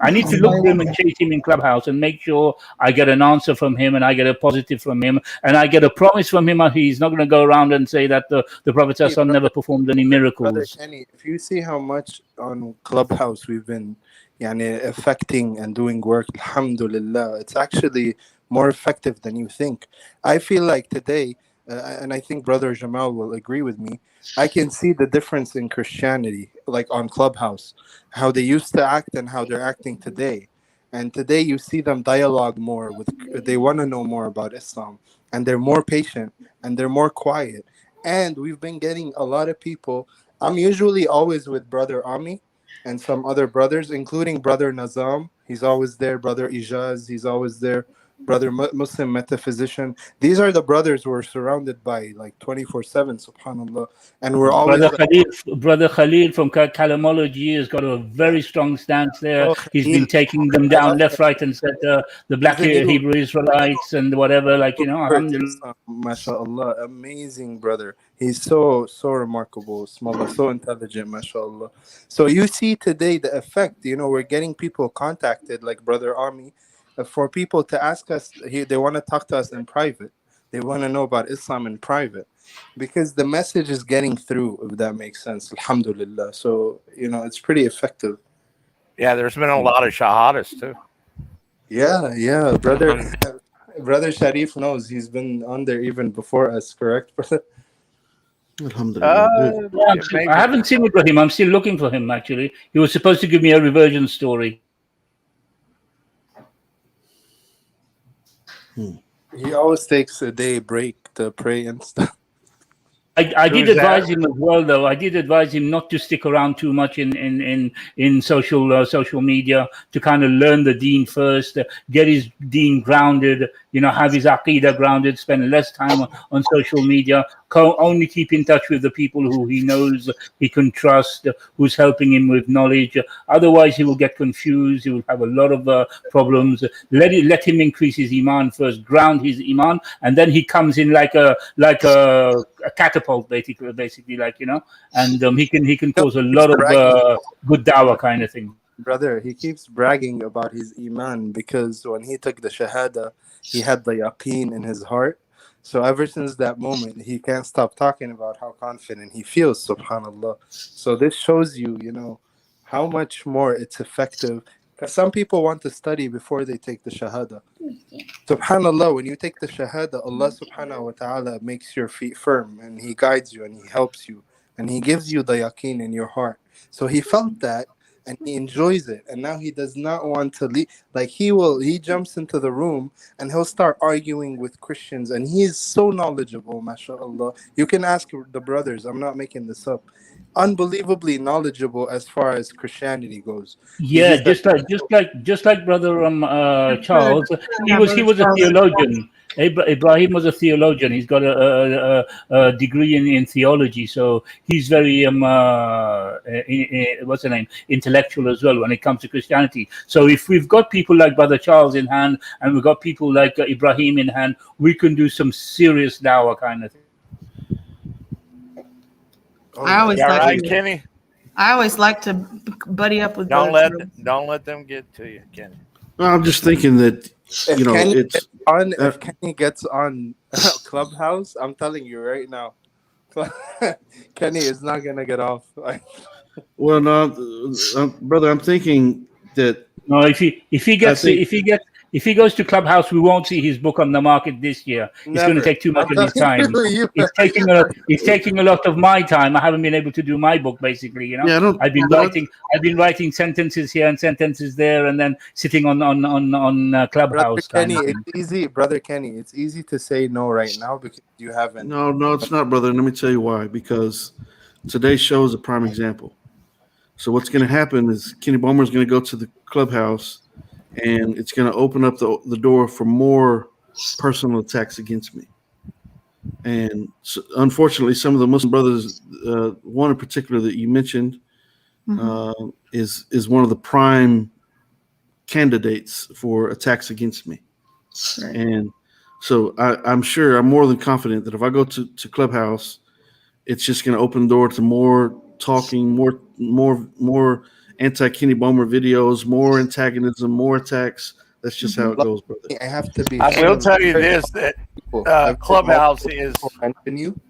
Speaker 7: I need to look for him and chase him in Clubhouse and make sure I get an answer from him and I get a positive from him and I get a promise from him. He's not going to go around and say that the Prophet
Speaker 12: Hey,
Speaker 7: ﷺ never performed any
Speaker 12: Brother
Speaker 7: miracles.
Speaker 12: Kenny, if you see how much on Clubhouse we've been affecting and doing work, alhamdulillah, it's actually more effective than you think. I feel like today, and I think Brother Jamal will agree with me, I can see the difference in Christianity, like on Clubhouse, how they used to act and how they're acting today. And today you see them dialogue more with, they want to know more about Islam, and they're more patient and they're more quiet. And we've been getting a lot of people. I'm usually always with Brother Ami and some other brothers, including Brother Nazam. He's always there. Brother Ijaz, he's always there. Brother Muslim Metaphysician. These are the brothers we're surrounded by like 24/7, subhanAllah. And we're always like,
Speaker 7: Brother Khalil from Calamology has got a very strong stance there.
Speaker 12: oh,
Speaker 7: He's
Speaker 12: Khalil,
Speaker 7: been taking them
Speaker 12: I
Speaker 7: down
Speaker 12: love
Speaker 7: left,
Speaker 12: that.
Speaker 7: right, and center. The black
Speaker 12: He's a new
Speaker 7: Hebrew Israelites and whatever,
Speaker 12: convert to
Speaker 7: alhamdulillah.
Speaker 12: Islam, mashallah. Amazing brother. He's so remarkable, smallah, so intelligent, mashallah. So you see today the effect, we're getting people contacted like Brother Army, for people to ask us, they want to talk to us in private. They want to know about Islam in private because the message is getting through, if that makes sense, alhamdulillah. So, it's pretty effective.
Speaker 5: Yeah, there's been a lot of shahadas too.
Speaker 12: Yeah, Brother Sharif knows. He's been on there even before us, correct, brother?
Speaker 4: Alhamdulillah.
Speaker 7: Yeah, I haven't seen Ibrahim. I'm still looking for him, actually. He was supposed to give me a reversion story.
Speaker 12: He always takes a day break to pray and stuff.
Speaker 7: I did advise him as well, though. I did advise him not to stick around too much in social media, to kind of learn the deen first, get his deen grounded, have his aqidah grounded, spend less time on social media, only keep in touch with the people who he knows he can trust, who's helping him with knowledge. Otherwise, he will get confused. He will have a lot of problems. Let him increase his iman first, ground his iman, and then he comes in like a catapult, basically, and he can cause a lot of good dawah kind of thing.
Speaker 12: Brother, he keeps bragging about his iman because when he took the shahada, he had the yaqeen in his heart. So ever since that moment, he can't stop talking about how confident he feels, subhanallah. So this shows you, how much more it's effective. Because some people want to study before they take the shahada. Subhanallah, when you take the shahada, Allah subhanahu wa ta'ala makes your feet firm and He guides you and He helps you and He gives you the yaqeen in your heart. So he felt that and he enjoys it, and now he does not want to leave. Like he jumps into the room and he'll start arguing with Christians, and he is so knowledgeable, mashallah. You can ask the brothers, I'm not making this up. Unbelievably knowledgeable as far as Christianity goes.
Speaker 7: Yeah, just like brother Charles, he was a theologian. Ibrahim was a theologian. He's got a degree in theology, so he's very what's the name, intellectual as well when it comes to Christianity. So if we've got people like Brother Charles in hand, and we've got people like Ibrahim in hand, we can do some serious dawah kind of thing.
Speaker 13: I always
Speaker 5: Kenny.
Speaker 13: I always like to buddy up with.
Speaker 5: Don't let them get to you, Kenny.
Speaker 4: Well, I'm just thinking that
Speaker 12: if Kenny gets on Clubhouse, I'm telling you right now, Kenny is not gonna get off.
Speaker 4: Well, no, brother, I'm thinking that
Speaker 7: No, if he goes to Clubhouse, we won't see his book on the market this year. It's going to
Speaker 12: Never.
Speaker 7: take too much
Speaker 12: I'm
Speaker 7: of his
Speaker 12: telling
Speaker 7: time.
Speaker 12: you.
Speaker 7: It's taking a lot of my time. I haven't been able to do my book, basically. You know,
Speaker 4: Yeah, I don't.
Speaker 7: I've been writing sentences here and sentences there, and then sitting on
Speaker 12: Brother
Speaker 7: Clubhouse kind
Speaker 12: Kenny,
Speaker 7: of
Speaker 12: it's
Speaker 7: thing.
Speaker 12: easy. Brother Kenny, it's easy to say no right now because you haven't.
Speaker 4: No, it's not, brother. Let me tell you why. Because today's show is a prime example. So what's going to happen is Kenny Bomer is going to go to the clubhouse, and it's going to open up the door for more personal attacks against me. And so, unfortunately, some of the Muslim brothers, one in particular that you mentioned, is one of the prime candidates for attacks against me.
Speaker 13: Right.
Speaker 4: And so I'm sure, I'm more than confident that if I go to Clubhouse, it's just going to open the door to more talking, more anti-Kenny Bomer videos, more antagonism, more attacks. That's just how it goes, brother.
Speaker 12: I have to be.
Speaker 5: I will tell you this: that Clubhouse is
Speaker 12: mention you,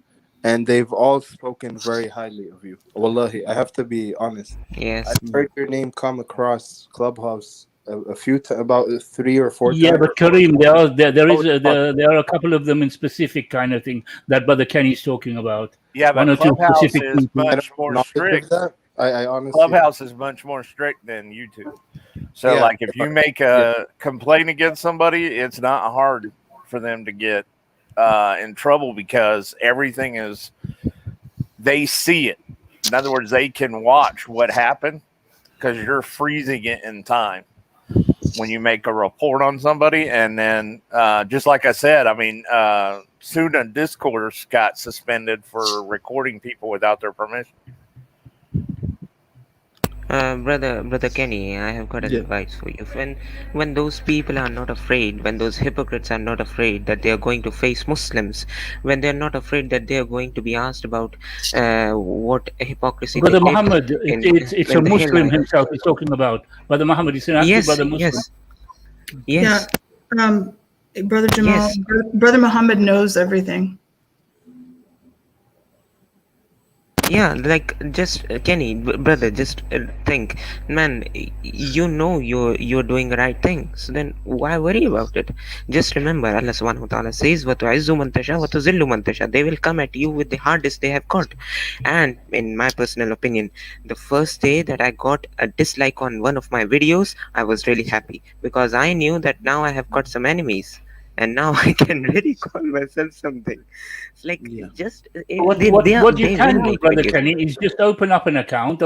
Speaker 12: and they've all spoken very highly of you. Wallahi, I have to be honest.
Speaker 6: Yes.
Speaker 12: I've heard your name come across Clubhouse a few about 3 or 4
Speaker 7: Yeah,
Speaker 12: times.
Speaker 7: but Kareem, there are a couple of them in specific kind of thing that Brother Kenny's talking about.
Speaker 5: Yeah,
Speaker 7: One
Speaker 5: but
Speaker 7: or two
Speaker 5: Clubhouse
Speaker 7: specific
Speaker 5: is
Speaker 7: people.
Speaker 5: much more strict.
Speaker 12: I honestly,
Speaker 5: Clubhouse is much more strict than YouTube. So,
Speaker 12: Yeah.
Speaker 5: like, if you make a complaint against somebody, it's not hard for them to get in trouble because everything is, they see it. In other words, they can watch what happened because you're freezing it in time when you make a report on somebody. And then, just like I said, I mean, Suda Discourse got suspended for recording people without their permission.
Speaker 6: Brother Kenny, I have got an advice for you. When those people are not afraid, when those hypocrites are not afraid that they are going to face Muslims, when they are not afraid that they are going to be asked about what hypocrisy
Speaker 7: Brother
Speaker 6: they did
Speaker 7: Muhammad, it's a
Speaker 6: in the
Speaker 7: Muslim
Speaker 6: hellfire.
Speaker 7: himself he's talking about. Brother Muhammad, he's an actual
Speaker 6: Yes,
Speaker 7: brother Muslim.
Speaker 6: yes.
Speaker 13: Yeah. Brother Jamal,
Speaker 6: Yes.
Speaker 13: Brother Muhammad knows everything.
Speaker 6: Yeah, like just Kenny, brother, just think, man. You're doing the right thing. So then, why worry about it? Just remember, Allah Subhanahu wa Taala says, "Wa tu'izzu man tasha, wa tuzillu man tasha." They will come at you with the hardest they have got. And in my personal opinion, the first day that I got a dislike on one of my videos, I was really happy because I knew that now I have got some enemies. And now I can really call myself something. It's like just
Speaker 7: What
Speaker 6: they
Speaker 7: you
Speaker 6: will
Speaker 7: can do,
Speaker 6: make
Speaker 7: Brother
Speaker 6: videos.
Speaker 7: Kenny, is just open up an account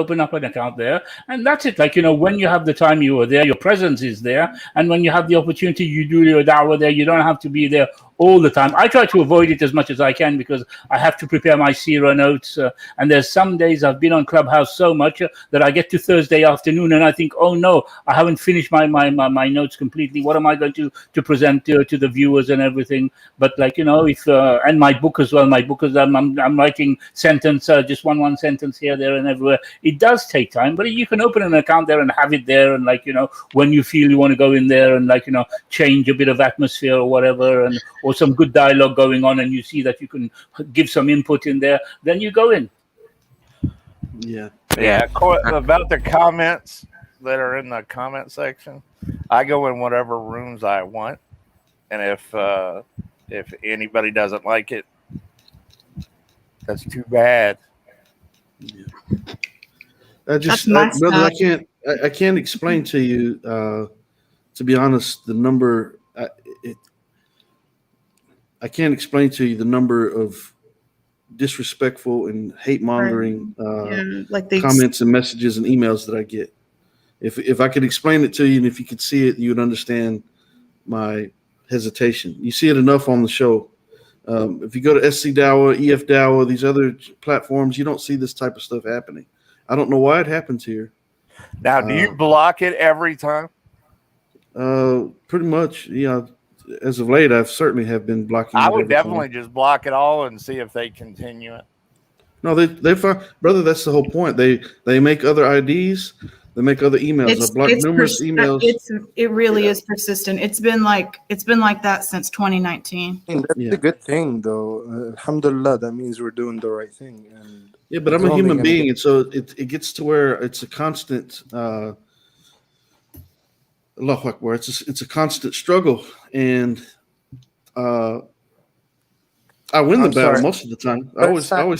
Speaker 7: there, and that's it. Like, you know, when you have the time, you are there, your presence is there, and when you have the opportunity, you do your da'wah there. You don't have to be there all the time. I try to avoid it as much as I can because I have to prepare my seerah notes, and there's some days I've been on Clubhouse so much that I get to Thursday afternoon and I think, oh no, I haven't finished my notes completely. What am I going to present to the viewers and everything? But like, you know, if and my book as well. My book is I'm writing sentence, just one sentence here, there, and everywhere. It does take time, but you can open an account there and have it there, and like, you know, when you feel you want to go in there and like, you know, change a bit of atmosphere or whatever, and or some good dialogue going on, and you see that you can give some input in there, then you go in.
Speaker 4: Yeah.
Speaker 5: About the comments that are in the comment section, I go in whatever rooms I want, and if anybody doesn't like it, that's too bad.
Speaker 4: Yeah. Brother, I can't explain to you, to be honest, the number. I can't explain to you the number of disrespectful and hate mongering comments and messages and emails that I get. If I could explain it to you and if you could see it, you would understand my hesitation. You see it enough on the show. If you go to SC Dawah, EF Dawah, these other platforms, you don't see this type of stuff happening. I don't know why it happens here.
Speaker 5: Now, do you block it every time?
Speaker 4: Pretty much, yeah. As of late, I've certainly have been blocking.
Speaker 5: I would definitely just block it all and see if they continue it.
Speaker 4: No, they find, brother. That's the whole point. They make other IDs. They make other emails. I blocked numerous emails.
Speaker 13: It really is persistent. It's been like that since 2019.
Speaker 12: That's a good thing, though. Alhamdulillah, that means we're doing the right thing. And
Speaker 4: yeah, but I'm a human being, and so it gets to where it's a constant. Allahu Akbar. It's a constant struggle, and I win the
Speaker 12: I'm
Speaker 4: battle
Speaker 12: sorry.
Speaker 4: most of the time.
Speaker 12: First time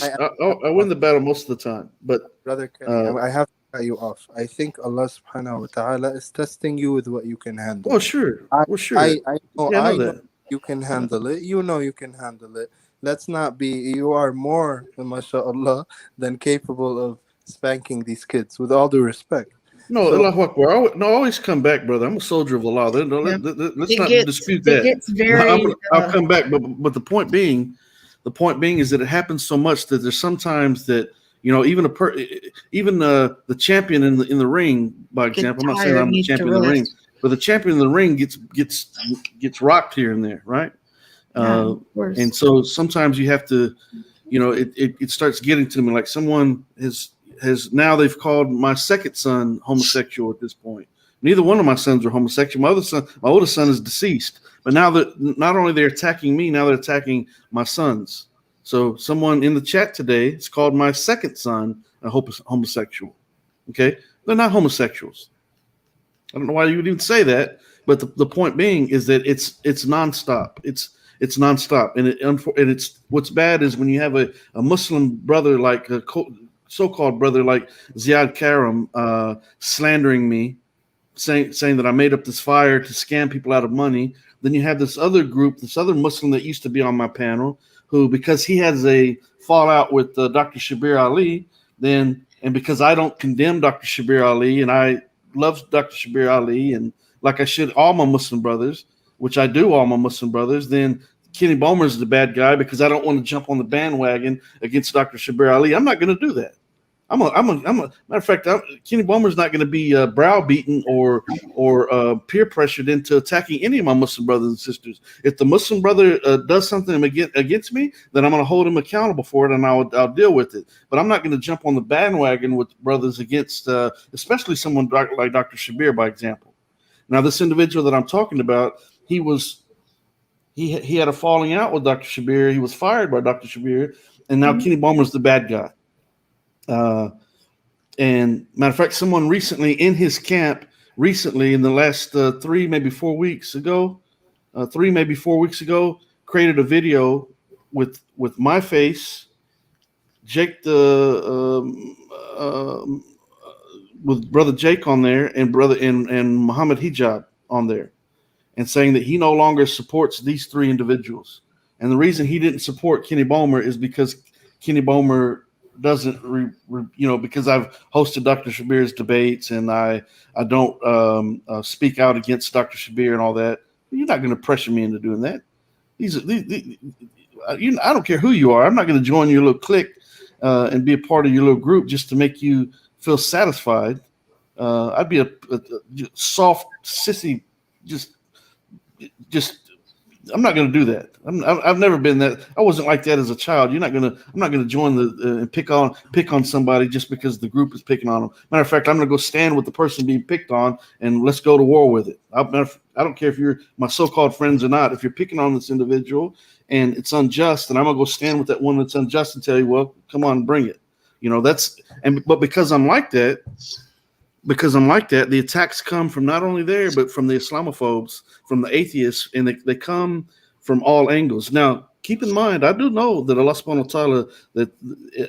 Speaker 4: I win the battle most of the time. But
Speaker 12: Brother Kenny, I have to cut you off. I think Allah subhanahu wa ta'ala is testing you with what you can handle.
Speaker 4: well, sure,
Speaker 12: I
Speaker 4: sure.
Speaker 12: know
Speaker 4: Yeah, I know
Speaker 12: I know
Speaker 4: that.
Speaker 12: you can handle it. You know you can handle it. Let's not be, you are more, mashallah, than capable of spanking these kids, with all due respect.
Speaker 4: No,
Speaker 12: So
Speaker 4: Allahu Akbar. I always come back, brother. I'm a soldier of Allah.
Speaker 13: Yeah.
Speaker 4: Let's
Speaker 13: It
Speaker 4: not
Speaker 13: gets
Speaker 4: dispute
Speaker 13: it
Speaker 4: that.
Speaker 13: gets
Speaker 4: No,
Speaker 13: very
Speaker 4: I'll come back, but the point being is that it happens so much that there's sometimes that even the champion in the ring, by
Speaker 13: gets
Speaker 4: example. I'm not saying
Speaker 13: tired,
Speaker 4: I'm the
Speaker 13: needs to
Speaker 4: champion in the ring,
Speaker 13: rest.
Speaker 4: but the champion in the ring gets rocked here and there, right?
Speaker 13: Yeah, of course.
Speaker 4: And so sometimes you have to, it starts getting to me like someone has now they've called my second son homosexual at this point. Neither one of my sons are homosexual. My oldest son is deceased, but now that not only they're attacking me, now they're attacking my sons. So someone in the chat today has called my second son a homosexual. Okay, they're not homosexuals. I don't know why you would even say that, but the point being is that it's nonstop. It's nonstop, and it's what's bad is when you have a Muslim brother like a so-called brother like Ziad Karam slandering me, saying that I made up this fire to scam people out of money. Then you have this other group, this other Muslim that used to be on my panel, who, because he has a fallout with Dr. Shabir Ali, and because I don't condemn Dr. Shabir Ali, and I love Dr. Shabir Ali, and like I should all my Muslim brothers, which I do all my Muslim brothers, then Kenny Bomer is the bad guy because I don't want to jump on the bandwagon against Dr. Shabir Ali. I'm not going to do that. Matter of fact, Kenny Bomer's not going to be browbeaten or peer pressured into attacking any of my Muslim brothers and sisters. If the Muslim brother does something against me, then I'm going to hold him accountable for it, and I'll deal with it. But I'm not going to jump on the bandwagon with brothers against, especially someone like Dr. Shabir, by example. Now, this individual that I'm talking about, he had a falling out with Dr. Shabir. He was fired by Dr. Shabir, and now Kenny Bomer's the bad guy. And matter of fact, someone recently in his camp, in the last 3, maybe 4 weeks ago, created a video with my face, Jake with brother Jake on there, and Muhammad Hijab on there, and saying that he no longer supports these 3 individuals. And the reason he didn't support Kenny Bomer is because Kenny Bomer doesn't, because I've hosted Dr. Shabir's debates, and I don't speak out against Dr. Shabir and all that. You're not going to pressure me into doing that. I don't care who you are. I'm not going to join your little clique and be a part of your little group just to make you feel satisfied. I'd be a soft sissy, just. I'm not going to do that. I've never been that. I wasn't like that as a child. I'm not going to join and pick on somebody just because the group is picking on them. Matter of fact, I'm going to go stand with the person being picked on, and let's go to war with it. I don't care if you're my so-called friends or not. If you're picking on this individual and it's unjust, then I'm going to go stand with that one that's unjust and tell you, well, come on, bring it. But because I'm like that, the attacks come from not only there, but from the Islamophobes, from the atheists, and they come from all angles. Now, keep in mind, I do know that Allah subhanahu wa ta'ala, that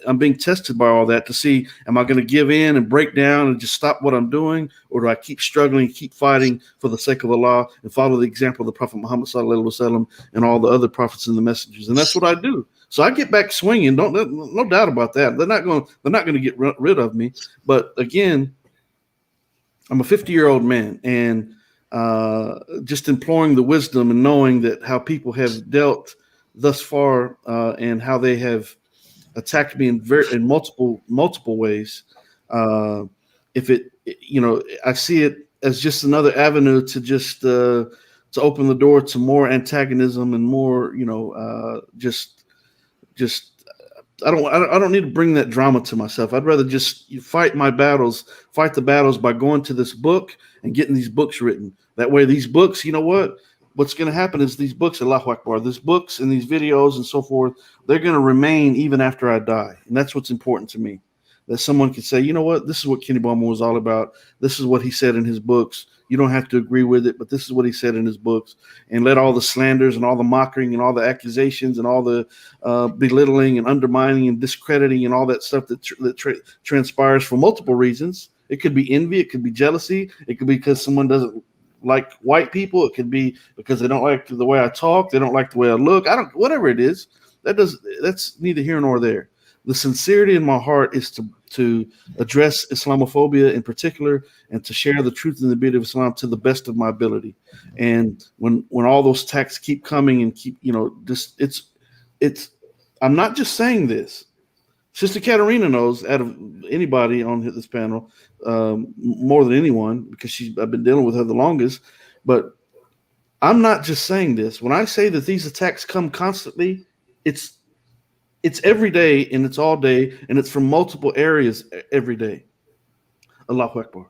Speaker 4: I'm being tested by all that to see, am I going to give in and break down and just stop what I'm doing, or do I keep struggling, keep fighting for the sake of Allah and follow the example of the Prophet Muhammad sallallahu alaihi wasallam and all the other prophets and the messengers? And that's what I do. So I get back swinging. No doubt about that. They're not going to get rid of me. But again, I'm a 50-year-old man, and just imploring the wisdom and knowing that how people have dealt thus far and how they have attacked me in multiple ways. I see it as just another avenue to just to open the door to more antagonism and more, I don't need to bring that drama to myself. I'd rather just fight the battles by going to this book and getting these books written. That way, these books, what's going to happen is these books, Allahu Akbar, these books and these videos and so forth, they're going to remain even after I die. And that's what's important to me. that someone could say, you know what, this is what Kenny Bomer was all about. This is what he said in his books. You don't have to agree with it, but this is what he said in his books. And let all the slanders and all the mocking and all the accusations and all the belittling and undermining and discrediting and all that stuff that transpires for multiple reasons. It could be envy. It could be jealousy. It could be because someone doesn't like white people. It could be because they don't like the way I talk. They don't like the way I look. Whatever it is, that's neither here nor there. The sincerity in my heart is to address Islamophobia in particular and to share the truth and the beauty of Islam to the best of my ability. And when all those attacks keep coming and keep, I'm not just saying this. Sister Katerina knows, out of anybody on this panel, more than anyone, because I've been dealing with her the longest. But I'm not just saying this. When I say that these attacks come constantly, it's every day and it's all day and it's from multiple areas every day. Allahu Akbar.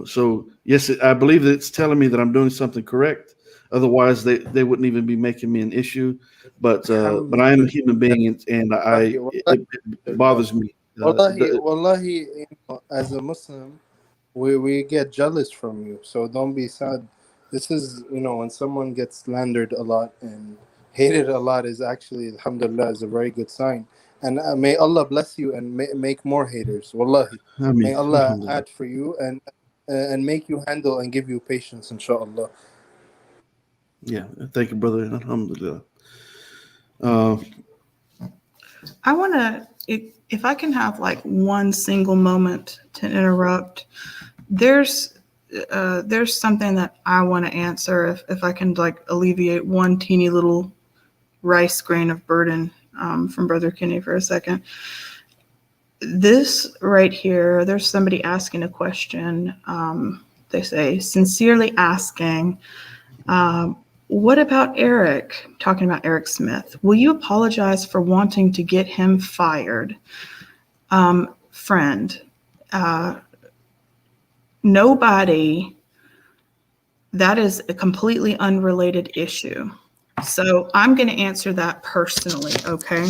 Speaker 4: So yes, I believe that it's telling me that I'm doing something correct. Otherwise, they wouldn't even be making me an issue. But I am a human being, and it bothers me.
Speaker 12: Wallahi, as a Muslim, we get jealous from you. So don't be sad. This is, when someone gets slandered a lot and hated a lot is actually, alhamdulillah, is a very good sign. And may Allah bless you and make more haters. Wallahi. May Allah add for you and make you handle and give you patience, inshallah.
Speaker 4: Yeah, thank you, brother. Alhamdulillah.
Speaker 13: I want to, if I can have like one single moment to interrupt, there's something that I want to answer if I can like alleviate one teeny little rice grain of burden from Brother Kenny for a second. This right here, there's somebody asking a question. They say, sincerely asking, what about Eric? Talking about Eric Smith. Will you apologize for wanting to get him fired? Friend, nobody, that is a completely unrelated issue. So I'm going to answer that personally, okay?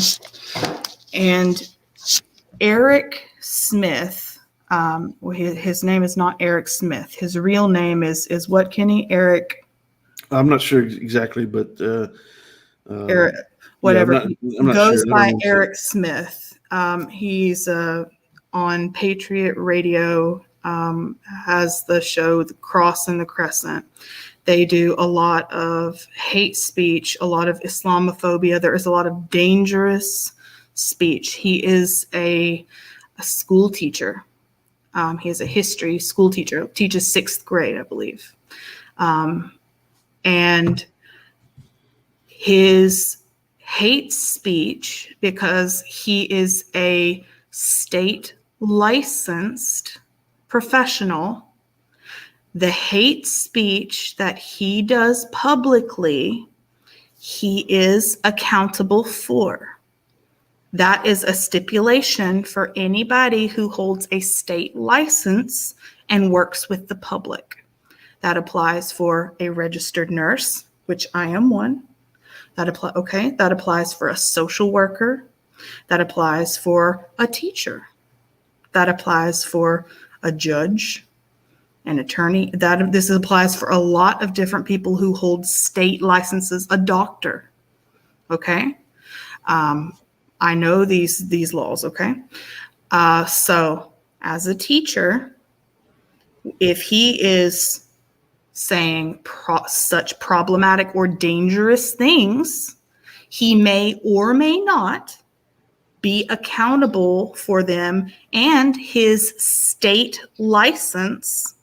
Speaker 13: And Eric Smith, his name is not Eric Smith. His real name is what, Kenny? Eric?
Speaker 4: I'm not sure exactly, but
Speaker 13: Eric, whatever.
Speaker 4: Yeah, I'm not
Speaker 13: goes
Speaker 4: sure.
Speaker 13: by Eric Smith. He's on Patriot Radio, has the show The Cross and the Crescent. They do a lot of hate speech, a lot of Islamophobia. There is a lot of dangerous speech. He is a school teacher. He is a history school teacher, teaches 6th grade, I believe. And his hate speech, because he is a state licensed professional, the hate speech that he does publicly, he is accountable for. That is a stipulation for anybody who holds a state license and works with the public. That applies for a registered nurse, which I am one. That applies for a social worker. That applies for a teacher. That applies for a judge, an attorney. This applies for a lot of different people who hold state licenses, a doctor. Okay? I know these laws, okay? So as a teacher, if he is saying such problematic or dangerous things, he may or may not be accountable for them, and his state license,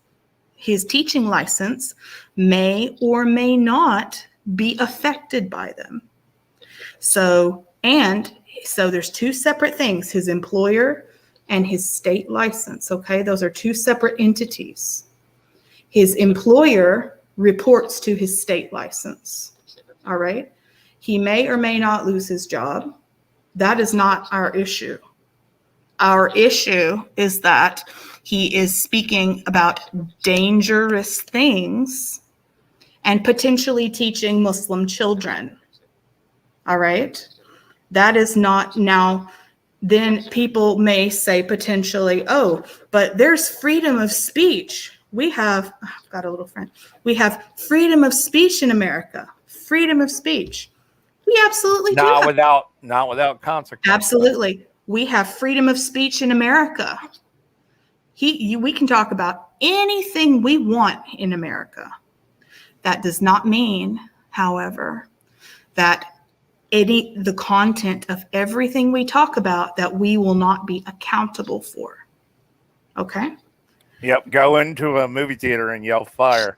Speaker 13: his teaching license, may or may not be affected by them. So there's two separate things, his employer and his state license, okay? Those are two separate entities. His employer reports to his state license, all right? He may or may not lose his job. That is not our issue. Our issue is that he is speaking about dangerous things and potentially teaching Muslim children, all right? That is not, now, then people may say potentially, oh, but there's freedom of speech. We have, I've got a little friend, we have freedom of speech in America. Freedom of speech. We absolutely do.
Speaker 5: Not without consequences.
Speaker 13: Absolutely. We have freedom of speech in America. We can talk about anything we want in America. That does not mean, however, that the content of everything we talk about that we will not be accountable for. Okay?
Speaker 5: Yep. Go into a movie theater and yell fire.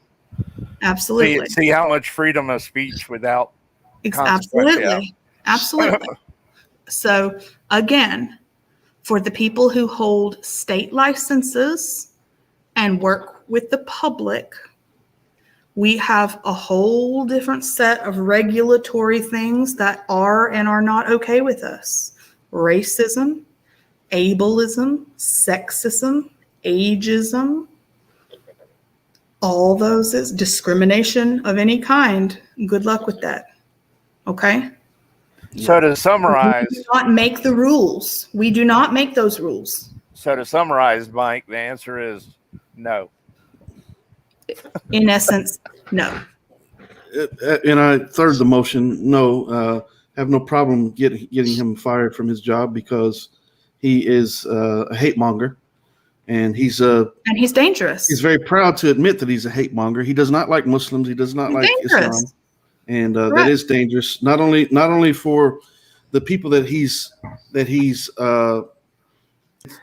Speaker 13: Absolutely.
Speaker 5: See how much freedom of speech without
Speaker 13: Absolutely. Absolutely. So again, for the people who hold state licenses and work with the public, we have a whole different set of regulatory things that are and are not okay with us. Racism, ableism, sexism, ageism, all those is discrimination of any kind. Good luck with that. Okay?
Speaker 5: So to summarize,
Speaker 13: We do not make the rules. We do not make those rules.
Speaker 5: So to summarize, Mike, the answer is no.
Speaker 13: In essence, no.
Speaker 4: And I third the motion. No, have no problem getting him fired from his job because he is a hate monger, and he's
Speaker 13: dangerous.
Speaker 4: He's very proud to admit that he's a hate monger. He does not like Muslims. He does not like Islam, and that is dangerous. Not only for the people that he's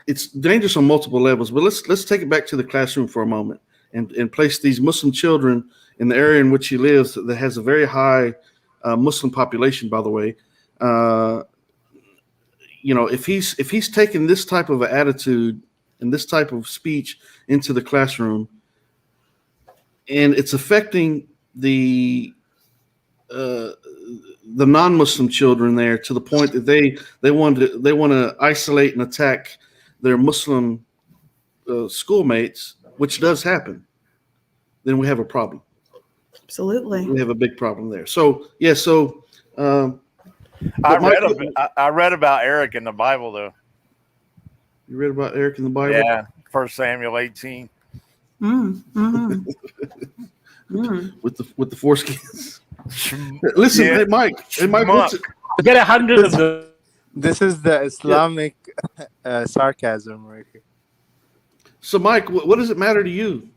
Speaker 4: it's dangerous on multiple levels. But let's take it back to the classroom for a moment and place these Muslim children in the area in which he lives that has a very high Muslim population, by the way. If he's taking this type of attitude and this type of speech into the classroom, and it's affecting the non-Muslim children there to the point that they want to isolate and attack their Muslim schoolmates, which does happen, then we have a problem.
Speaker 13: Absolutely.
Speaker 4: We have a big problem there. So, yeah,
Speaker 5: I read about Eric in the Bible, though.
Speaker 4: You read about Eric in the Bible?
Speaker 5: Yeah, 1 Samuel 18.
Speaker 13: Mm-hmm.
Speaker 4: With the foreskins. Listen,
Speaker 5: Yeah.
Speaker 4: hey Mike,
Speaker 7: Get 100 of them.
Speaker 12: This is the Islamic sarcasm right here.
Speaker 4: So, Mike, what does it matter to you?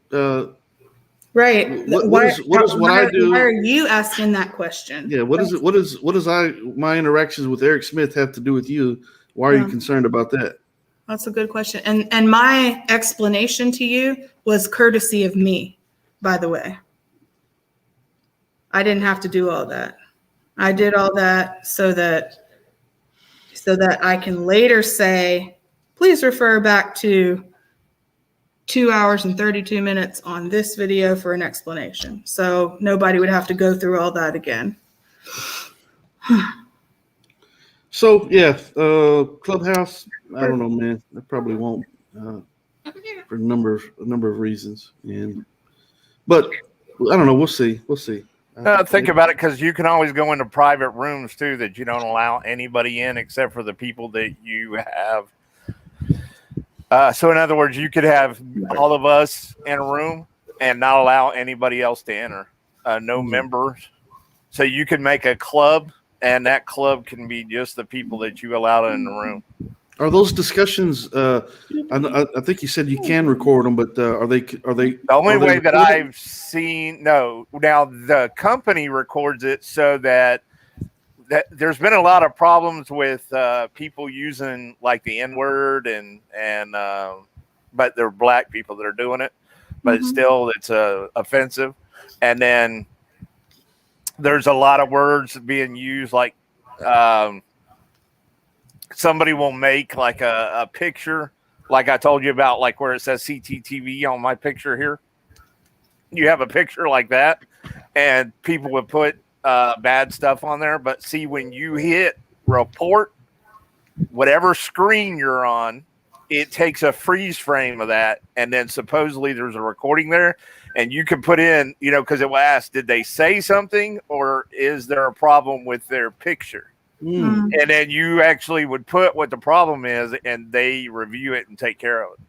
Speaker 13: Right.
Speaker 4: What I do?
Speaker 13: Why are you asking that question?
Speaker 4: Yeah. What does my interactions with Eric Smith have to do with you? Why are you concerned about that?
Speaker 13: That's a good question. And my explanation to you was courtesy of me, by the way. I didn't have to do all that. I did all that so that I can later say, please refer back to 2 hours and 32 minutes on this video for an explanation. So nobody would have to go through all that again.
Speaker 4: So yeah, Clubhouse. I don't know, man. I probably won't for a number of reasons. But I don't know. We'll see.
Speaker 5: Think about it, because you can always go into private rooms too that you don't allow anybody in except for the people that you have. So in other words, you could have all of us in a room and not allow anybody else to enter. No members. So you can make a club, and that club can be just the people that you allow in the room.
Speaker 4: Are those discussions? I think you said you can record them, but are they?
Speaker 5: The only way that I've seen, no. Now the company records it so that there's been a lot of problems with people using like the N-word and but they're black people that are doing it, but still it's offensive. And then there's a lot of words being used, like somebody will make like a picture, like I told you about, like where it says CTTV on my picture here. You have a picture like that, and people would put bad stuff on there. But see, when you hit report, whatever screen you're on, it takes a freeze frame of that, and then supposedly there's a recording there, and you can put in, because it will ask, did they say something, or is there a problem with their picture? And then you actually would put what the problem is, and they review it and take care of it.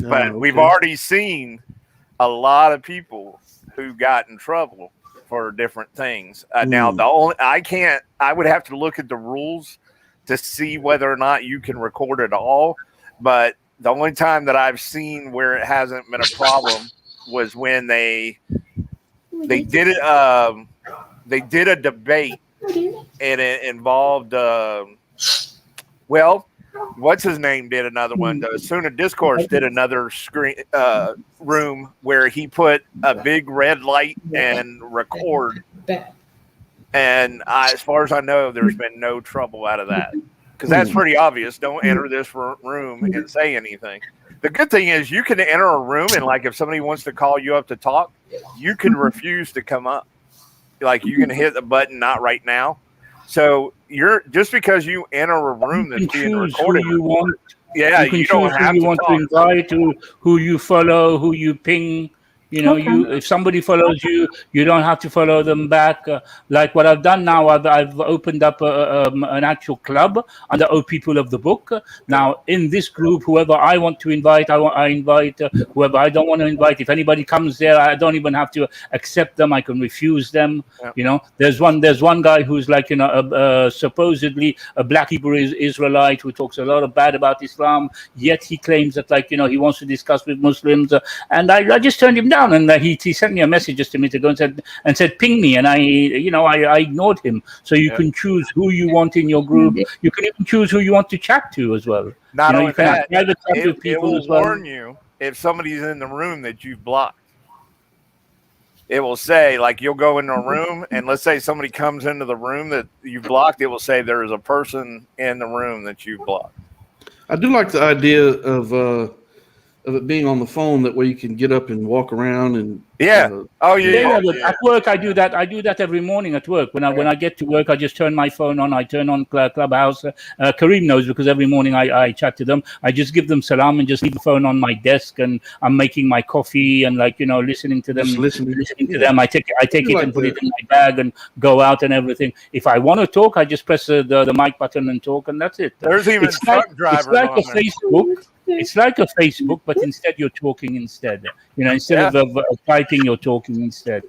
Speaker 5: But we've already seen a lot of people who got in trouble for different things. Now, I would have to look at the rules to see whether or not you can record it all. But the only time that I've seen where it hasn't been a problem was when they did it. They did a debate, and it involved. What's his name did another one. Suna Discourse did another room where he put a big red light and record. And as far as I know, there's been no trouble out of that, because that's pretty obvious. Don't enter this room and say anything. The good thing is you can enter a room, and like if somebody wants to call you up to talk, you can refuse to come up. Like you can hit the button, not right now. So you're just because you enter a room that's being recorded.
Speaker 7: Who you want.
Speaker 5: Yeah,
Speaker 7: you can
Speaker 5: don't
Speaker 7: choose
Speaker 5: have
Speaker 7: who you
Speaker 5: to
Speaker 7: want
Speaker 5: talk.
Speaker 7: to invite, who you follow, who you ping. You know, if somebody follows you, you don't have to follow them back. Like what I've done now, I've opened up an actual club under O People of the Book. Now, in this group, whoever I want to invite, I invite. Whoever I don't want to invite, if anybody comes there, I don't even have to accept them. I can refuse them.
Speaker 5: Yeah.
Speaker 7: You know, there's one guy who's like, supposedly a black Hebrew Israelite who talks a lot of bad about Islam, yet he claims that, like, he wants to discuss with Muslims, and I just turned him down. And he sent me a message just a minute ago and said ping me, and I ignored him. So you can choose who you want in your group. You can even choose who you want to chat to as well.
Speaker 5: Not only
Speaker 7: you can have
Speaker 5: that,
Speaker 7: private chat with
Speaker 5: it
Speaker 7: people
Speaker 5: will
Speaker 7: as well.
Speaker 5: warn you if somebody's in the room that you've blocked. It will say, like, you'll go into a room, and let's say somebody comes into the room that you've blocked. It will say there is a person in the room that you've blocked.
Speaker 4: I do like the idea of it being on the phone. That way you can get up and walk around and
Speaker 7: But at work, I do that. I do that every morning at work. When I get to work, I just turn my phone on. I turn on Clubhouse. Kareem knows, because every morning I chat to them. I just give them salam and just leave the phone on my desk, and I'm making my coffee and listening to them. Listening to them. I take it and put it in my bag and go out and everything. If I want to talk, I just press the mic button and talk, and that's it.
Speaker 5: There's even truck drivers.
Speaker 7: It's like
Speaker 5: on
Speaker 7: a
Speaker 5: there.
Speaker 7: Facebook. It's like a Facebook, but instead you're talking instead. Instead of typing, you're talking instead.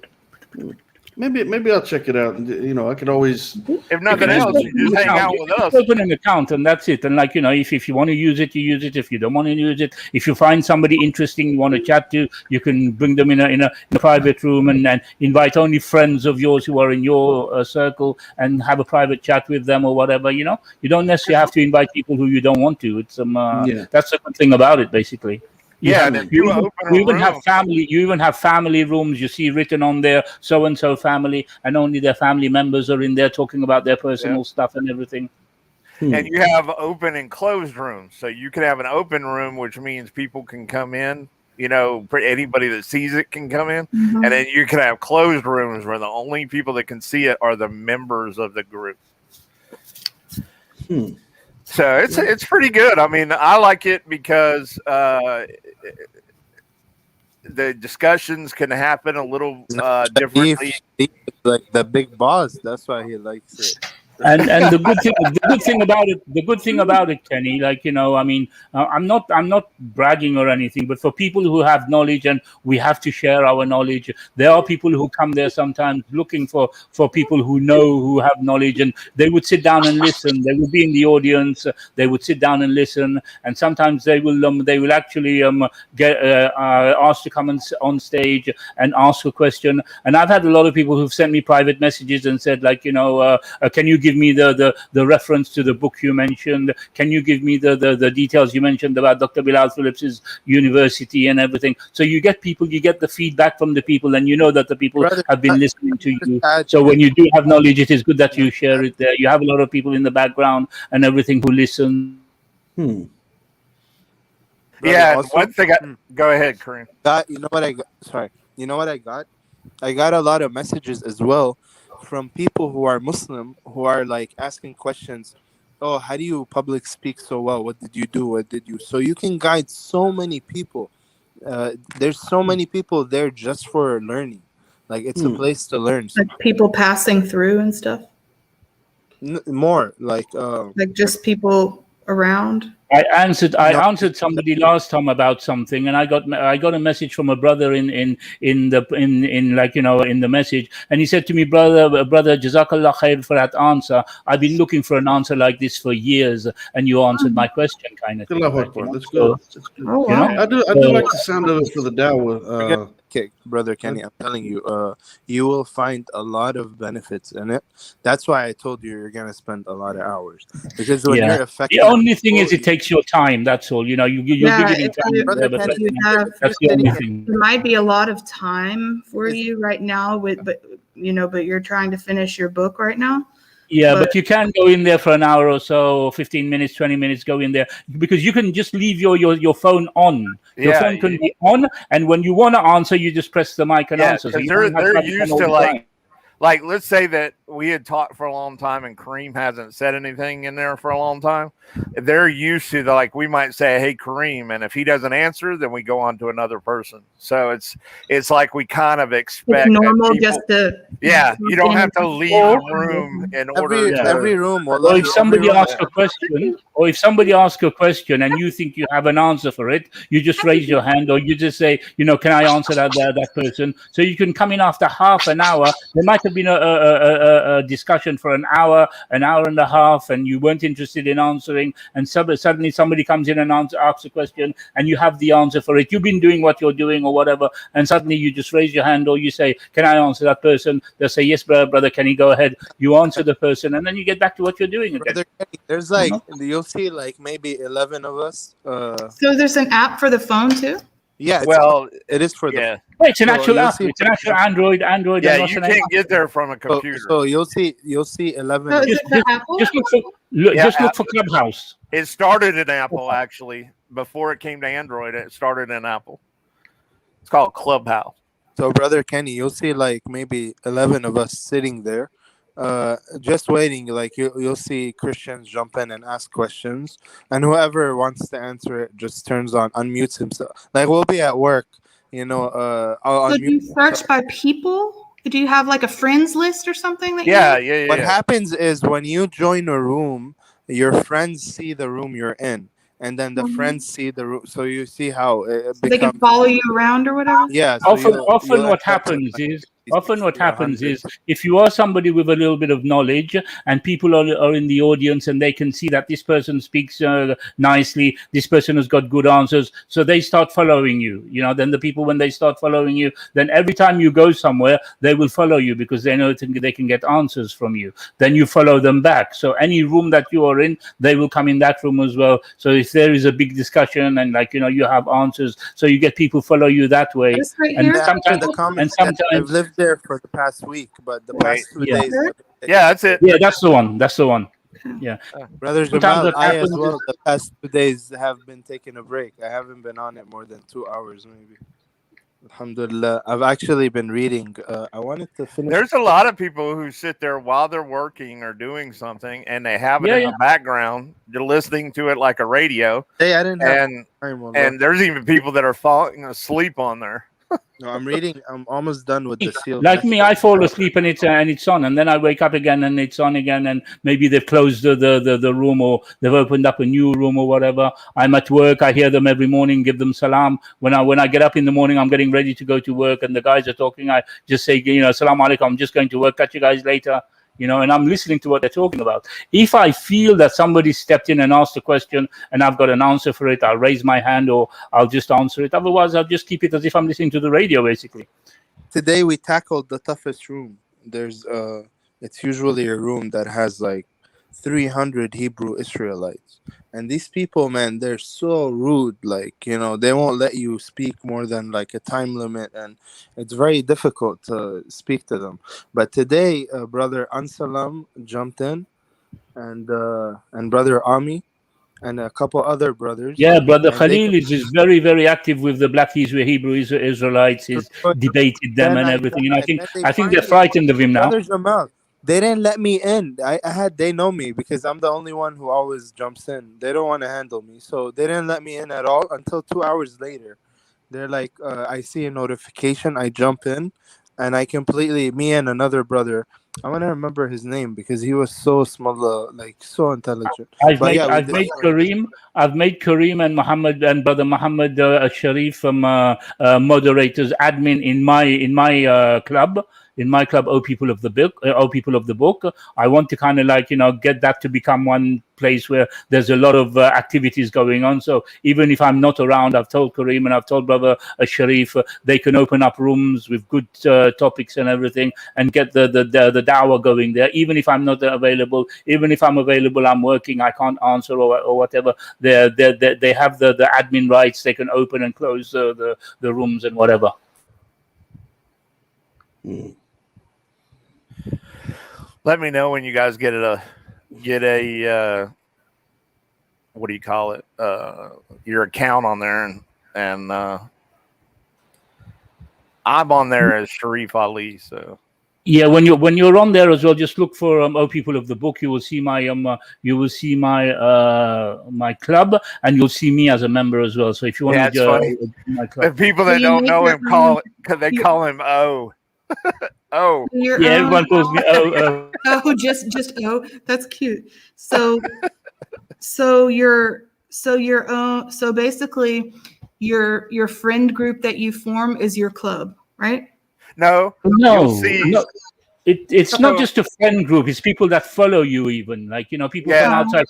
Speaker 4: Maybe I'll check it out. I could always,
Speaker 5: if nothing else, you just hang out with us.
Speaker 7: Open an account, and that's it. And if you want to use it, you use it. If you don't want to use it, if you find somebody interesting you want to chat to, you can bring them in a private room and invite only friends of yours who are in your circle and have a private chat with them or whatever. You don't necessarily have to invite people who you don't want to. It's that's the good thing about it, basically. You even have family. You even have family rooms. You see written on there, so and so family, and only their family members are in there talking about their personal stuff and everything.
Speaker 5: And you have open and closed rooms. So you can have an open room, which means people can come in. Anybody that sees it can come in, and then you can have closed rooms where the only people that can see it are the members of the group. So it's pretty good. I mean, I like it because the discussions can happen a little differently.
Speaker 12: He's like the big boss. That's why he likes it.
Speaker 7: And the good thing about it, Kenny, I'm not bragging or anything, but for people who have knowledge, and we have to share our knowledge, there are people who come there sometimes looking for people who have knowledge, and they would sit down and listen. They would be in the audience. They would sit down and listen, and sometimes they will actually get asked to come on stage and ask a question. And I've had a lot of people who've sent me private messages and said, can you give me the reference to the book you mentioned? Can you give me the details you mentioned about Dr. Bilal Phillips's university and everything? So you get the feedback from the people, and you know that the people have been listening to you. So when you do have knowledge, it is good that you share it there. You have a lot of people in the background and everything who listen.
Speaker 5: One thing. Go ahead, Kareem.
Speaker 12: You know what I got? Sorry. You know what I got? I got a lot of messages as well from people who are Muslim, who are asking questions. Oh, how do you public speak so well? What did you do? What did you? So you can guide so many people. There's so many people there just for learning. It's a place to learn.
Speaker 13: Like people passing through and stuff.
Speaker 12: More like
Speaker 13: Like just people around?
Speaker 7: I answered
Speaker 12: no,
Speaker 7: somebody last time about something, and I got a message from a brother in like, you know, in the message, and he said to me, brother, Jazakallah khair for that answer. I've been looking for an answer like this for years, and you answered my question, kind of thing.
Speaker 4: Allahu
Speaker 7: Like,
Speaker 4: Akbar.
Speaker 7: you know,
Speaker 4: That's
Speaker 7: so,
Speaker 4: good. That's good.
Speaker 13: Oh,
Speaker 7: you
Speaker 13: wow.
Speaker 7: know,
Speaker 4: I do like the sound of it for the
Speaker 12: you're
Speaker 4: dawah.
Speaker 12: gonna kick, brother Kenny. I'm telling you, you will find a lot of benefits in it. That's why I told you you're gonna spend a lot of hours, because when
Speaker 7: yeah.
Speaker 12: you're
Speaker 7: The
Speaker 12: affecting
Speaker 7: only thing is
Speaker 12: people,
Speaker 7: it takes your time. That's all. You know, you'll be
Speaker 13: Yeah,
Speaker 7: giving time
Speaker 12: brother
Speaker 7: there, but
Speaker 12: Kenny,
Speaker 13: if you
Speaker 12: if
Speaker 13: have,
Speaker 12: you're
Speaker 7: that's the
Speaker 12: sitting
Speaker 7: only
Speaker 12: in,
Speaker 7: thing.
Speaker 13: it might be a lot of time for
Speaker 12: is
Speaker 13: you right now but you're trying to finish your book right now.
Speaker 7: Yeah,
Speaker 13: But
Speaker 7: but you can go in there for an hour or so, 15 minutes, 20 minutes, go in there, because you can just leave your phone on. Your
Speaker 5: Yeah,
Speaker 7: phone can be on, and when you want to answer, you just press the mic and
Speaker 5: yeah,
Speaker 7: answer. So
Speaker 5: because
Speaker 7: you don't have to
Speaker 5: they're
Speaker 7: have it on
Speaker 5: used
Speaker 7: all
Speaker 5: to
Speaker 7: the time.
Speaker 5: like let's say that we had talked for a long time and Kareem hasn't said anything in there for a long time. They're used to like we might say, "Hey Kareem," and if he doesn't answer, then we go on to another person. So it's like we kind of
Speaker 13: it's
Speaker 5: expect that
Speaker 13: normal
Speaker 5: people.
Speaker 13: just to
Speaker 5: Yeah, you don't
Speaker 13: in
Speaker 5: have
Speaker 13: and
Speaker 5: to
Speaker 13: out.
Speaker 5: leave the room in order
Speaker 7: Yeah.
Speaker 12: every
Speaker 5: to.
Speaker 12: room,
Speaker 7: Or
Speaker 12: wallahi,
Speaker 7: if
Speaker 12: every
Speaker 7: somebody
Speaker 12: room.
Speaker 7: asks a question, or if somebody asks a question and you think you have an answer for it, you just raise your hand, or you just say, you know, can I answer that person? So you can come in after half an hour. There might have been a discussion for an hour and a half, and you weren't interested in answering, and suddenly somebody comes in and asks a question, and you have the answer for it. You've been doing what you're doing or whatever, and suddenly you just raise your hand, or you say, can I answer that person? They'll say, yes, brother, can you go ahead? You answer the person, and then you get back to what you're doing again.
Speaker 12: Brother Kenny, there's
Speaker 7: You
Speaker 12: like
Speaker 7: know?
Speaker 12: you'll see like maybe 11 of us.
Speaker 13: So there's an app for the phone too?
Speaker 12: Yeah,
Speaker 5: Well,
Speaker 12: it is for the.
Speaker 5: yeah,
Speaker 7: Yeah, it's an
Speaker 12: So
Speaker 7: actual
Speaker 12: you'll
Speaker 7: app.
Speaker 12: see,
Speaker 7: It's an
Speaker 12: for
Speaker 7: actual
Speaker 12: example,
Speaker 7: Android,
Speaker 5: yeah,
Speaker 7: and what's
Speaker 5: you
Speaker 7: the name?
Speaker 5: can't get there from a
Speaker 12: so
Speaker 5: computer.
Speaker 12: so you'll see 11
Speaker 13: So
Speaker 12: of
Speaker 13: is
Speaker 12: us.
Speaker 13: it the Apple?
Speaker 7: Just
Speaker 5: Yeah,
Speaker 7: look for Clubhouse.
Speaker 5: it started in Apple actually. Before it came to Android, it started in Apple. It's called Clubhouse.
Speaker 12: So brother Kenny, you'll see like maybe 11 of us sitting there, just waiting. Like you'll see Christians jump in and ask questions, and whoever wants to answer it just turns on, unmutes himself. Like we'll be at work, I'll
Speaker 13: So do
Speaker 12: unmute
Speaker 13: you
Speaker 12: myself.
Speaker 13: search by people? Do you have like a friends list or something that
Speaker 5: Yeah,
Speaker 13: you
Speaker 5: yeah,
Speaker 12: What
Speaker 5: yeah.
Speaker 12: happens is when you join a room, your friends see the room you're in, and then the
Speaker 13: Mhm.
Speaker 12: friends see the room. So you see how it
Speaker 13: so they can
Speaker 12: becomes.
Speaker 13: follow you around or whatever?
Speaker 12: Yeah. So you'll
Speaker 7: Often what
Speaker 12: end up with
Speaker 7: happens
Speaker 12: like
Speaker 7: is
Speaker 12: 100.
Speaker 7: if you are somebody with a little bit of knowledge and people are in the audience and they can see that this person speaks nicely, this person has got good answers, so they start following you. You know, then the people, when they start following you, then every time you go somewhere, they will follow you because they know they can get answers from you. Then you follow them back. So any room that you are in, they will come in that room as well. So if there is a big discussion and like, you know, you have answers, so you get people follow you that way.
Speaker 13: This right
Speaker 7: And
Speaker 13: here?
Speaker 12: Yeah, in the comments, I've
Speaker 7: sometimes,
Speaker 12: lived there for the past week, but the
Speaker 5: Wait.
Speaker 12: past 2
Speaker 7: yeah.
Speaker 12: days.
Speaker 5: Yeah, that's it.
Speaker 7: Yeah, that's the one. That's the one. Yeah.
Speaker 12: Brother
Speaker 7: Sometimes
Speaker 12: Jamal,
Speaker 7: what
Speaker 12: I as
Speaker 7: happens
Speaker 12: well.
Speaker 7: is,
Speaker 12: The past 2 days have been taking a break. I haven't been on it more than 2 hours, maybe. Alhamdulillah. I've actually been reading. I wanted to finish.
Speaker 5: There's a lot of people who sit there while they're working or doing something, and they have it
Speaker 7: Yeah,
Speaker 5: in
Speaker 7: yeah.
Speaker 5: the background. They're listening to it like a radio,
Speaker 12: Hey, I didn't have
Speaker 5: and
Speaker 12: time. Wallah.
Speaker 5: and there's even people that are falling asleep on there.
Speaker 12: No, I'm reading. I'm almost done with the sealed.
Speaker 7: Like me,
Speaker 12: message.
Speaker 7: I fall asleep and it's on, and then I wake up again and it's on again, and maybe they've closed the room or they've opened up a new room or whatever. I'm at work. I hear them every morning. Give them salam. When I get up in the morning, I'm getting ready to go to work, and the guys are talking. I just say, you know, salam alaikum. I'm just going to work. Catch you guys later. You know, and I'm listening to what they're talking about. If I feel that somebody stepped in and asked a question and I've got an answer for it, I'll raise my hand or I'll just answer it. Otherwise, I'll just keep it as if I'm listening to the radio, basically.
Speaker 12: Today we tackled the toughest room. There's it's usually a room that has like 300 Hebrew Israelites, and these people, man, they're so rude. Like, you know, they won't let you speak more than like a time limit, and it's very difficult to speak to them. But today, brother Ansalam jumped in, and brother Ami and a couple other brothers.
Speaker 7: Yeah, brother
Speaker 12: and they
Speaker 7: Khalil is very, very active with the Black Hebrew Israelites. He's debated them and everything, and I think they're frightened of him now.
Speaker 12: Brother Jamal, they didn't let me in. They know me because I'm the only one who always jumps in. They don't want to handle me, so they didn't let me in at all until 2 hours later. They're like, I see a notification, I jump in, and me and another brother, I want to remember his name because he was so small, like so intelligent.
Speaker 7: I've
Speaker 12: But
Speaker 7: made
Speaker 12: yeah, we
Speaker 7: I've
Speaker 12: did.
Speaker 7: made Kareem. I've made Kareem and Muhammad and brother Muhammad Sharif from moderators admin in my club. In my club, O People of the Book, O People of the Book. I want to kind of like get that to become one place where there's a lot of activities going on. So even if I'm not around, I've told Kareem and I've told brother Sharif they can open up rooms with good topics and everything and get the dawah going there. Even if I'm not available, even if I'm available, I'm working, I can't answer or whatever. They have the admin rights. They can open and close the rooms and whatever.
Speaker 5: Let me know when you guys get a what do you call it? Your account on there, and I'm on there as Sharif Ali. So
Speaker 7: yeah, when you're on there as well, just look for O People of the Book. You will see my my club, and you'll see me as a member as well. So if you want
Speaker 5: yeah,
Speaker 7: to
Speaker 5: it's funny.
Speaker 7: my club,
Speaker 5: The people that don't know him they call him O. Oh,
Speaker 13: Your
Speaker 7: yeah,
Speaker 13: own.
Speaker 7: everyone calls me O.
Speaker 13: Oh, just oh, that's cute. So your own. So basically, your friend group that you form is your club, right?
Speaker 5: No,
Speaker 7: No,
Speaker 5: you'll see.
Speaker 7: no. It's
Speaker 5: So-
Speaker 7: not just a friend group. It's people that follow you, even like people from outside.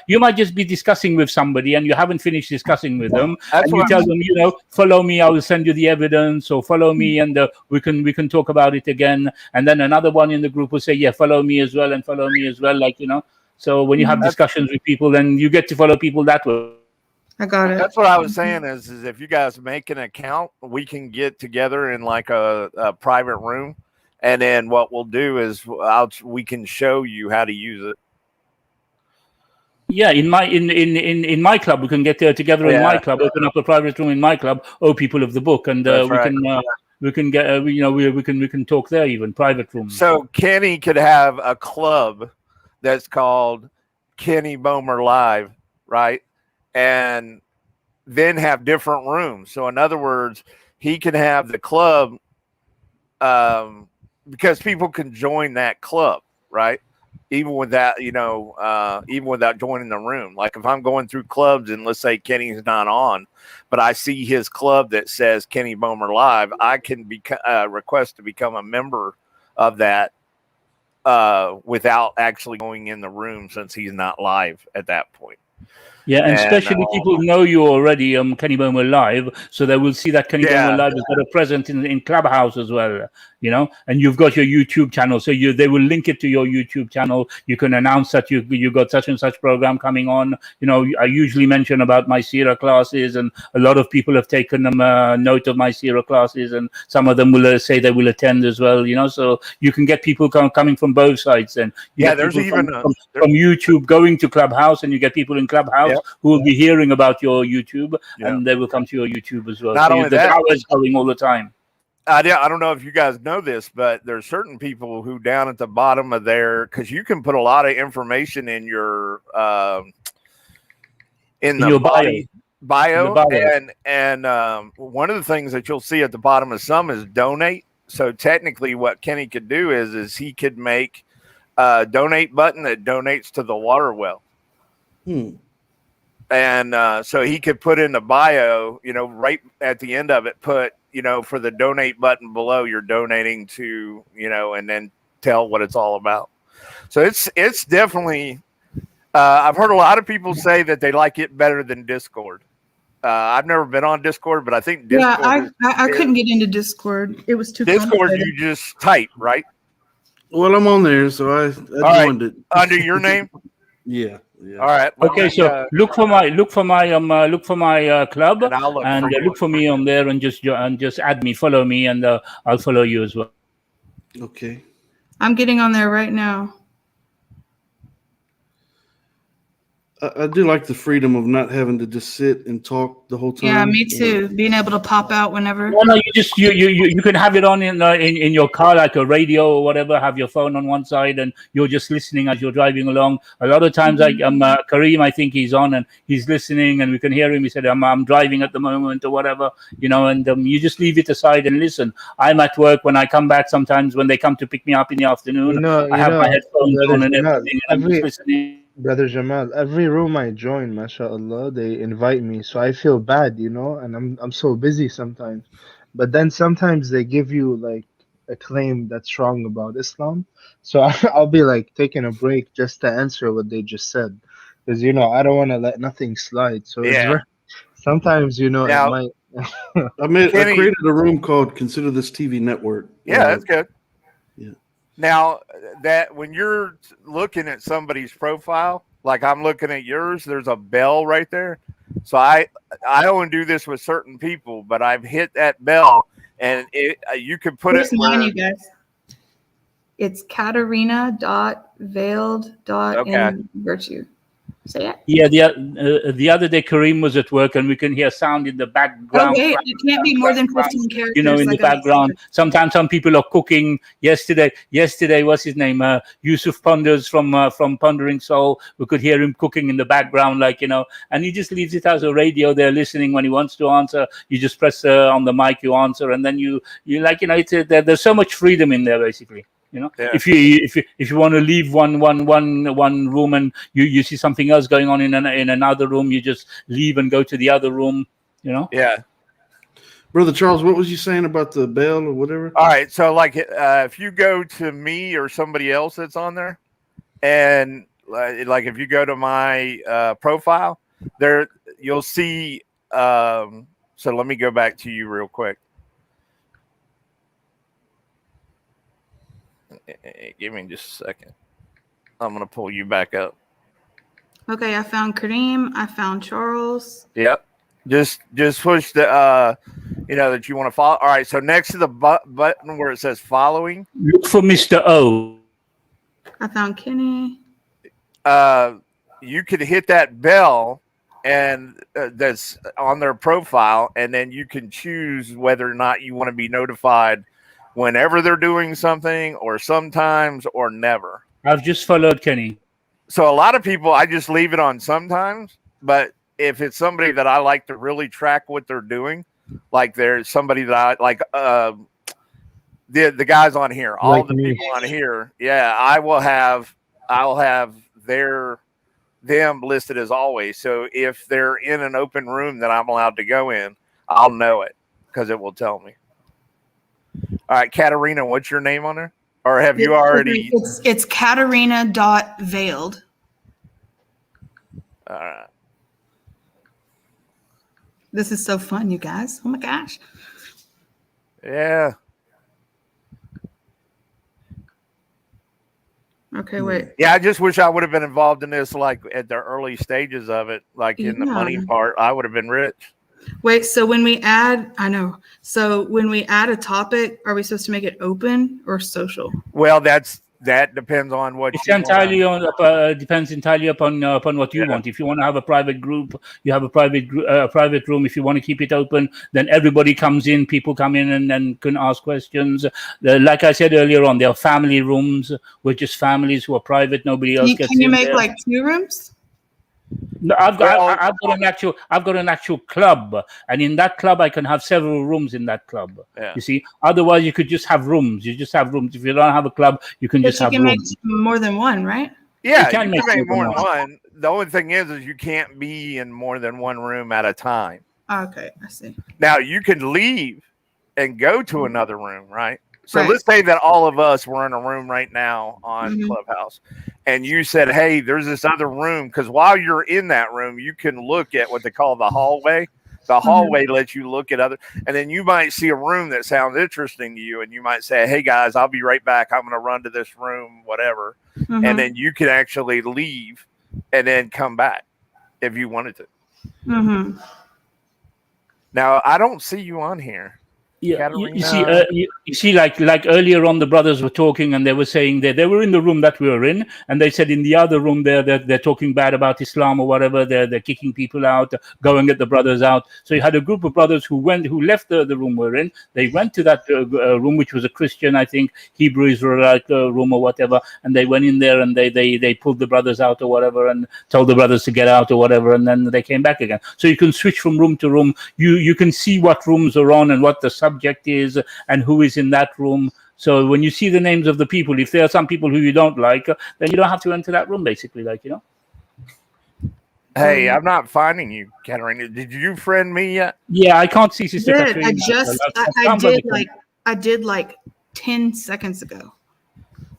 Speaker 7: You might just be discussing with somebody, and you haven't finished discussing with them,
Speaker 5: That's
Speaker 7: and you
Speaker 5: what
Speaker 7: tell them, follow me. I will send you the evidence, or follow me, and we can talk about it again. And then another one in the group will say, yeah, follow me as well, and follow me as well. Like So when you have discussions with people, then you get to follow people that way.
Speaker 13: I got it.
Speaker 5: That's what I was saying is if you guys make an account, we can get together in like a private room. And then what we'll do is we can show you how to use it.
Speaker 7: Yeah, in my club, we can get together in my club, open up a private room in my club, O People of the Book, and we can get we can talk there, even private rooms.
Speaker 5: So Kenny could have a club that's called Kenny Bomer Live, right? And then have different rooms. So in other words, he can have the club because people can join that club, right? Even without, even without joining the room. Like if I'm going through clubs and let's say Kenny's not on, but I see his club that says Kenny Bomer Live, I can request to become a member of that without actually going in the room since he's not live at that point.
Speaker 7: Yeah, and especially people know you already, Kenny Bomer Live, so they will see that Kenny Bomer Live has got a presence in Clubhouse as well, and you've got your YouTube channel, so they will link it to your YouTube channel. You can announce that you got such and such program coming on. I usually mention about my Sira classes, and a lot of people have taken note of my Sira classes, and some of them will say they will attend as well. So you can get people coming from both sides. And
Speaker 5: there's even
Speaker 7: from YouTube going to Clubhouse, and you get people in Clubhouse who will be hearing about your YouTube, and they will come to your YouTube as well.
Speaker 5: Not only
Speaker 7: the
Speaker 5: that,
Speaker 7: dawah is going all the time.
Speaker 5: I don't know if you guys know this, but there's certain people who down at the bottom of there, because you can put a lot of information in your in your bio. And one of the things that you'll see at the bottom of some is donate. So technically, what Kenny could do is he could make a donate button that donates to the water well. And so he could put in the bio, right at the end of it, put, for the donate button below, you're donating to, and then tell what it's all about. So it's definitely, I've heard a lot of people say that they like it better than Discord. I've never been on Discord, but I think Discord.
Speaker 13: I couldn't get into Discord. It was too
Speaker 5: Discord,
Speaker 13: complicated.
Speaker 5: you just type, right?
Speaker 4: Well, I'm on there, so I joined it.
Speaker 5: Under your name?
Speaker 4: Yeah.
Speaker 5: All right.
Speaker 7: Okay, so look for my club, and look for me on there, and just add me, follow me, and I'll follow you as well.
Speaker 4: Okay.
Speaker 13: I'm getting on there right now.
Speaker 4: I do like the freedom of not having to just sit and talk the whole time.
Speaker 13: Yeah, me too. Being able to pop out whenever.
Speaker 7: No, you just you can have it on in your car like a radio or whatever. Have your phone on one side and you're just listening as you're driving along. A lot of times, like Kareem, I think he's on and he's listening, and we can hear him. He said, "I'm driving at the moment" or whatever, and you just leave it aside and listen. I'm at work. When I come back, sometimes when they come to pick me up in the afternoon, I have my headphones on and everything, and I'm just listening.
Speaker 12: Brother Jamal, every room I join, mashallah, they invite me, so I feel bad, and I'm so busy sometimes. But then sometimes they give you like a claim that's wrong about Islam, so I'll be like taking a break just to answer what they just said, because I don't want to let nothing slide. So it's very sometimes it
Speaker 5: Now,
Speaker 12: might.
Speaker 4: I created a room called "Consider This TV Network."
Speaker 5: Yeah, that's good.
Speaker 4: Yeah.
Speaker 5: Now that when you're looking at somebody's profile, like I'm looking at yours, there's a bell right there. So I only do this with certain people, but I've hit that bell, and you can put
Speaker 13: Here's
Speaker 5: it
Speaker 13: mine,
Speaker 5: where,
Speaker 13: you guys. It's Katarina.veiled.invirtue. Say it.
Speaker 7: Yeah, the other day Kareem was at work and we can hear sound in the background.
Speaker 13: Oh wait, it can't be more than 15 characters.
Speaker 7: In the background. Sometimes some people are cooking. Yesterday, what's his name? Yusuf Ponders from Pondering Soul. We could hear him cooking in the background, and he just leaves it as a radio. They're listening. When he wants to answer, you just press on the mic, you answer, and then there's so much freedom in there, basically. If you want to leave one room and you see something else going on in another room, you just leave and go to the other room.
Speaker 5: Yeah.
Speaker 4: Brother Charles, what was you saying about the bell or whatever?
Speaker 5: All right, so if you go to me or somebody else that's on there, and like if you go to my profile, there you'll see. So let me go back to you real quick. Give me just a second. I'm gonna pull you back up.
Speaker 13: Okay, I found Kareem. I found Charles.
Speaker 5: Yep. Just push the that you want to follow. All right. So next to the button where it says following,
Speaker 7: look for Mr. O.
Speaker 13: I found Kenny.
Speaker 5: You could hit that bell and that's on their profile, and then you can choose whether or not you want to be notified whenever they're doing something, or sometimes, or never.
Speaker 7: I've just followed Kenny.
Speaker 5: So a lot of people, I just leave it on sometimes, but if it's somebody that I like to really track what they're doing, like there's somebody that I like, the guys on here, all like the me. People on here, I'll have them listed as always. So if they're in an open room that I'm allowed to go in, I'll know it because it will tell me. All right, Katarina, what's your name on there? Or have you already?
Speaker 13: It's Katarina.veiled.
Speaker 5: All right.
Speaker 13: This is so fun, you guys. Oh my gosh.
Speaker 5: Yeah.
Speaker 13: Okay, wait.
Speaker 5: Yeah, I just wish I would have been involved in this like at the early stages of it, like in the money part. I would have been rich.
Speaker 13: Wait, so when we add a topic, are we supposed to make it open or social?
Speaker 5: Well, that depends on what
Speaker 7: it's entirely on. Depends entirely upon what you want. If you want to have a private group, you have a private room. If you want to keep it open, then everybody comes in. People come in and can ask questions. Like I said earlier on, there are family rooms with just families who are private. Nobody else gets in.
Speaker 13: Can you make like 2 rooms?
Speaker 7: No, I've got an actual club, and in that club I can have several rooms in that club.
Speaker 5: Yeah.
Speaker 7: You see, otherwise you could just have rooms. You just have rooms. If you don't have a club, you can just have rooms.
Speaker 13: Make more than one, right?
Speaker 5: Yeah, you can make more than one. The only thing is you can't be in more than one room at a time.
Speaker 13: Okay, I see.
Speaker 5: Now you can leave and go to another room, right? So let's say that all of us were in a room right now on Clubhouse, and you said, hey, there's this other room, because while you're in that room, you can look at what they call the hallway. The hallway lets you look at other, and then you might see a room that sounds interesting to you, and you might say, hey, guys, I'll be right back. I'm going to run to this room, whatever. And then you can actually leave and then come back if you wanted to. Now, I don't see you on here.
Speaker 7: Yeah,
Speaker 5: Katerina?
Speaker 7: you see, like earlier on, the brothers were talking, and they were saying that they were in the room that we were in, and they said in the other room they're talking bad about Islam or whatever. They're kicking people out, going at the brothers out. So you had a group of brothers who left the room we're in. They went to that room, which was a Christian, I think, Hebrew Israelite room or whatever, and they went in there and they pulled the brothers out or whatever, and told the brothers to get out or whatever, and then they came back again. So you can switch from room to room. You can see what rooms are on and what the subject is and who is in that room. So when you see the names of the people, if there are some people who you don't like, then you don't have to enter that room, basically, like, you know.
Speaker 5: Hey, I'm not finding you, Katerina. Did you friend me yet?
Speaker 7: Yeah, I can't see Sister
Speaker 13: Did.
Speaker 7: Katrina.
Speaker 13: I did like 10 seconds ago.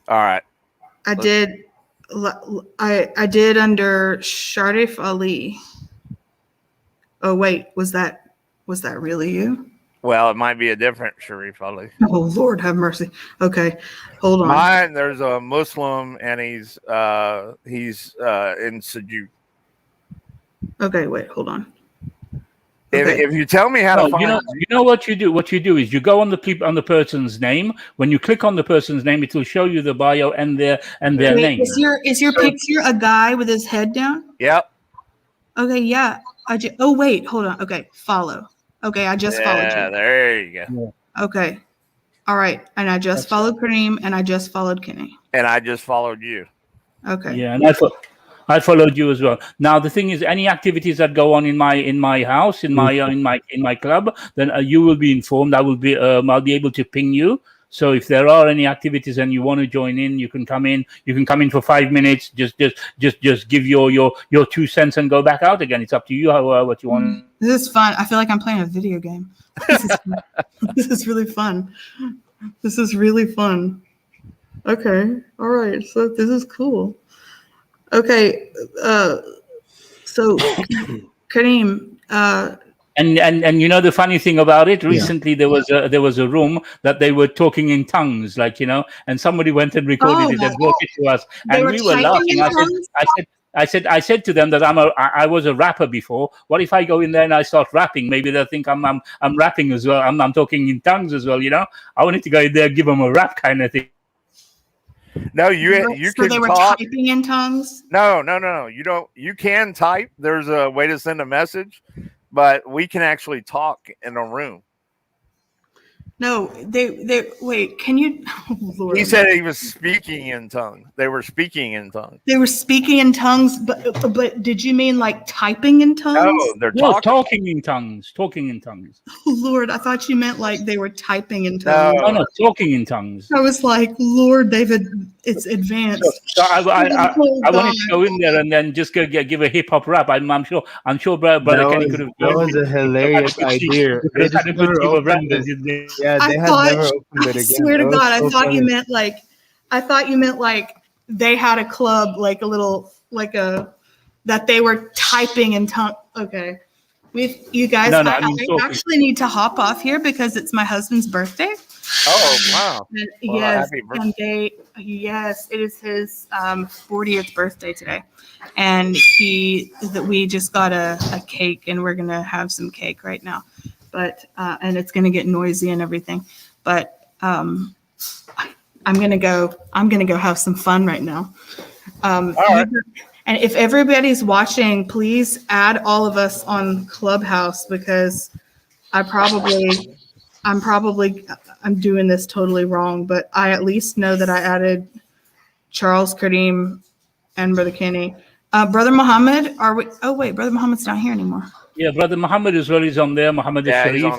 Speaker 5: All right.
Speaker 13: I did under Sharif Ali. Oh wait, was that really you?
Speaker 5: Well, it might be a different Sharif Ali.
Speaker 13: Oh Lord, have mercy. Okay, hold on.
Speaker 5: Mine, there's a Muslim, and he's in Sujuk.
Speaker 13: Okay, wait, hold on.
Speaker 5: If you tell me how to find,
Speaker 7: you know what you do. What you do is you go on the person's name. When you click on the person's name, it will show you the bio and their name.
Speaker 13: Is your picture a guy with his head down?
Speaker 5: Yep.
Speaker 13: Okay, yeah. Oh wait, hold on. Okay, follow. Okay, I just followed you.
Speaker 5: Yeah, there you go.
Speaker 13: Okay. All right. And I just followed Kareem and I just followed Kenny.
Speaker 5: And I just followed you.
Speaker 13: Okay.
Speaker 7: Yeah, and I followed you as well. Now the thing is, any activities that go on in my house, in my club, then you will be informed. I'll be able to ping you. So if there are any activities and you want to join in, you can come in. You can come in for 5 minutes. Just give your 2 cents and go back out again. It's up to you what you want.
Speaker 13: This is fun. I feel like I'm playing a video game. This is really fun. This is really fun. Okay. All right. So this is cool. Okay. So Kareem,
Speaker 7: and you know the funny thing about it, recently there was a room that they were talking in tongues, like, you know, and somebody went and recorded it and brought it to us, and we were laughing. I said to them that I was a rapper before. What if I go in there and I start rapping? Maybe they'll think I'm rapping as well. I'm talking in tongues as well, you know. I wanted to go in there, give them a rap kind of thing.
Speaker 5: No, you
Speaker 13: so
Speaker 5: can
Speaker 13: they were
Speaker 5: talk.
Speaker 13: typing in tongues?
Speaker 5: No. You don't. You can type. There's a way to send a message, but we can actually talk in a room.
Speaker 13: No, they wait. Can you? Oh, Lord.
Speaker 5: He said he was speaking in tongues. They were speaking in tongues.
Speaker 13: They were speaking in tongues, but did you mean like typing in tongues?
Speaker 5: No, they're
Speaker 7: talking in tongues. Talking in tongues.
Speaker 13: Oh, Lord, I thought you meant like they were typing in tongues.
Speaker 7: No, talking in tongues.
Speaker 13: I was like, Lord, David, it's advanced.
Speaker 7: So I wanted to go in there and then just give a hip hop rap. I'm sure brother Kenny could have.
Speaker 9: That was a hilarious idea. They just never opened it. Yeah, they had never opened it again.
Speaker 13: I swear to God, I thought you meant like they had a club, like a little, that they were typing in tongue. Okay. You guys, I actually need to hop off here because it's my husband's birthday.
Speaker 5: Oh, wow.
Speaker 13: And,
Speaker 5: well,
Speaker 13: yes,
Speaker 5: happy birthday.
Speaker 13: it is his 40th birthday today. And we just got a cake and we're going to have some cake right now. But and it's going to get noisy and everything. But I'm going to go have some fun right now. All right. And if everybody's watching, please add all of us on Clubhouse because I'm doing this totally wrong, but I at least know that I added Charles, Kareem, and Brother Kenny. Brother Muhammad, are we? Oh wait, Brother Muhammad's not here anymore.
Speaker 7: Yeah, Brother Muhammad is on there. Muhammad Sharif.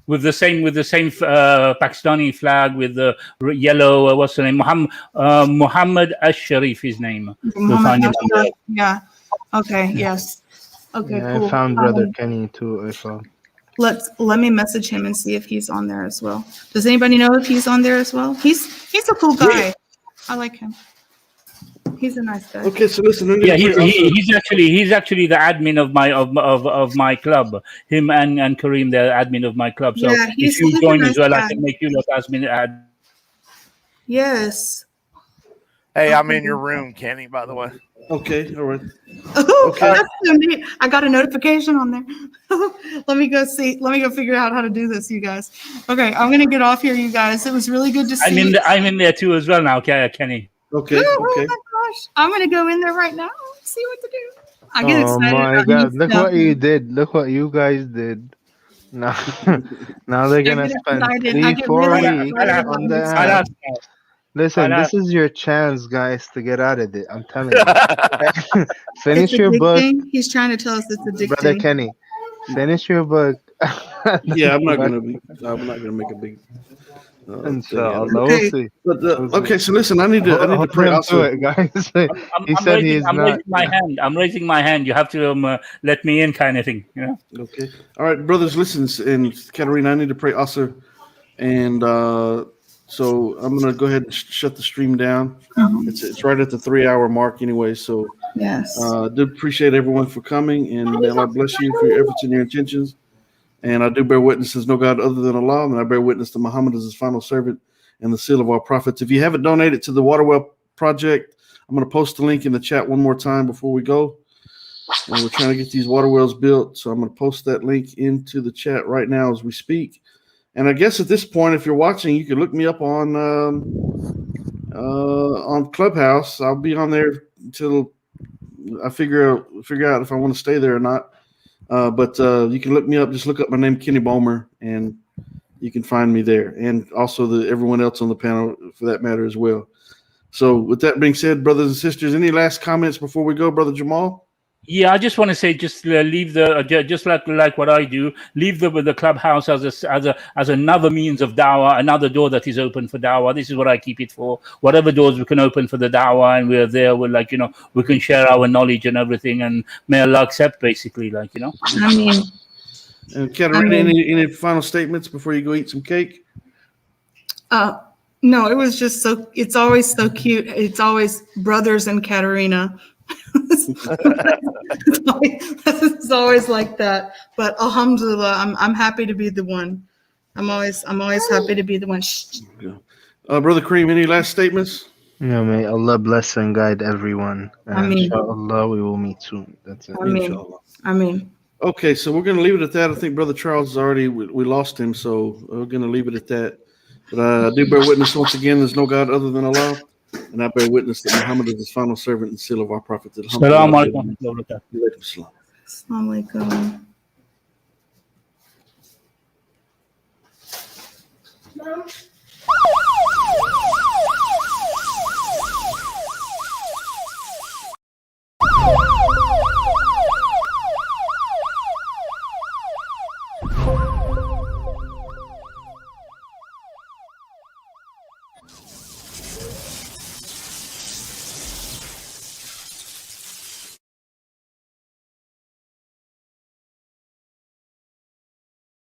Speaker 7: With the same Pakistani flag with the yellow. What's the name? Muhammad Sharif. His name.
Speaker 13: Yeah. Okay. Yes. Okay.
Speaker 9: Yeah,
Speaker 13: cool.
Speaker 9: I found Brother Kenny too. I saw.
Speaker 13: Let me message him and see if he's on there as well. Does anybody know if he's on there as well? He's a cool guy. I like him. He's a nice guy.
Speaker 4: Okay, so listen.
Speaker 7: Yeah, he's actually the admin of my club. Him and Kareem, the admin of my club. So
Speaker 13: yeah,
Speaker 7: if you join as well, I can make you look admin.
Speaker 13: Yes.
Speaker 5: Hey, I'm in your room, Kenny, by the way.
Speaker 4: Okay, all right.
Speaker 13: Oh,
Speaker 4: Okay.
Speaker 13: that's so neat. I got a notification on there. Let me go see. Let me go figure out how to do this, you guys. Okay, I'm gonna get off here, you guys. It was really good to see you.
Speaker 7: I'm in there too as well now, Kenny.
Speaker 4: Okay.
Speaker 13: Oh my gosh. I'm gonna go in there right now. See what to do. I get
Speaker 9: Oh
Speaker 13: excited
Speaker 9: my
Speaker 13: about new
Speaker 9: God! Look
Speaker 13: stuff.
Speaker 9: what you did. Look what you guys did. Now, now they're
Speaker 13: I
Speaker 9: gonna
Speaker 13: get
Speaker 9: spend
Speaker 13: excited. I get
Speaker 9: 3-4
Speaker 13: really
Speaker 9: weeks
Speaker 13: excited about
Speaker 9: on
Speaker 13: new
Speaker 9: the
Speaker 13: stuff.
Speaker 9: app. Listen, this is your chance, guys, to get out of it. I'm telling you. Finish
Speaker 13: It's
Speaker 9: your book,
Speaker 13: addicting. He's trying to tell us it's
Speaker 9: brother
Speaker 13: addicting.
Speaker 9: Kenny. Finish your book.
Speaker 4: Yeah, I'm not gonna make a big thing out of
Speaker 9: Inshallah, we'll
Speaker 4: it.
Speaker 9: see.
Speaker 4: But
Speaker 9: We'll see.
Speaker 4: okay, so listen, I need to
Speaker 9: Hold
Speaker 4: pray
Speaker 9: him
Speaker 4: also.
Speaker 9: to it, guys. He
Speaker 7: I'm
Speaker 9: said
Speaker 7: raising,
Speaker 9: he's
Speaker 7: I'm
Speaker 9: not.
Speaker 7: raising my hand. I'm raising my hand. You have to let me in, kind of thing. You know.
Speaker 4: Okay. All right, brothers, listen, and Katarina, I need to pray also, and so I'm gonna go ahead and shut the stream down. It's right at the 3-hour mark anyway. So
Speaker 13: Yes.
Speaker 4: I do appreciate everyone for coming, and may Allah bless you for your efforts and your intentions. And I do bear witness there's no God other than Allah, and I bear witness to Muhammad as his final servant and the seal of our prophets. If you haven't donated to the Waterwell Project, I'm going to post the link in the chat one more time before we go. And we're trying to get these water wells built, so I'm going to post that link into the chat right now as we speak. And I guess at this point, if you're watching, you can look me up on Clubhouse. I'll be on there until I figure out if I want to stay there or not. But you can look me up. Just look up my name, Kenny Bomer, and you can find me there. And also everyone else on the panel, for that matter, as well. So with that being said, brothers and sisters, any last comments before we go, Brother Jamal?
Speaker 7: Yeah, I just want to say, just leave the just like what I do. Leave the clubhouse as another means of dawah, another door that is open for dawah. This is what I keep it for. Whatever doors we can open for the dawah, and we're there. We're like, we can share our knowledge and everything, and may Allah accept, basically, like,
Speaker 13: I mean,
Speaker 4: And Katarina, any final statements before you go eat some cake?
Speaker 13: No, it was just so. It's always so cute. It's always brothers and Katarina. It's always like that. But alhamdulillah, I'm happy to be the one. I'm always happy to be the one. Shh.
Speaker 4: Brother Kareem, any last statements?
Speaker 9: No, may Allah bless and guide everyone. And
Speaker 13: I mean-
Speaker 9: inshallah, we will meet soon. That's it.
Speaker 13: I mean.
Speaker 4: Okay, so we're going to leave it at that. I think Brother Charles is already, we lost him, so we're going to leave it at that. But I do bear witness once again, there's no God other than Allah. And I bear witness that Muhammad is his final servant and seal of our prophet.
Speaker 7: Assalamu alaikum.
Speaker 13: Assalamu alaikum.